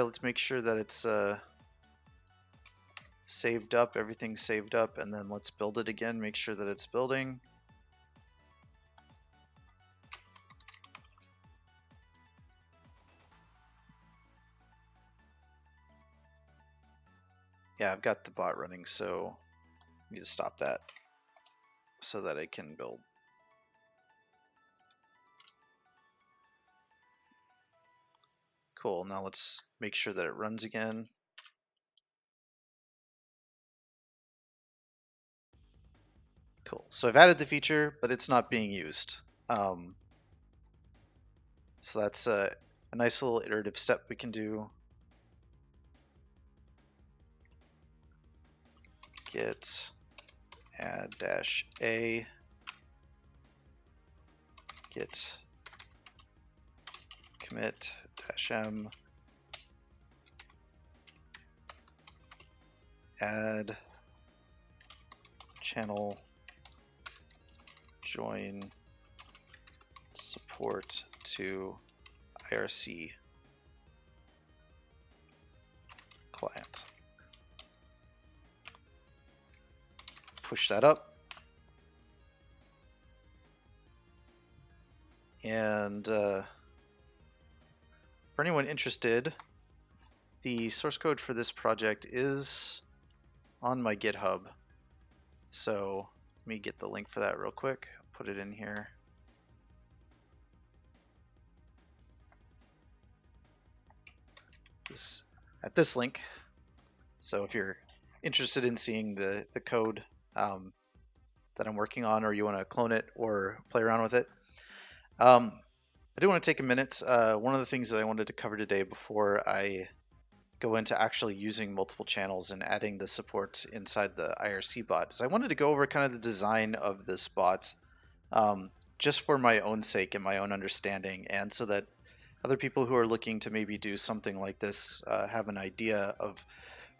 Let's make sure that it's saved up. Everything's saved up, and then let's build it again. Make sure that it's building. Yeah, I've got the bot running, so I need to stop that so that I can build. Cool, now let's make sure that it runs again. Cool, so I've added the feature, but it's not being used. So that's a nice little iterative step we can do. Git add -a, git commit -m, add channel join support to IRC client. Push that up. And for anyone interested, the source code for this project is on my GitHub. So let me get the link for that real quick. Put it in here. At this link. So if you're interested in seeing the code that I'm working on, or you want to clone it or play around with it, I do want to take a minute. One of the things that I wanted to cover today before I go into actually using multiple channels and adding the support inside the IRC bot is I wanted to go over kind of the design of this bot, just for my own sake and my own understanding, and so that other people who are looking to maybe do something like this have an idea of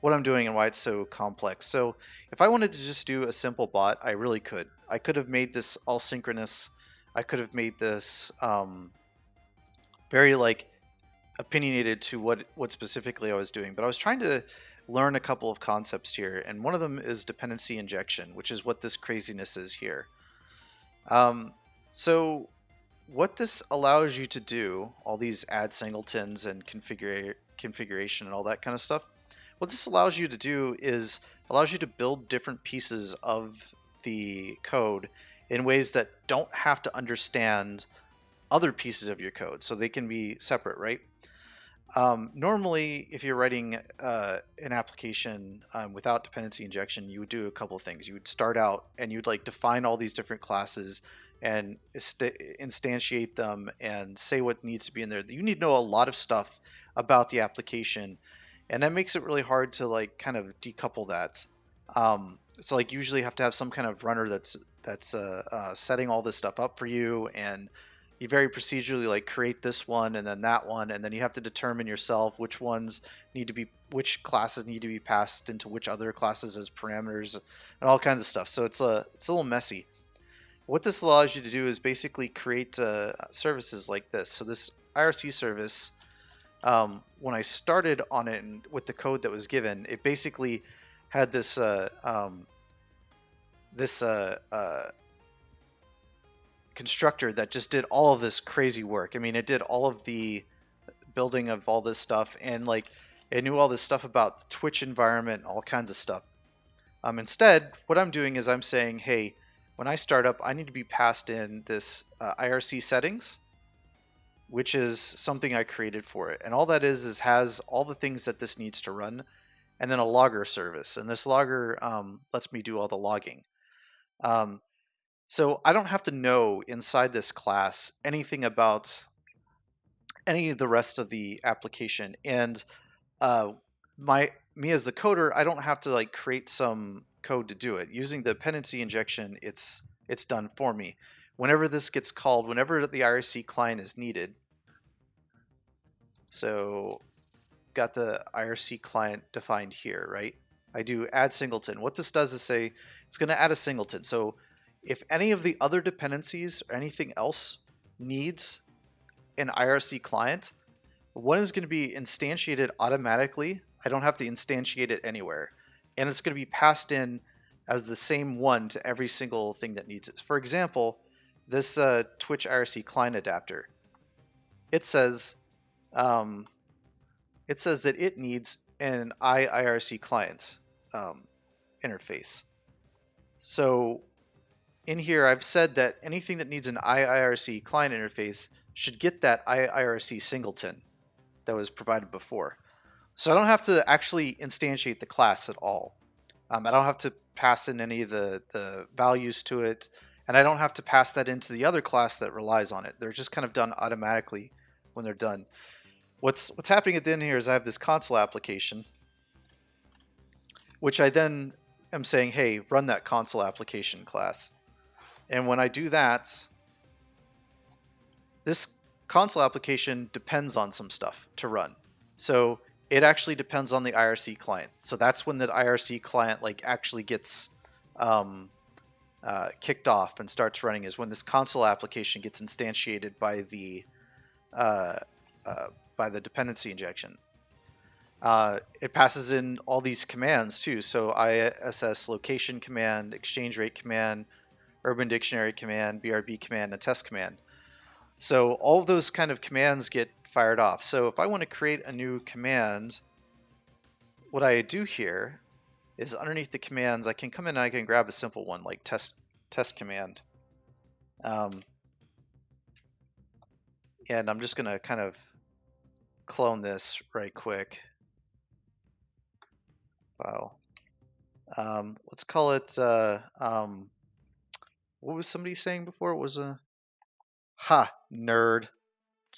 what I'm doing and why it's so complex. So if I wanted to just do a simple bot, I really could. I could have made this all synchronous. I could have made this very like opinionated to what specifically I was doing, but I was trying to learn a couple of concepts here, and one of them is dependency injection, which is what this craziness is here. So what this allows you to do, all these add singletons and configuration and all that kind of stuff, what this allows you to do is allows you to build different pieces of the code in ways that don't have to understand other pieces of your code, so they can be separate, right? Normally, if you're writing an application without dependency injection, you would do a couple of things. You would start out and you'd like define all these different classes and instantiate them and say what needs to be in there. You need to know a lot of stuff about the application, and that makes it really hard to like kind of decouple that. So like usually you have to have some kind of runner that's setting all this stuff up for you, and you very procedurally like create this one and then that one, and then you have to determine yourself which classes need to be passed into which other classes as parameters and all kinds of stuff. So it's a little messy. What this allows you to do is basically create services like this. So this IRC service, when I started on it and with the code that was given, it basically had this constructor that just did all of this crazy work. I mean, it did all of the building of all this stuff, and like it knew all this stuff about the Twitch environment, all kinds of stuff. Instead, what I'm doing is I'm saying, hey, when I start up, I need to be passed in this IRC settings, which is something I created for it. And all that is has all the things that this needs to run, and then a logger service. And this logger lets me do all the logging. So I don't have to know inside this class anything about any of the rest of the application. And me as the coder, I don't have to like create some code to do it. Using the dependency injection, it's done for me. Whenever this gets called, whenever the IRC client is needed. So got the IRC client defined here, right? I do add singleton. What this does is say it's going to add a singleton. So if any of the other dependencies or anything else needs an IRC client, one is going to be instantiated automatically. I don't have to instantiate it anywhere. And it's going to be passed in as the same one to every single thing that needs it. For example, this Twitch IRC client adapter, it says that it needs an IIRC client interface. So in here, I've said that anything that needs an IIRC client interface should get that IIRC singleton that was provided before. So I don't have to actually instantiate the class at all. I don't have to pass in any of the values to it, and I don't have to pass that into the other class that relies on it. They're just kind of done automatically when they're done. What's happening at the end here is I have this console application, which I then am saying, hey, run that console application class. And when I do that, this console application depends on some stuff to run. So it actually depends on the IRC client. So that's when the IRC client like actually gets kicked off and starts running, is when this console application gets instantiated by the dependency injection. It passes in all these commands too. So ISS location command, exchange rate command, urban dictionary command, BRB command, and test command. So all of those kind of commands get fired off. So if I want to create a new command, what I do here is underneath the commands, I can come in and I can grab a simple one like test command. And I'm just going to kind of clone this right quick. File. Let's call it, what was somebody saying before? It was nerd.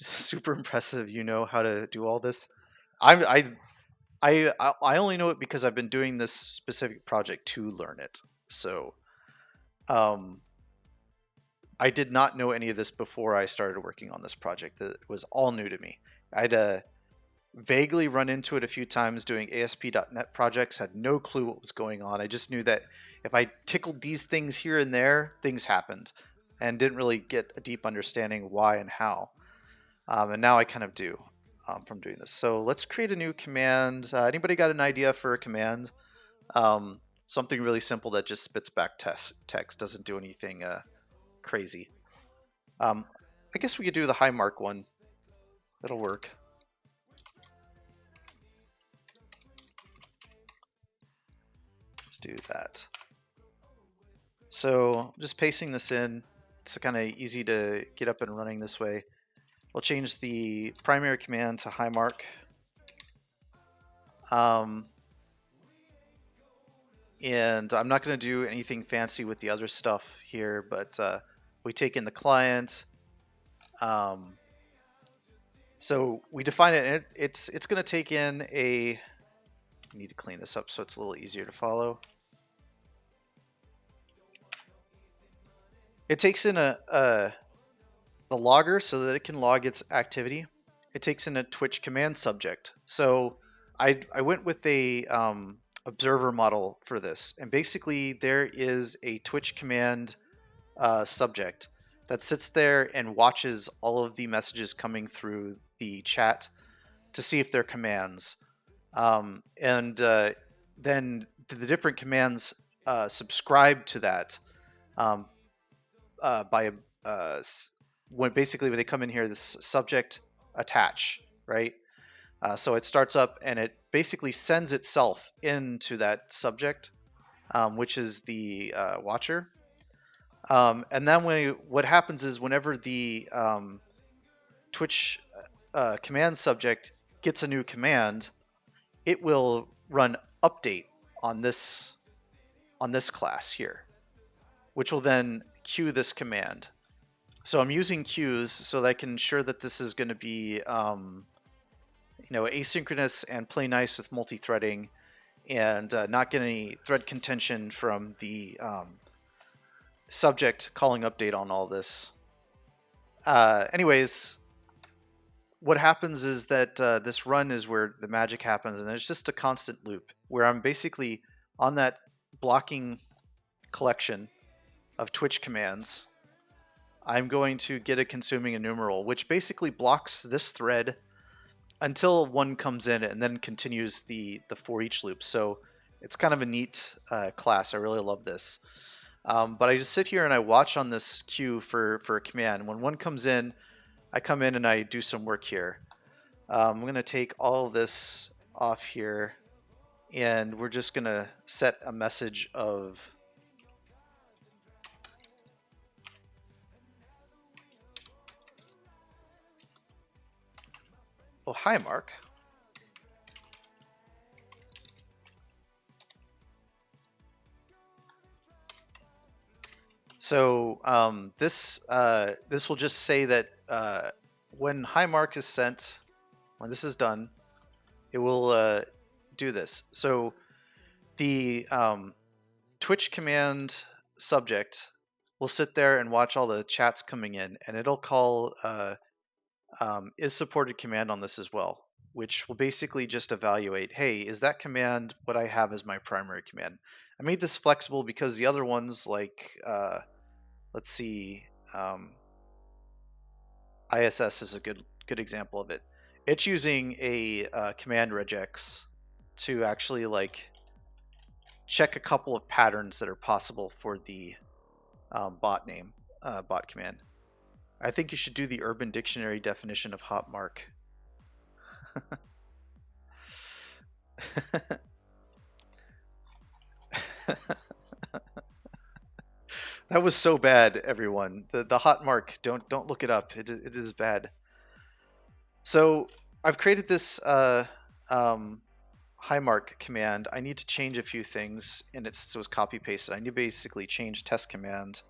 Super impressive. You know how to do all this. I only know it because I've been doing this specific project to learn it. So, I did not know any of this before I started working on this project. It was all new to me. I'd vaguely run into it a few times doing ASP.NET projects, had no clue what was going on. I just knew that if I tickled these things here and there, things happened, and didn't really get a deep understanding why and how. And now I kind of do from doing this. So let's create a new command. Anybody got an idea for a command? Something really simple that just spits back text, doesn't do anything crazy. I guess we could do the high mark one. That'll work. Let's do that. So just pasting this in. It's kind of easy to get up and running this way. We'll change the primary command to high mark. And I'm not going to do anything fancy with the other stuff here, but we take in the client. So we define it, and it's going to take in a. I need to clean this up so it's a little easier to follow. It takes in a the logger so that it can log its activity. It takes in a Twitch command subject. So I went with a observer model for this, and basically there is a Twitch command subject that sits there and watches all of the messages coming through the chat to see if they're commands. And then the different commands subscribe to that um, by when basically when they come in here, this subject attach, right? So it starts up and it basically sends itself into that subject, which is the watcher. And then what happens is whenever the Twitch command subject gets a new command, it will run update on this class here, which will then queue this command. So I'm using queues so that I can ensure that this is going to be asynchronous and play nice with multi-threading, and not get any thread contention from the subject calling update on all this. Anyways, what happens is that this run is where the magic happens, and it's just a constant loop where I'm basically on that blocking collection of Twitch commands. I'm going to get a consuming enumeral, which basically blocks this thread until one comes in and then continues the for each loop. So it's kind of a neat class. I really love this. But I just sit here and I watch on this queue for a command. When one comes in, I come in and I do some work here. I'm going to take all of this off here, and we're just going to set a message of oh, hi, Mark. So this will just say that when hi Mark is sent, when this is done, it will do this. So the Twitch command subject will sit there and watch all the chats coming in, and it'll call is supported command on this as well, which will basically just evaluate, hey, is that command what I have as my primary command? I made this flexible because the other ones, like let's see, ISS is a good example of it. It's using a command regex to actually like check a couple of patterns that are possible for the bot name, bot command. I think you should do the Urban Dictionary definition of hot mark. That was so bad, everyone. The hot mark, don't look it up. It is bad. So I've created this hi mark command. I need to change a few things, and so it's copy pasted. I need to basically change test command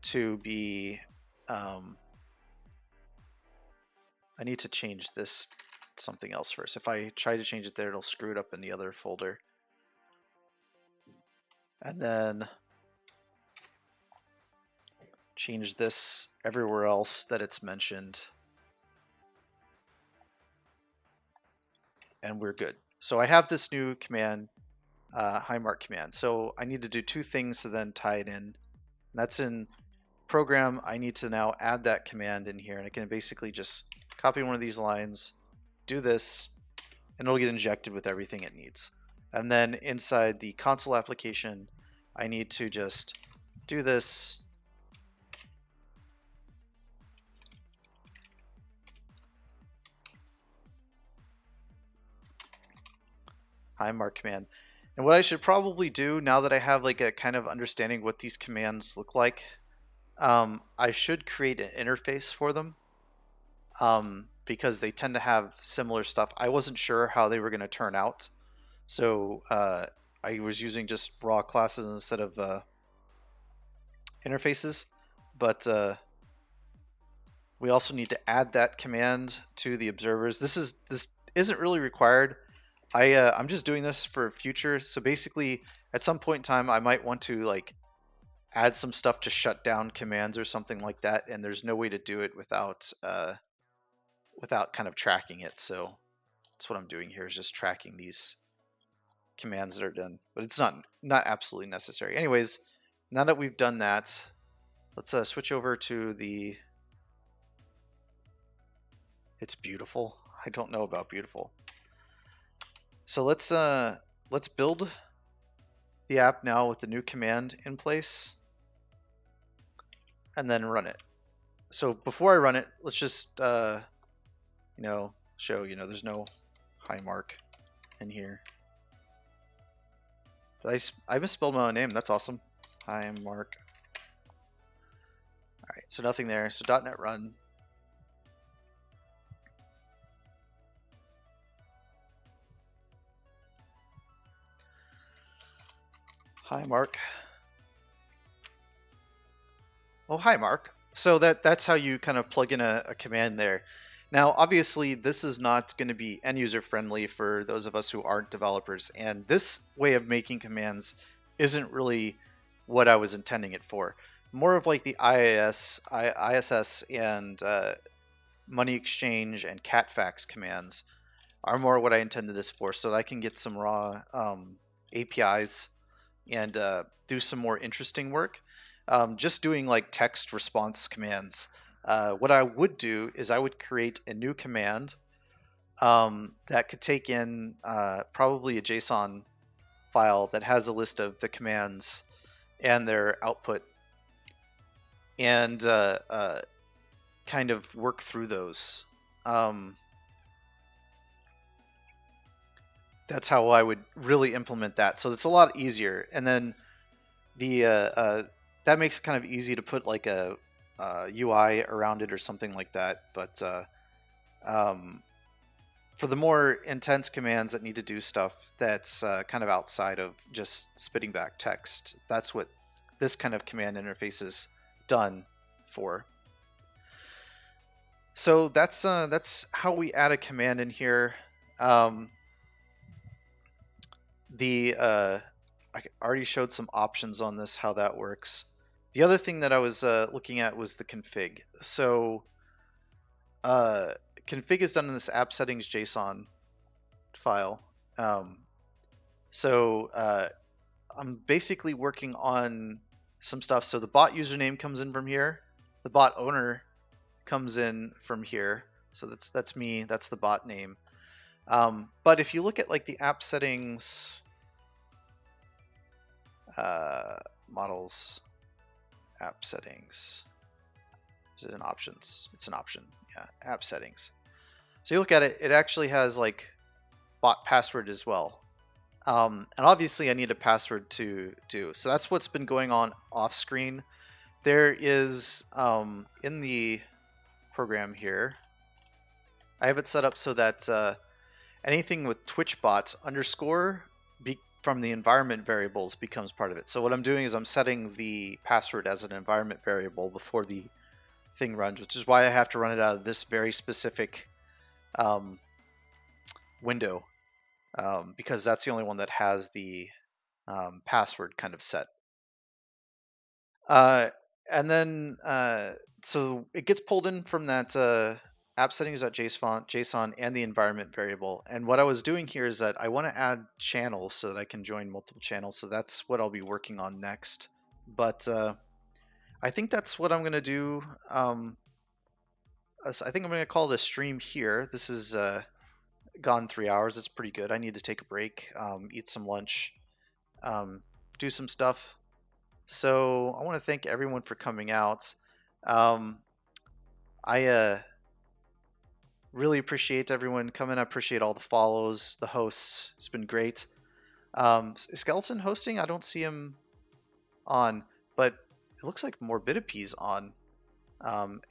to be I need to change this something else first. If I try to change it there, it'll screw it up in the other folder. And then change this everywhere else that it's mentioned. And we're good. So I have this new command, hi mark command. So I need to do two things to then tie it in. That's in program. I need to now add that command in here, and I can basically just copy one of these lines, do this, and it'll get injected with everything it needs. And then inside the console application, I need to just do this, hi mark command. And what I should probably do now that I have like a kind of understanding what these commands look like, I should create an interface for them, because they tend to have similar stuff. I wasn't sure how they were going to turn out, so I was using just raw classes instead of interfaces. But we also need to add that command to the observers. This isn't really required. I'm just doing this for future. So basically, at some point in time, I might want to like add some stuff to shut down commands or something like that, and there's no way to do it without kind of tracking it. So that's what I'm doing here, is just tracking these commands that are done, but it's not absolutely necessary. Anyways, now that we've done that, let's switch over to the. It's beautiful. I don't know about beautiful. So let's build the app now with the new command in place, and then run it. So before I run it, let's just show there's no hi mark in here. I misspelled my own name. That's awesome. Hi mark. All right, so nothing there. So .NET run. Hi Mark. Oh, hi Mark. So that's how you kind of plug in a command there. Now, obviously, this is not going to be end user friendly for those of us who aren't developers, and this way of making commands isn't really what I was intending it for. More of like the ISS and money exchange and catfax commands are more what I intended this for, so that I can get some raw APIs and do some more interesting work. Just doing like text response commands. What I would do is I would create a new command that could take in probably a JSON file that has a list of the commands and their output, and kind of work through those. That's how I would really implement that. So it's a lot easier. And then the that makes it kind of easy to put like a UI around it or something like that. But for the more intense commands that need to do stuff that's kind of outside of just spitting back text, that's what this kind of command interface is done for. So that's how we add a command in here. I already showed some options on this, how that works. The other thing that I was looking at was the config. So config is done in this app settings JSON file. So I'm basically working on some stuff. So the bot username comes in from here. The bot owner comes in from here. So that's me. That's the bot name. But if you look at like the app settings models, app settings, is it an options? It's an option. Yeah, app settings. So you look at it, it actually has like bot password as well. And obviously I need a password to do. So that's what's been going on off screen. There is in the program here, I have it set up so that anything with twitchbot underscore from the environment variables becomes part of it. So what I'm doing is I'm setting the password as an environment variable before the thing runs, which is why I have to run it out of this very specific window, because that's the only one that has the password kind of set. And then so it gets pulled in from that app settings.json and the environment variable. And what I was doing here is that I want to add channels so that I can join multiple channels. So that's what I'll be working on next. But I think that's what I'm going to do. I think I'm going to call the stream here. This is gone 3 hours. It's pretty good. I need to take a break, eat some lunch, do some stuff. So I want to thank everyone for coming out. I really appreciate everyone coming. I appreciate all the follows, the hosts. It's been great. Skeleton hosting, I don't see him on, but it looks like Morbidipe's on.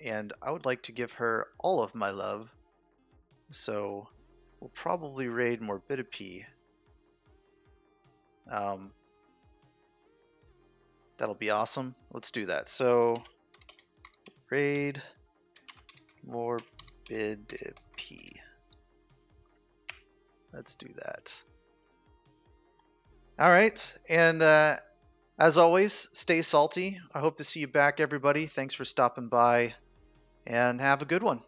And I would like to give her all of my love. So we'll probably raid Morbidipe. That'll be awesome. Let's do that. So raid Morbidipe. Let's do that. All right, and As always, stay salty. I hope to see you back, everybody. Thanks for stopping by, and have a good one.